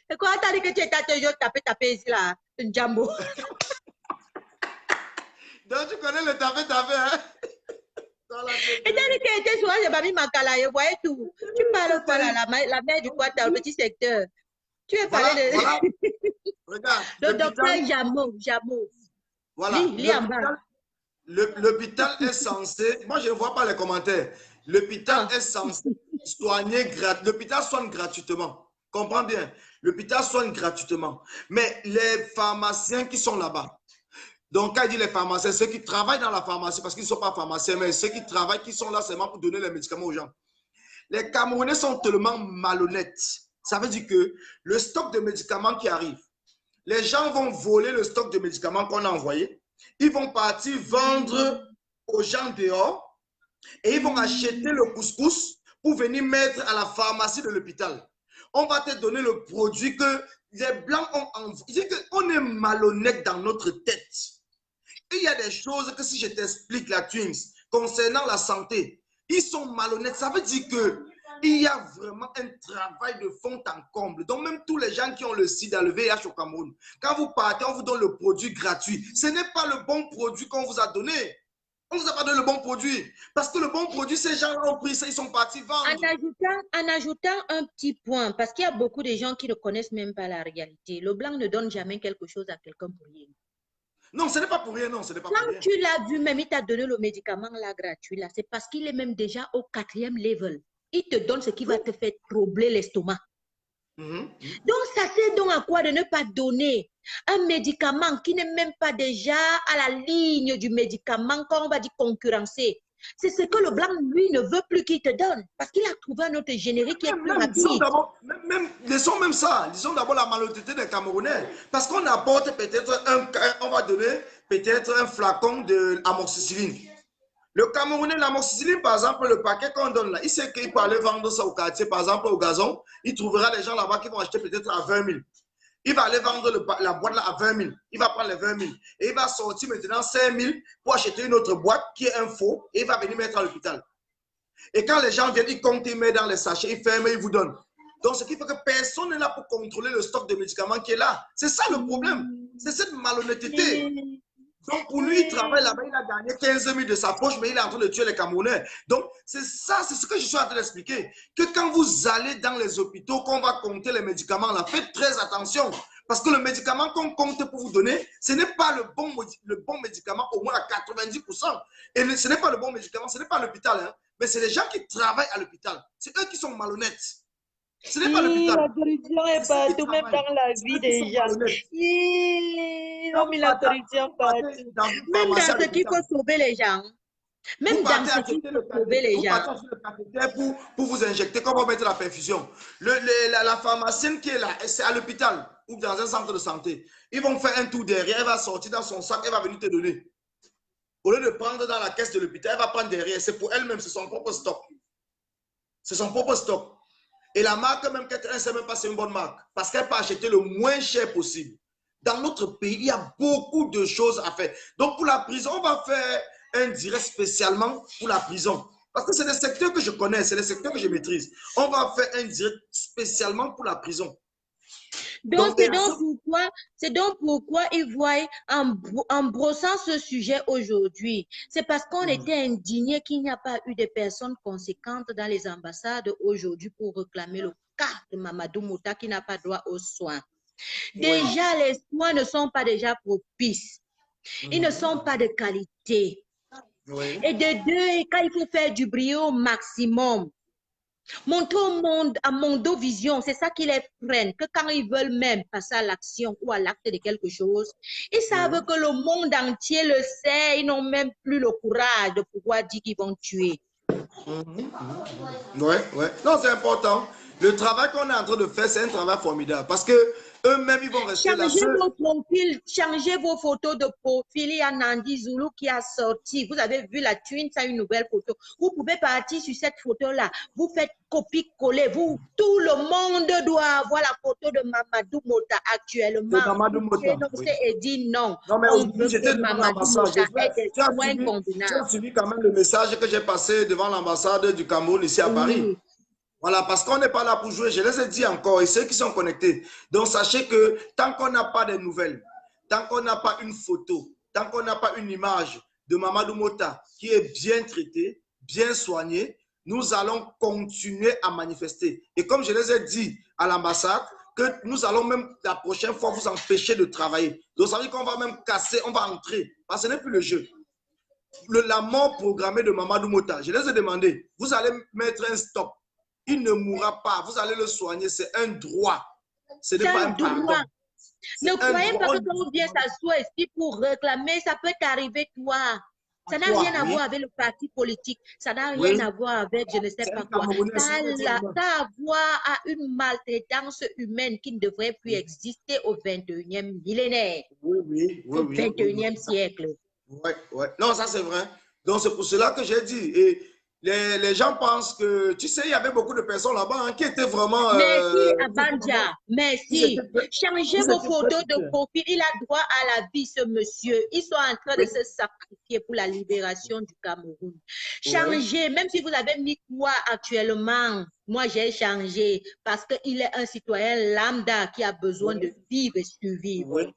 C'est quoi? T'as dit que tu étais toujours tapé ici, là. C'est Djambo. Donc, tu connais le tapé, hein? Et t'as dit que tu étais souvent chez Babi Makala, je voyais tout. Tu parles quoi, là, la mère du Quata, le petit secteur. Tu veux parler de... Voilà. Regarde. Le docteur Jamo. Voilà. L'hôpital est censé, moi je ne vois pas les commentaires, l'hôpital est censé soigner gratuitement, l'hôpital soigne gratuitement, comprends bien, l'hôpital soigne gratuitement, mais les pharmaciens qui sont là-bas, donc quand il dit les pharmaciens, ceux qui travaillent dans la pharmacie, parce qu'ils ne sont pas pharmaciens, mais ceux qui travaillent, qui sont là seulement pour donner les médicaments aux gens, les Camerounais sont tellement malhonnêtes, ça veut dire que le stock de médicaments qui arrive, les gens vont voler le stock de médicaments qu'on a envoyé. Ils vont partir vendre aux gens dehors et ils vont acheter le couscous pour venir mettre à la pharmacie de l'hôpital. On va te donner le produit que les Blancs ont envoyé. On est malhonnête dans notre tête. il y a des choses que si je t'explique, la Twins, concernant la santé, ils sont malhonnêtes. Ça veut dire que il y a vraiment un travail de fond en comble. Donc, même tous les gens qui ont le sida, le VIH au Cameroun, quand vous partez, on vous donne le produit gratuit. Ce n'est pas le bon produit qu'on vous a donné. On ne vous a pas donné le bon produit. Parce que le bon produit, ces gens-là ont pris ça, ils sont partis vendre. En ajoutant un petit point, parce qu'il y a beaucoup de gens qui ne connaissent même pas la réalité. Le blanc ne donne jamais quelque chose à quelqu'un pour rien. Non, ce n'est pas pour rien, non, ce n'est pas Quand pour rien. tu l'as vu, même il t'a donné le médicament là gratuit, là, c'est parce qu'il est même déjà au 4e level. Il te donne ce qui va te faire troubler l'estomac. Donc, ça sert donc à quoi de ne pas donner un médicament qui n'est même pas déjà à la ligne du médicament, quand on va dire concurrencer. C'est ce que le blanc, lui, ne veut plus qu'il te donne. Parce qu'il a trouvé un autre générique qui est plus rapide. Laissons même ça. Disons d'abord la malhonnêteté des Camerounais. Parce qu'on apporte peut-être on va donner peut-être un flacon d'amoxicilline. Le Camerounais, l'amoxicilline, par exemple, le paquet qu'on donne là, il sait qu'il peut aller vendre ça au quartier, par exemple au gazon. Il trouvera des gens là-bas qui vont acheter peut-être à 20 000. Il va aller vendre la boîte là à 20 000. Il va prendre les 20 000. Et il va sortir maintenant 5 000 pour acheter une autre boîte qui est un faux. Et il va venir mettre à l'hôpital. Et quand les gens viennent, ils comptent, ils mettent dans les sachets, ils ferment et ils vous donnent. Donc, ce qui fait que personne n'est là pour contrôler le stock de médicaments qui est là. C'est ça le problème. C'est cette malhonnêteté. Donc, pour lui, il travaille là-bas, il a gagné 15 000 de sa poche, mais il est en train de tuer les Camerounais. Donc, c'est ça, c'est ce que je suis en train d'expliquer. Que quand vous allez dans les hôpitaux, qu'on va compter les médicaments, là, faites très attention. Parce que le médicament qu'on compte pour vous donner, ce n'est pas le bon médicament, au moins à 90%. Et ce n'est pas le bon médicament, ce n'est pas l'hôpital, hein, mais c'est les gens qui travaillent à l'hôpital. C'est eux qui sont malhonnêtes. Ce n'est pas l'hôpital. La corruption est partout, même dans la vie des gens. Ils ont mis la corruption partout. Même dans ce qu'il faut sauver les gens. Même dans ce qu'il faut sauver les gens. Pour vous injecter, comment mettre la perfusion. La pharmacienne qui est là, c'est à l'hôpital ou dans un centre de santé. Ils vont faire un tour derrière, elle va sortir dans son sac, elle va venir te donner. Au lieu de prendre dans la caisse de l'hôpital, elle va prendre derrière. C'est pour elle-même, c'est son propre stock. C'est son propre stock. Et la marque, même qu'elle ne sait même pas, c'est une bonne marque. Parce qu'elle peut acheter le moins cher possible. Dans notre pays, il y a beaucoup de choses à faire. Donc, pour la prison, on va faire un direct spécialement pour la prison. Parce que c'est des secteurs que je connais, c'est des secteurs que je maîtrise. On va faire un direct spécialement pour la prison. Donc, c'est donc pourquoi ils voient en brossant ce sujet aujourd'hui. C'est parce qu'on était indigné qu'il n'y a pas eu de personnes conséquentes dans les ambassades aujourd'hui pour réclamer le cas de Mamadou Mouta qui n'a pas droit aux soins. Déjà, les soins ne sont pas déjà propices. Ils ne sont pas de qualité. Et de deux, quand il faut faire du brio au maximum, montrer au monde, à Mondovision, c'est ça qui les freine, que quand ils veulent même passer à l'action ou à l'acte de quelque chose, ils savent que le monde entier le sait, ils n'ont même plus le courage de pouvoir dire qu'ils vont tuer. Ouais. Non, c'est important. Le travail qu'on est en train de faire, c'est un travail formidable parce que eux-mêmes, ils vont rester là. Changez vos photos de profil. Il y a Nandi Zulu qui a sorti. Vous avez vu la Twin, ça a une nouvelle photo. Vous pouvez partir sur cette photo-là. Vous faites copie-coller. Tout le monde doit avoir la photo de Mamadou Mota actuellement. De Mamadou Mota. Et dit non. Non, mais aujourd'hui, j'étais devant l'ambassade. Tu as suivi quand même le message que j'ai passé devant l'ambassade du Cameroun ici à Paris. Voilà, parce qu'on n'est pas là pour jouer. Je les ai dit encore, et ceux qui sont connectés. Donc, sachez que tant qu'on n'a pas de nouvelles, tant qu'on n'a pas une photo, tant qu'on n'a pas une image de Mamadou Mota qui est bien traitée, bien soignée, nous allons continuer à manifester. Et comme je les ai dit à l'ambassade, que nous allons même la prochaine fois vous empêcher de travailler. Donc, ça veut dire qu'on va même casser, on va entrer. Parce que ce n'est plus le jeu. La mort programmée de Mamadou Mota, je les ai demandé, vous allez mettre un stop. Il ne mourra pas. Vous allez le soigner. C'est un droit. Ce n'est pas un pardon. Ne croyez pas que quand on vient s'asseoir ici pour réclamer, ça peut t'arriver toi. Ça n'a rien à voir avec le parti politique. Ça n'a rien à voir avec je ne sais pas quoi. Ça a à voir à une maltraitance humaine qui ne devrait plus exister au 21e millénaire. Au 21e siècle. Oui. Non, ça c'est vrai. Donc c'est pour cela que j'ai dit. Et les gens pensent que, tu sais, il y avait beaucoup de personnes là-bas hein, qui étaient vraiment... Merci, Abandja. Merci. Changez vos photos de profil. Il a droit à la vie, ce monsieur. Ils sont en train de se sacrifier pour la libération du Cameroun. Changez, même si vous avez mis quoi actuellement. Moi, j'ai changé parce qu'il est un citoyen lambda qui a besoin de vivre et survivre.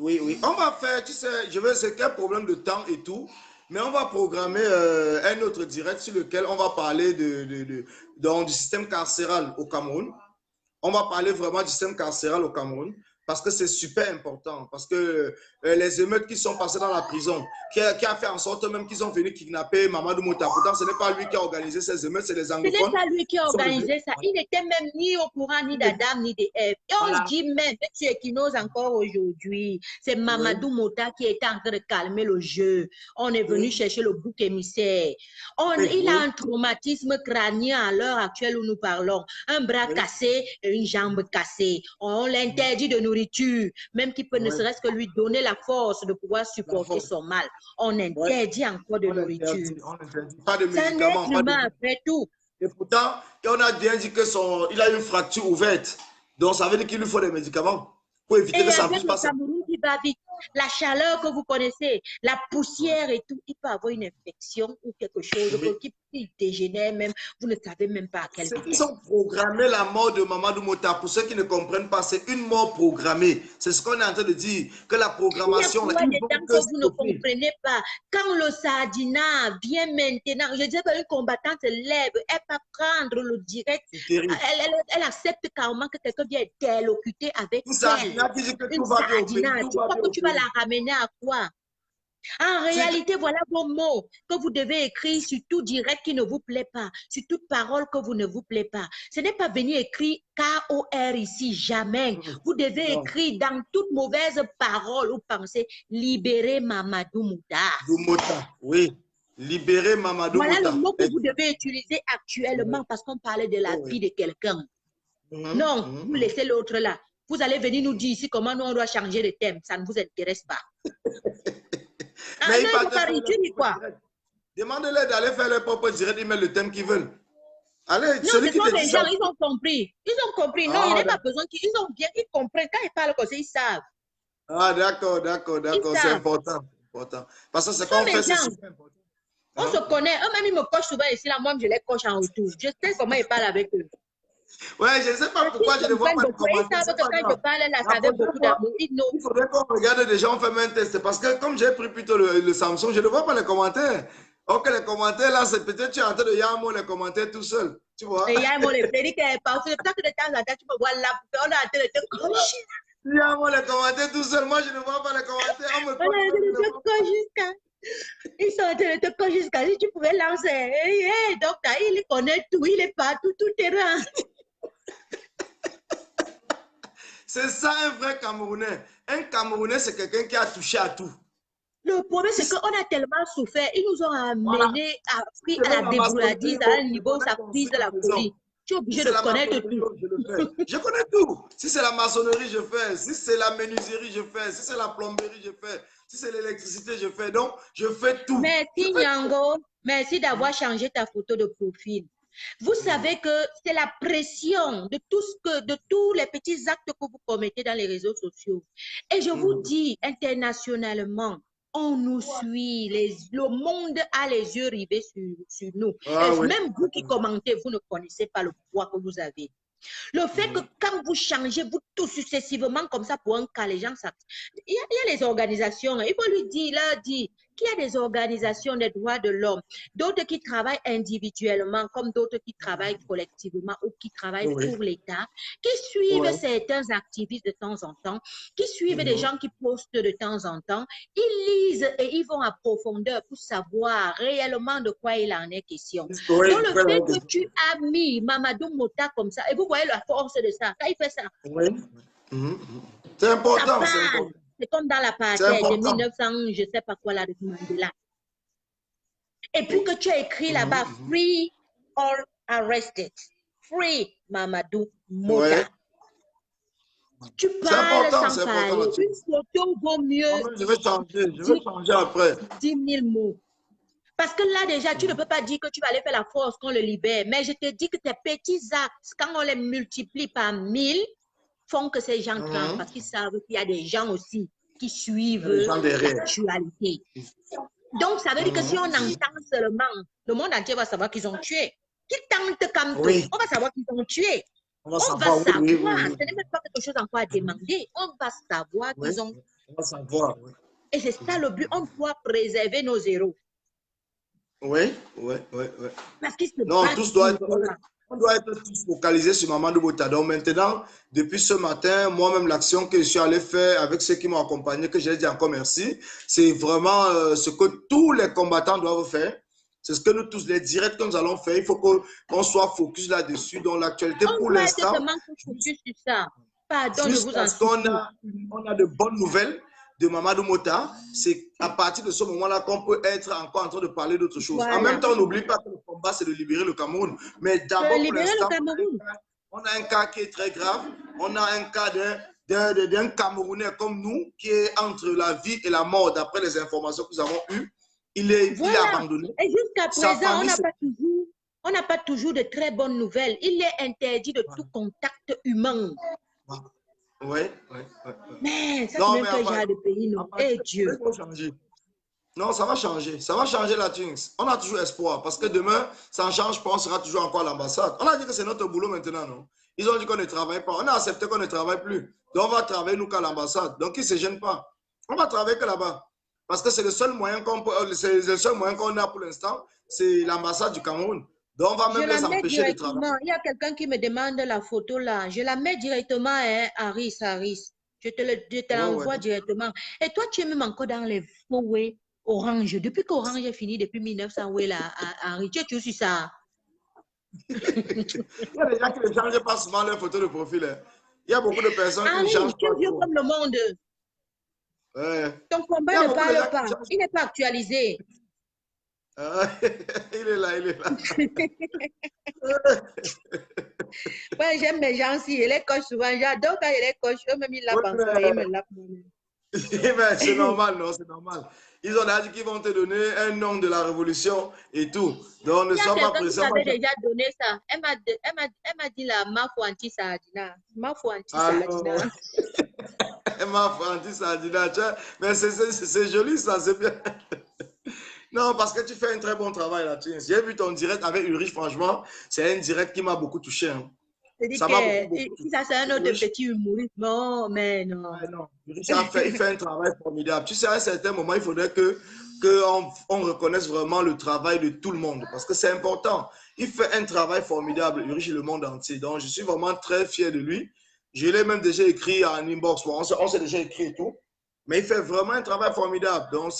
Oui. On va faire, tu sais, c'est qu'un problème de temps et tout. Mais on va programmer un autre direct sur lequel on va parler du système carcéral au Cameroun. On va parler vraiment du système carcéral au Cameroun parce que c'est super important. Parce que les émeutes qui sont passées dans la prison, qui a fait en sorte même qu'ils ont venu kidnapper Mamadou Mouta. Pourtant, ce n'est pas lui qui a organisé ces émeutes, c'est les anglophones. Ce n'est pas lui qui a organisé ça. Il n'était même ni au courant, ni d'Adam, ni d'Ève. Et on se dit même, M. Ekinos encore aujourd'hui, c'est Mamadou Mouta qui était en train de calmer le jeu. On est venu chercher le bouc émissaire. Il a un traumatisme crânien à l'heure actuelle où nous parlons. Un bras cassé et une jambe cassée. On l'interdit de nourriture, même qu'il peut ne serait-ce que lui donner la force de pouvoir supporter son mal. On interdit encore de nourriture. On interdit pas de médicaments. C'est un être humain après tout. Et pourtant, on a bien dit qu'il a une fracture ouverte. Donc, ça veut dire qu'il lui faut des médicaments pour éviter que ça puisse passer. Qui va vite, la chaleur que vous connaissez, la poussière et tout, il peut avoir une infection ou quelque chose qui dégénère même. Vous ne savez même pas à quel vitesse. Ils ont programmé la mort de Mamadou Mouta. Pour ceux qui ne comprennent pas, c'est une mort programmée. C'est ce qu'on est en train de dire, que la programmation... Il y a des temps que vous ne comprenez pas. Quand le Sardina vient maintenant, je dis qu'une combattante se lève, elle va prendre le direct. Elle accepte carrément que quelqu'un vient interlocuter avec elle. Sardina qui dit que tout va bien. Tu crois que tu vas la ramener à quoi? En réalité, voilà vos mots que vous devez écrire sur tout direct qui ne vous plaît pas, sur toute parole que vous ne vous plaît pas. Ce n'est pas venir écrire K-O-R ici, jamais. Vous devez écrire dans toute mauvaise parole ou pensée, libérer Mamadou Mouta. Oui, libérer Mamadou Mouta. Voilà le mot que vous devez utiliser actuellement parce qu'on parlait de la vie de quelqu'un. Non, vous laissez l'autre là. Vous allez venir nous dire ici comment nous on doit changer de thème. Ça ne vous intéresse pas. Mais non, il faut pas réduire, quoi. Demandez-les d'aller faire leur propre direct, ils mettent le thème qu'ils veulent. Allez, non, ce sont les gens, ils ont compris. Ils ont compris. Non, il n'y a pas besoin qu'ils ils comprennent. Quand ils parlent comme ça, ils savent. Ah, d'accord. C'est important. Parce que c'est qu'on fait, c'est super important. On se connaît. Eux-mêmes, ils me cochent souvent ici. Là, moi, je les coche en retour. Je sais comment ils parlent avec eux. Ouais, je ne sais pas pourquoi je ne vois pas de commentaires. Ils savent que quand je parle là, ça avec beaucoup d'amour. Il faudrait qu'on regarde déjà, on fait même un test. Parce que comme j'ai pris plutôt le Samsung, je ne vois pas les commentaires. Ok, les commentaires là, c'est peut-être tu es en train de Yamo les commentaires tout seul. Tu vois? Et Yamo les prédiques, parce que peut-être que de temps en temps, tu me vois là, on est en train de te cocher. Yamo les commentaires tout seul. Moi, je ne vois pas les commentaires. On me coche jusqu'à. Ils sont en train de te cocher jusqu'à. Si tu pouvais lancer. Donc, il connaît tout, il est partout, tout terrain. C'est ça un vrai Camerounais. Un Camerounais, c'est quelqu'un qui a touché à tout. Le problème, c'est qu'on a tellement souffert. Ils nous ont amenés à la débrouillardise à un niveau, ça prise de la folie. Tu es obligé de connaître tout. Je connais tout. Si c'est la maçonnerie, je fais. Si c'est la menuiserie, je fais. Si c'est la plomberie, je fais. Si c'est l'électricité, je fais. Donc, je fais tout. Merci, Nyango. Merci d'avoir changé ta photo de profil. Vous savez que c'est la pression de tous les petits actes que vous commettez dans les réseaux sociaux. Et je vous dis, internationalement, on nous suit. Le monde a les yeux rivés sur nous. Même vous qui commentez, vous ne connaissez pas le poids que vous avez. Le fait que quand vous changez, vous tout successivement comme ça pour un cas, les gens savent. Il y a les organisations, il faut lui dire, leur dire qu'il y a des organisations des droits de l'homme, d'autres qui travaillent individuellement, comme d'autres qui travaillent collectivement ou qui travaillent pour l'État, qui suivent certains activistes de temps en temps, qui suivent des gens qui postent de temps en temps. Ils lisent et ils vont à profondeur pour savoir réellement de quoi il en est question. Donc le fait que tu as mis Mamadou Mouta comme ça, et vous voyez la force de ça, quand il fait ça. C'est important. C'est comme dans la partie de 1900, je ne sais pas quoi, là, de Mandela. Et puis que tu as écrit là-bas, free or arrested. Free Mamadou Mouta. Tu parles sans parler. Une photo vaut mieux. Je vais changer après. 10 000 mots. Parce que là, déjà, tu ne peux pas dire que tu vas aller faire la force qu'on le libère. Mais je te dis que tes petits actes, quand on les multiplie par 1000, font que ces gens craignent parce qu'ils savent qu'il y a des gens aussi qui suivent l'actualité. Donc, ça veut dire que si on entend seulement, le monde entier va savoir qu'ils ont tué. Qui tente comme tout, on va savoir qu'ils ont tué. On va savoir. Ce n'est même pas quelque chose encore à demander. On va savoir qu'ils ont. On va savoir. Et c'est ça le but. On doit préserver nos héros. Oui. Parce qu'ils se non, battent. On doit être tous focalisés sur Mamadou Bota. Donc maintenant, depuis ce matin, moi-même, l'action que je suis allé faire avec ceux qui m'ont accompagné, que j'ai dit encore merci, c'est vraiment ce que tous les combattants doivent faire. C'est ce que nous tous, les directs que nous allons faire, il faut qu'on soit focus là-dessus. Dans l'actualité, pour l'instant, focus sur ça. Pardon de vous on a de bonnes nouvelles de Mamadou Mota, c'est à partir de ce moment-là qu'on peut être encore en train de parler d'autres choses. Voilà. En même temps, on n'oublie pas que le combat, c'est de libérer le Cameroun. Mais d'abord, pour l'instant, on a un cas qui est très grave. On a un cas d'un Camerounais comme nous qui est entre la vie et la mort, d'après les informations que nous avons eues. Il est abandonné. Et jusqu'à présent, on n'a pas toujours de très bonnes nouvelles. Il est interdit de tout contact humain. Oui. Mais ça, c'est même que j'ai de pays, non. Eh Dieu. Non, ça va changer. Ça va changer la Tunks. On a toujours espoir parce que demain, ça ne change pas, on sera toujours encore à l'ambassade. On a dit que c'est notre boulot maintenant, non? Ils ont dit qu'on ne travaille pas. On a accepté qu'on ne travaille plus. Donc, on va travailler nous qu'à l'ambassade. Donc, ils ne se gênent pas. On va travailler que là-bas. Parce que c'est le seul moyen qu'on a pour l'instant, c'est l'ambassade du Cameroun. Donc, on va même les empêcher de travailler. Il y a quelqu'un qui me demande la photo là. Je la mets directement à Harris. Je te l'envoie directement. Et toi, tu es même encore dans les faux Orange. Depuis qu'Orange est fini, depuis 1900, Harris, tu es toujours sur ça. Il y a des gens qui ne changent pas souvent leurs photos de profil. Hein. Il y a beaucoup de personnes qui ne changent pas. Tu es vieux comme le monde. Ton combat ne parle pas. Il n'est pas actualisé. Il est là. Ouais, j'aime mes gens si je les coche souvent. J'adore quand je les coche. Eux-mêmes, ils l'ont pensé. Ils me l'ont. C'est normal, non? C'est normal. Ils ont dit qu'ils vont te donner un nom de la révolution et tout. Donc, ne sois pas pressé. Elle m'avait déjà donné ça. Elle m'a dit la Mafou anti-Sardina. Mafou anti-Sardina. Mafou anti-Sardina. Mais c'est joli, ça. C'est bien. Non, parce que tu fais un très bon travail là. J'ai vu ton direct avec Ulrich, franchement, c'est un direct qui m'a beaucoup touché. Hein. Ça c'est un autre petit humoriste. Non, mais non. Non. Ulrich il fait un travail formidable. Tu sais, à un certain moment, il faudrait qu'on reconnaisse vraiment le travail de tout le monde, parce que c'est important. Il fait un travail formidable, Ulrich, le monde entier. Donc, je suis vraiment très fier de lui. Je l'ai même déjà écrit en inbox. On s'est déjà écrit et tout. Mais il fait vraiment un travail formidable. Donc,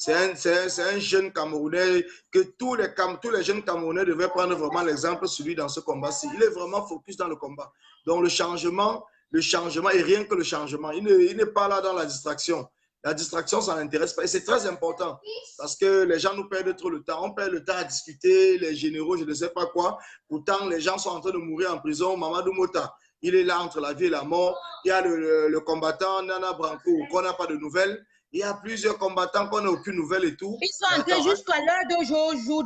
c'est un jeune Camerounais que tous les jeunes Camerounais devraient prendre vraiment l'exemple sur lui dans ce combat-ci. Il est vraiment focus dans le combat. Donc le changement et rien que le changement. Il n'est pas là dans la distraction. La distraction, ça n'intéresse pas. Et c'est très important parce que les gens nous perdent trop le temps. On perd le temps à discuter, les généraux, je ne sais pas quoi. Pourtant, les gens sont en train de mourir en prison. Mamadou Mota, il est là entre la vie et la mort. Il y a le combattant Nana Branco, qu'on n'a pas de nouvelles. Il y a plusieurs combattants qu'on n'a aucune nouvelle et tout. Ils sont entrés jusqu'à l'heure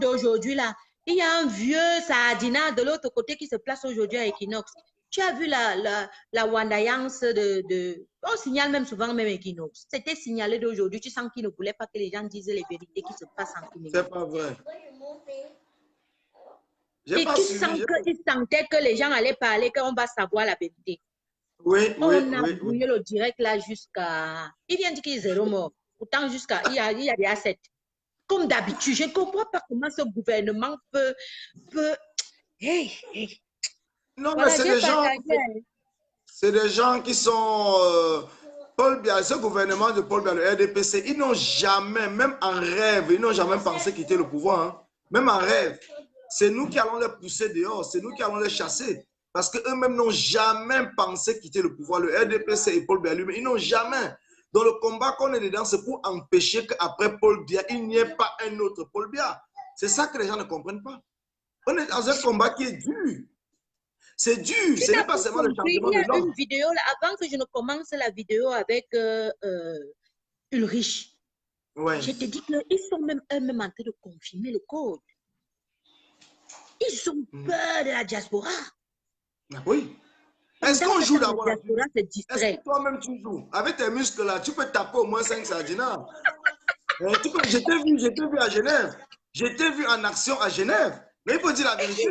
d'aujourd'hui là. Il y a un vieux Sardina de l'autre côté qui se place aujourd'hui à Equinox. Tu as vu la Wandayance on signale même souvent même Equinox. C'était signalé d'aujourd'hui. Tu sens qu'ils ne voulaient pas que les gens disent les vérités qui se passent en Equinox. C'est pas vrai. Et tu sens qu'ils sentaient que les gens allaient parler, qu'on va savoir la vérité. On a brouillé le direct là jusqu'à... Il vient de dire qu'il est 0 mort. Pourtant, il y a des assets. Comme d'habitude, je ne comprends pas comment ce gouvernement peut... Non, voilà, mais c'est des gens qui sont... Paul Biya, ce gouvernement de Paul Biya, le RDPC, ils n'ont jamais, même en rêve, ils n'ont jamais pensé quitter le pouvoir. Hein. Même en rêve. C'est nous qui allons les pousser dehors. C'est nous qui allons les chasser. Parce qu'eux-mêmes n'ont jamais pensé quitter le pouvoir. Le RDPC et Paul Biya lui-même, ils n'ont jamais. Dans le combat qu'on est dedans, c'est pour empêcher qu'après Paul Biya, il n'y ait pas un autre Paul Biya. C'est ça que les gens ne comprennent pas. On est dans un combat qui est dur. C'est dur. Ce n'est pas seulement le changement de l'homme. Il y a une vidéo, là, avant que je ne commence la vidéo avec Ulrich. Je te dis qu'ils sont même eux-mêmes en train de confirmer le code. Ils ont peur de la diaspora. Oui. Est-ce qu'on joue d'abord? Est-ce que toi-même tu joues? Avec tes muscles là, tu peux taper au moins 5 sardinats. Je t'ai vu à Genève. Je t'ai vu en action à Genève. Mais il faut dire la vérité.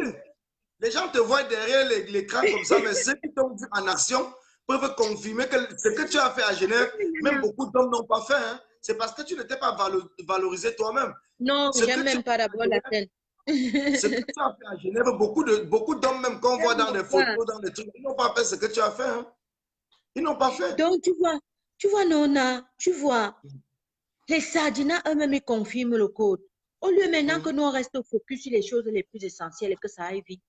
Les gens te voient derrière l'écran comme ça, mais ceux qui t'ont vu en action peuvent confirmer que ce que tu as fait à Genève, même beaucoup d'hommes n'ont pas fait. Hein. C'est parce que tu ne t'es pas valorisé toi-même. Non, j'aime même pas d'abord la scène. Ce que tu as fait à Genève, beaucoup d'hommes même qu'on voit dans des photos, dans des trucs, ils n'ont pas fait ce que tu as fait. Hein. Ils n'ont pas fait. Donc, tu vois, Nona, tu vois, les sardinats eux-mêmes, ils confirment le code. Au lieu maintenant que nous, on reste focus sur les choses les plus essentielles et que ça aille vite.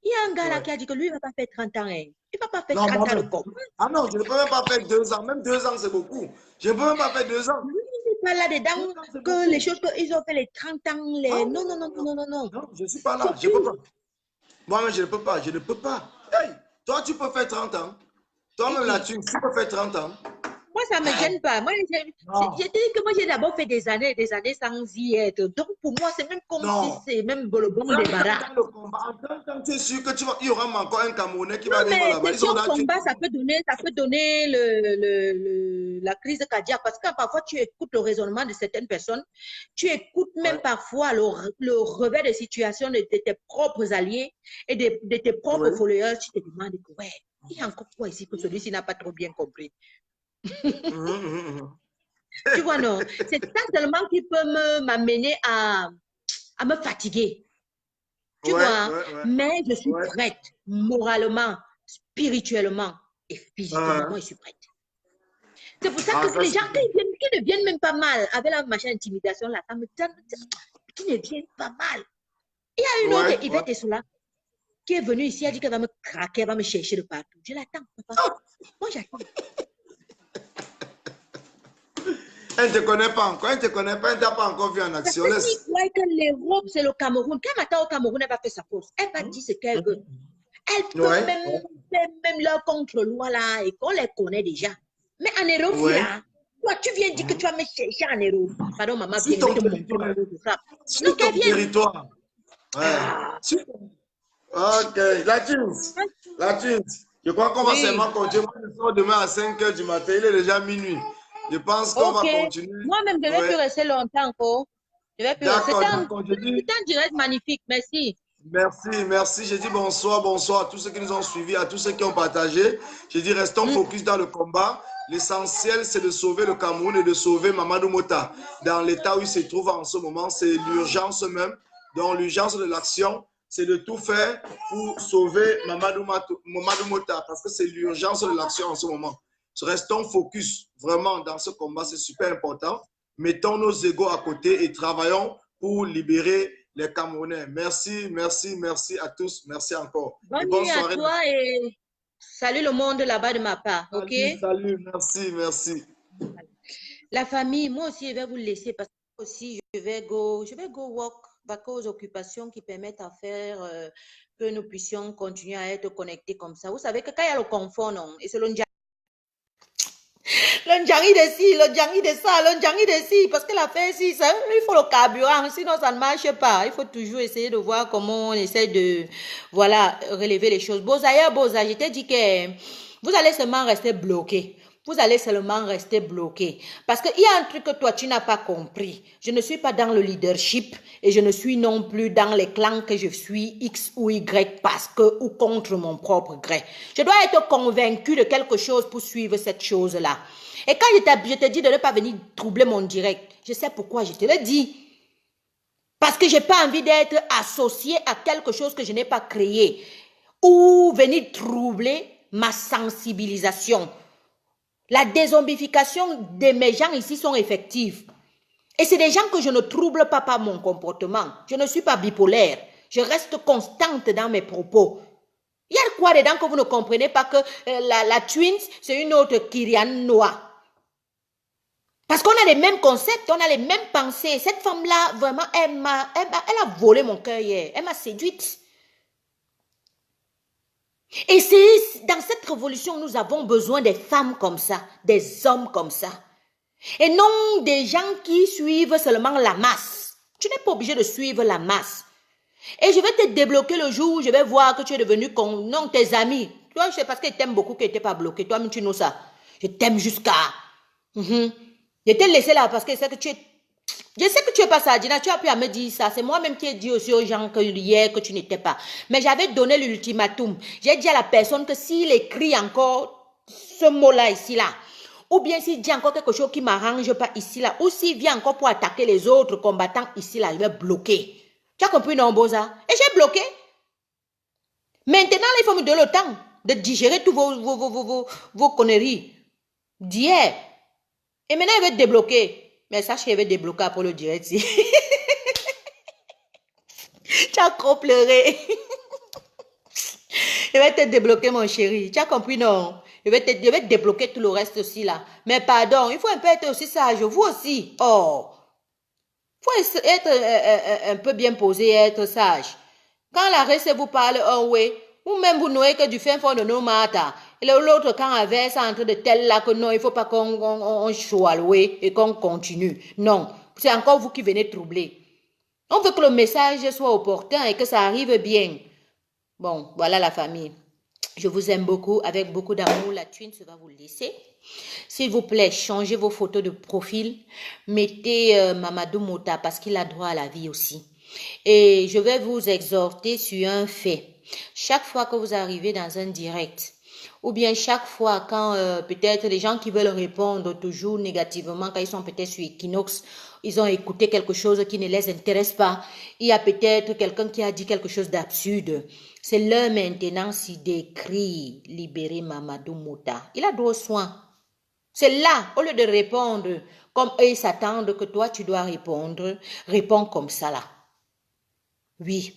Il y a un gars là qui a dit que lui, il ne va pas faire 30 ans. Hein. Il ne va pas faire 30 ans de combat. Ah non, je ne peux même pas faire 2 ans. Même 2 ans, c'est beaucoup. Je ne peux même pas faire 2 ans. Lui, il n'est pas là-dedans que les choses qu'ils ont fait les 30 ans. Les... Non. Non, je ne suis pas là. Je ne peux pas. Moi-même, je ne peux pas. Je ne peux pas. Hey, toi, tu peux faire 30 ans. Toi-même, là, tu peux faire 30 ans. Moi, ça ne me gêne pas. Moi, j'ai dit que moi, j'ai d'abord fait des années sans y être. Donc, pour moi, c'est même comme si c'est même le bon débarras. En tu es sûr que il y aura encore un Camerounais qui va arriver là-bas. Question combat, ça peut donner la crise cardiaque. Parce que parfois, tu écoutes le raisonnement de certaines personnes. Tu écoutes même parfois le revers de situation de tes propres alliés et de tes propres followers. Tu te demandes que, ouais, il y a encore quoi ici que celui-ci n'a pas trop bien compris. Tu vois, non, c'est ça seulement qui peut m'amener à me fatiguer. Tu vois, mais je suis prête moralement, spirituellement et physiquement, je suis prête. C'est pour ça que les gens qui ne viennent même pas mal avec la machin intimidation là, ça me donne, qui ne viennent pas mal. Il y a une autre Yvette Essoula qui est venue ici, elle dit qu'elle va me craquer, elle va me chercher de partout. Je l'attends, papa. Moi, j'attends. Elle ne te connaît pas encore, elle ne te connaît pas, elle ne t'a pas encore vu en action. Elle dit que l'Europe, c'est le Cameroun. Quand elle m'attend au Cameroun, elle va faire sa pause. Elle va dire ce qu'elle veut. Elle peut même leur contre-loi là, et qu'on les connaît déjà. Mais en Europe, là, toi, tu viens dire que tu vas me chercher en Europe. Pardon, maman, sur ton territoire. Sur ton territoire. Ok, la jeans. Je crois qu'on va seulement continuer. On sort demain à 5 h du matin, il est déjà minuit. Je pense qu'on va continuer. Moi-même, je ne vais plus rester longtemps encore. Je vais plus rester. C'est un direct magnifique. Merci. Merci. Je dis bonsoir à tous ceux qui nous ont suivis, à tous ceux qui ont partagé. Je dis restons focus dans le combat. L'essentiel, c'est de sauver le Cameroun et de sauver Mamadou Mota. Dans l'état où il se trouve en ce moment, c'est l'urgence même. Donc, l'urgence de l'action, c'est de tout faire pour sauver Mamadou Mota parce que c'est l'urgence de l'action en ce moment. Restons focus vraiment dans ce combat, c'est super important. Mettons nos égos à côté et travaillons pour libérer les Camerounais. Merci à tous. Merci encore. Bonne nuit à toi et salut le monde là-bas de ma part. Ok? Salut, merci. La famille, moi aussi, je vais vous laisser parce que aussi, je vais go walk, vaquer aux occupations qui permettent à faire que nous puissions continuer à être connectés comme ça. Vous savez que quand il y a le confort, non? Et c'est le Ndjangi de ci, le Ndjangi de ça, le Ndjangi de ci, parce que la fin ici, il faut le carburant, sinon ça ne marche pas. Il faut toujours essayer de voir comment on essaie de, relever les choses. Boza, je t'ai dit que vous allez seulement rester bloqué. Vous allez seulement rester bloqué. Parce qu'il y a un truc que toi, tu n'as pas compris. Je ne suis pas dans le leadership et je ne suis non plus dans les clans que je suis X ou Y parce que ou contre mon propre gré. Je dois être convaincu de quelque chose pour suivre cette chose-là. Et quand je te dis de ne pas venir troubler mon direct, je sais pourquoi je te le dis. Parce que je n'ai pas envie d'être associé à quelque chose que je n'ai pas créé. Ou venir troubler ma sensibilisation. La dézombification de mes gens ici sont effectives. Et c'est des gens que je ne trouble pas par mon comportement. Je ne suis pas bipolaire. Je reste constante dans mes propos. Il y a quoi dedans que vous ne comprenez pas que la Twins, c'est une autre Kyrian Noah. Parce qu'on a les mêmes concepts, on a les mêmes pensées. Cette femme-là, vraiment, elle a volé mon cœur hier. Elle m'a séduite. Et c'est dans cette révolution, nous avons besoin des femmes comme ça, des hommes comme ça. Et non des gens qui suivent seulement la masse. Tu n'es pas obligé de suivre la masse. Et je vais te débloquer le jour où je vais voir que tu es devenu non, tes amis. Toi, c'est parce qu'ils t'aiment beaucoup qu'ils n'étaient pas bloqués. Toi-même, tu know ça. Je t'aime jusqu'à... Je t'ai laissé là parce que c'est que tu es... Je sais que tu n'es pas ça, Dina. Tu as pu à me dire ça. C'est moi-même qui ai dit aussi aux gens que hier que tu n'étais pas. Mais j'avais donné l'ultimatum. J'ai dit à la personne que s'il écrit encore ce mot-là ici, là, ou bien s'il dit encore quelque chose qui ne m'arrange pas ici, là, ou s'il vient encore pour attaquer les autres combattants ici, là, je vais bloquer. Tu as compris, non, Boza? Et j'ai bloqué. Maintenant, là, il faut me donner le temps de digérer tous vos conneries d'hier. Et maintenant, il va te débloquer. Mais sache qu'il va te débloquer pour le direct. Tu as trop pleuré. Il va te débloquer, mon chéri. Tu as compris, non? Il va te débloquer tout le reste aussi, là. Mais pardon, il faut un peu être aussi sage. Vous aussi. Oh. Il faut être un peu bien posé et être sage. Quand la race vous parle un way, ou même vous n'ouez que du fin fond de nos matas, et l'autre quand avait ça entre de tel là que non, il ne faut pas qu'on choisit et qu'on continue. Non, c'est encore vous qui venez troubler. On veut que le message soit opportun et que ça arrive bien. Bon, voilà la famille. Je vous aime beaucoup, avec beaucoup d'amour. La twin se va vous laisser. S'il vous plaît, changez vos photos de profil. Mettez Mamadou Mota parce qu'il a droit à la vie aussi. Et je vais vous exhorter sur un fait. Chaque fois que vous arrivez dans un direct, ou bien chaque fois quand peut-être les gens qui veulent répondre toujours négativement, quand ils sont peut-être sur Equinox, ils ont écouté quelque chose qui ne les intéresse pas. Il y a peut-être quelqu'un qui a dit quelque chose d'absurde. C'est l'heure maintenant d'écrire « Libérer Mamadou Mota ». Il a droit aux soins. C'est là, au lieu de répondre comme eux s'attendent que toi tu dois répondre, réponds comme ça là. Oui,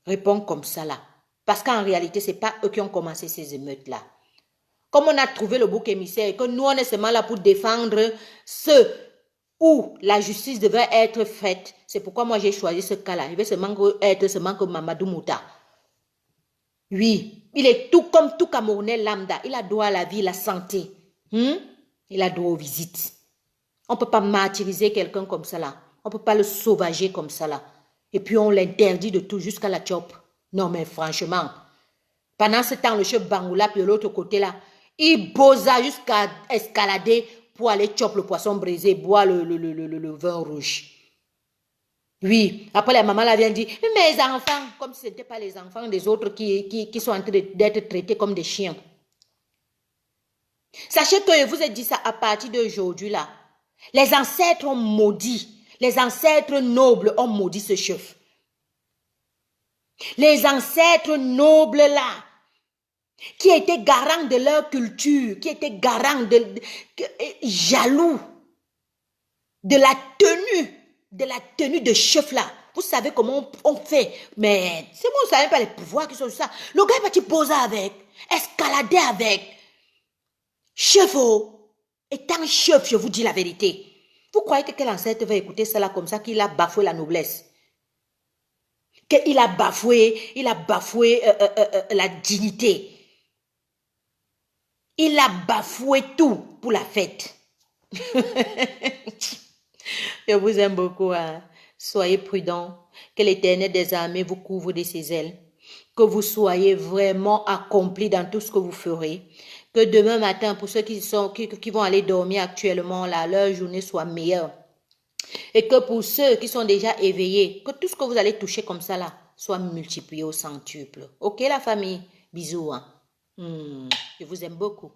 réponds comme ça là. Parce qu'en réalité, ce n'est pas eux qui ont commencé ces émeutes-là. Comme on a trouvé le bouc émissaire et que nous, on est seulement là pour défendre ceux où la justice devrait être faite, c'est pourquoi moi j'ai choisi ce cas-là. Il va seulement être seulement comme Mamadou Mouta. Oui, il est tout comme tout Camerounais lambda. Il a droit à la vie, à la santé. Il a droit aux visites. On ne peut pas martyriser quelqu'un comme ça là. On ne peut pas le sauvager comme ça là. Et puis on l'interdit de tout jusqu'à la chope. Non mais franchement, pendant ce temps, le chef Bangoula, puis de l'autre côté là, il bosa jusqu'à escalader pour aller choper le poisson brisé, boire le vin rouge. Oui, après la maman là vient dire, mes enfants, comme si ce n'était pas les enfants des autres qui sont en train d'être traités comme des chiens. Sachez que je vous ai dit ça à partir d'aujourd'hui là. Les ancêtres ont maudit, les ancêtres nobles ont maudit ce chef. Les ancêtres nobles là, qui étaient garants de leur culture, qui étaient garants jaloux de la tenue de chef là. Vous savez comment on fait, mais c'est moi, vous ne savez pas les pouvoirs qui sont ça. Le gars est parti poser avec, escalader avec. Chef, étant chef, je vous dis la vérité. Vous croyez que quel ancêtre va écouter cela comme ça, qu'il a bafoué la noblesse? Qu'il a bafoué la dignité. Il a bafoué tout pour la fête. Je vous aime beaucoup. Hein? Soyez prudents. Que l'Éternel des armées vous couvre de ses ailes. Que vous soyez vraiment accomplis dans tout ce que vous ferez. Que demain matin, pour ceux qui vont aller dormir actuellement, là, leur journée soit meilleure. Et que pour ceux qui sont déjà éveillés, que tout ce que vous allez toucher comme ça là, soit multiplié au centuple. Ok la famille? Bisous. Hein? Je vous aime beaucoup.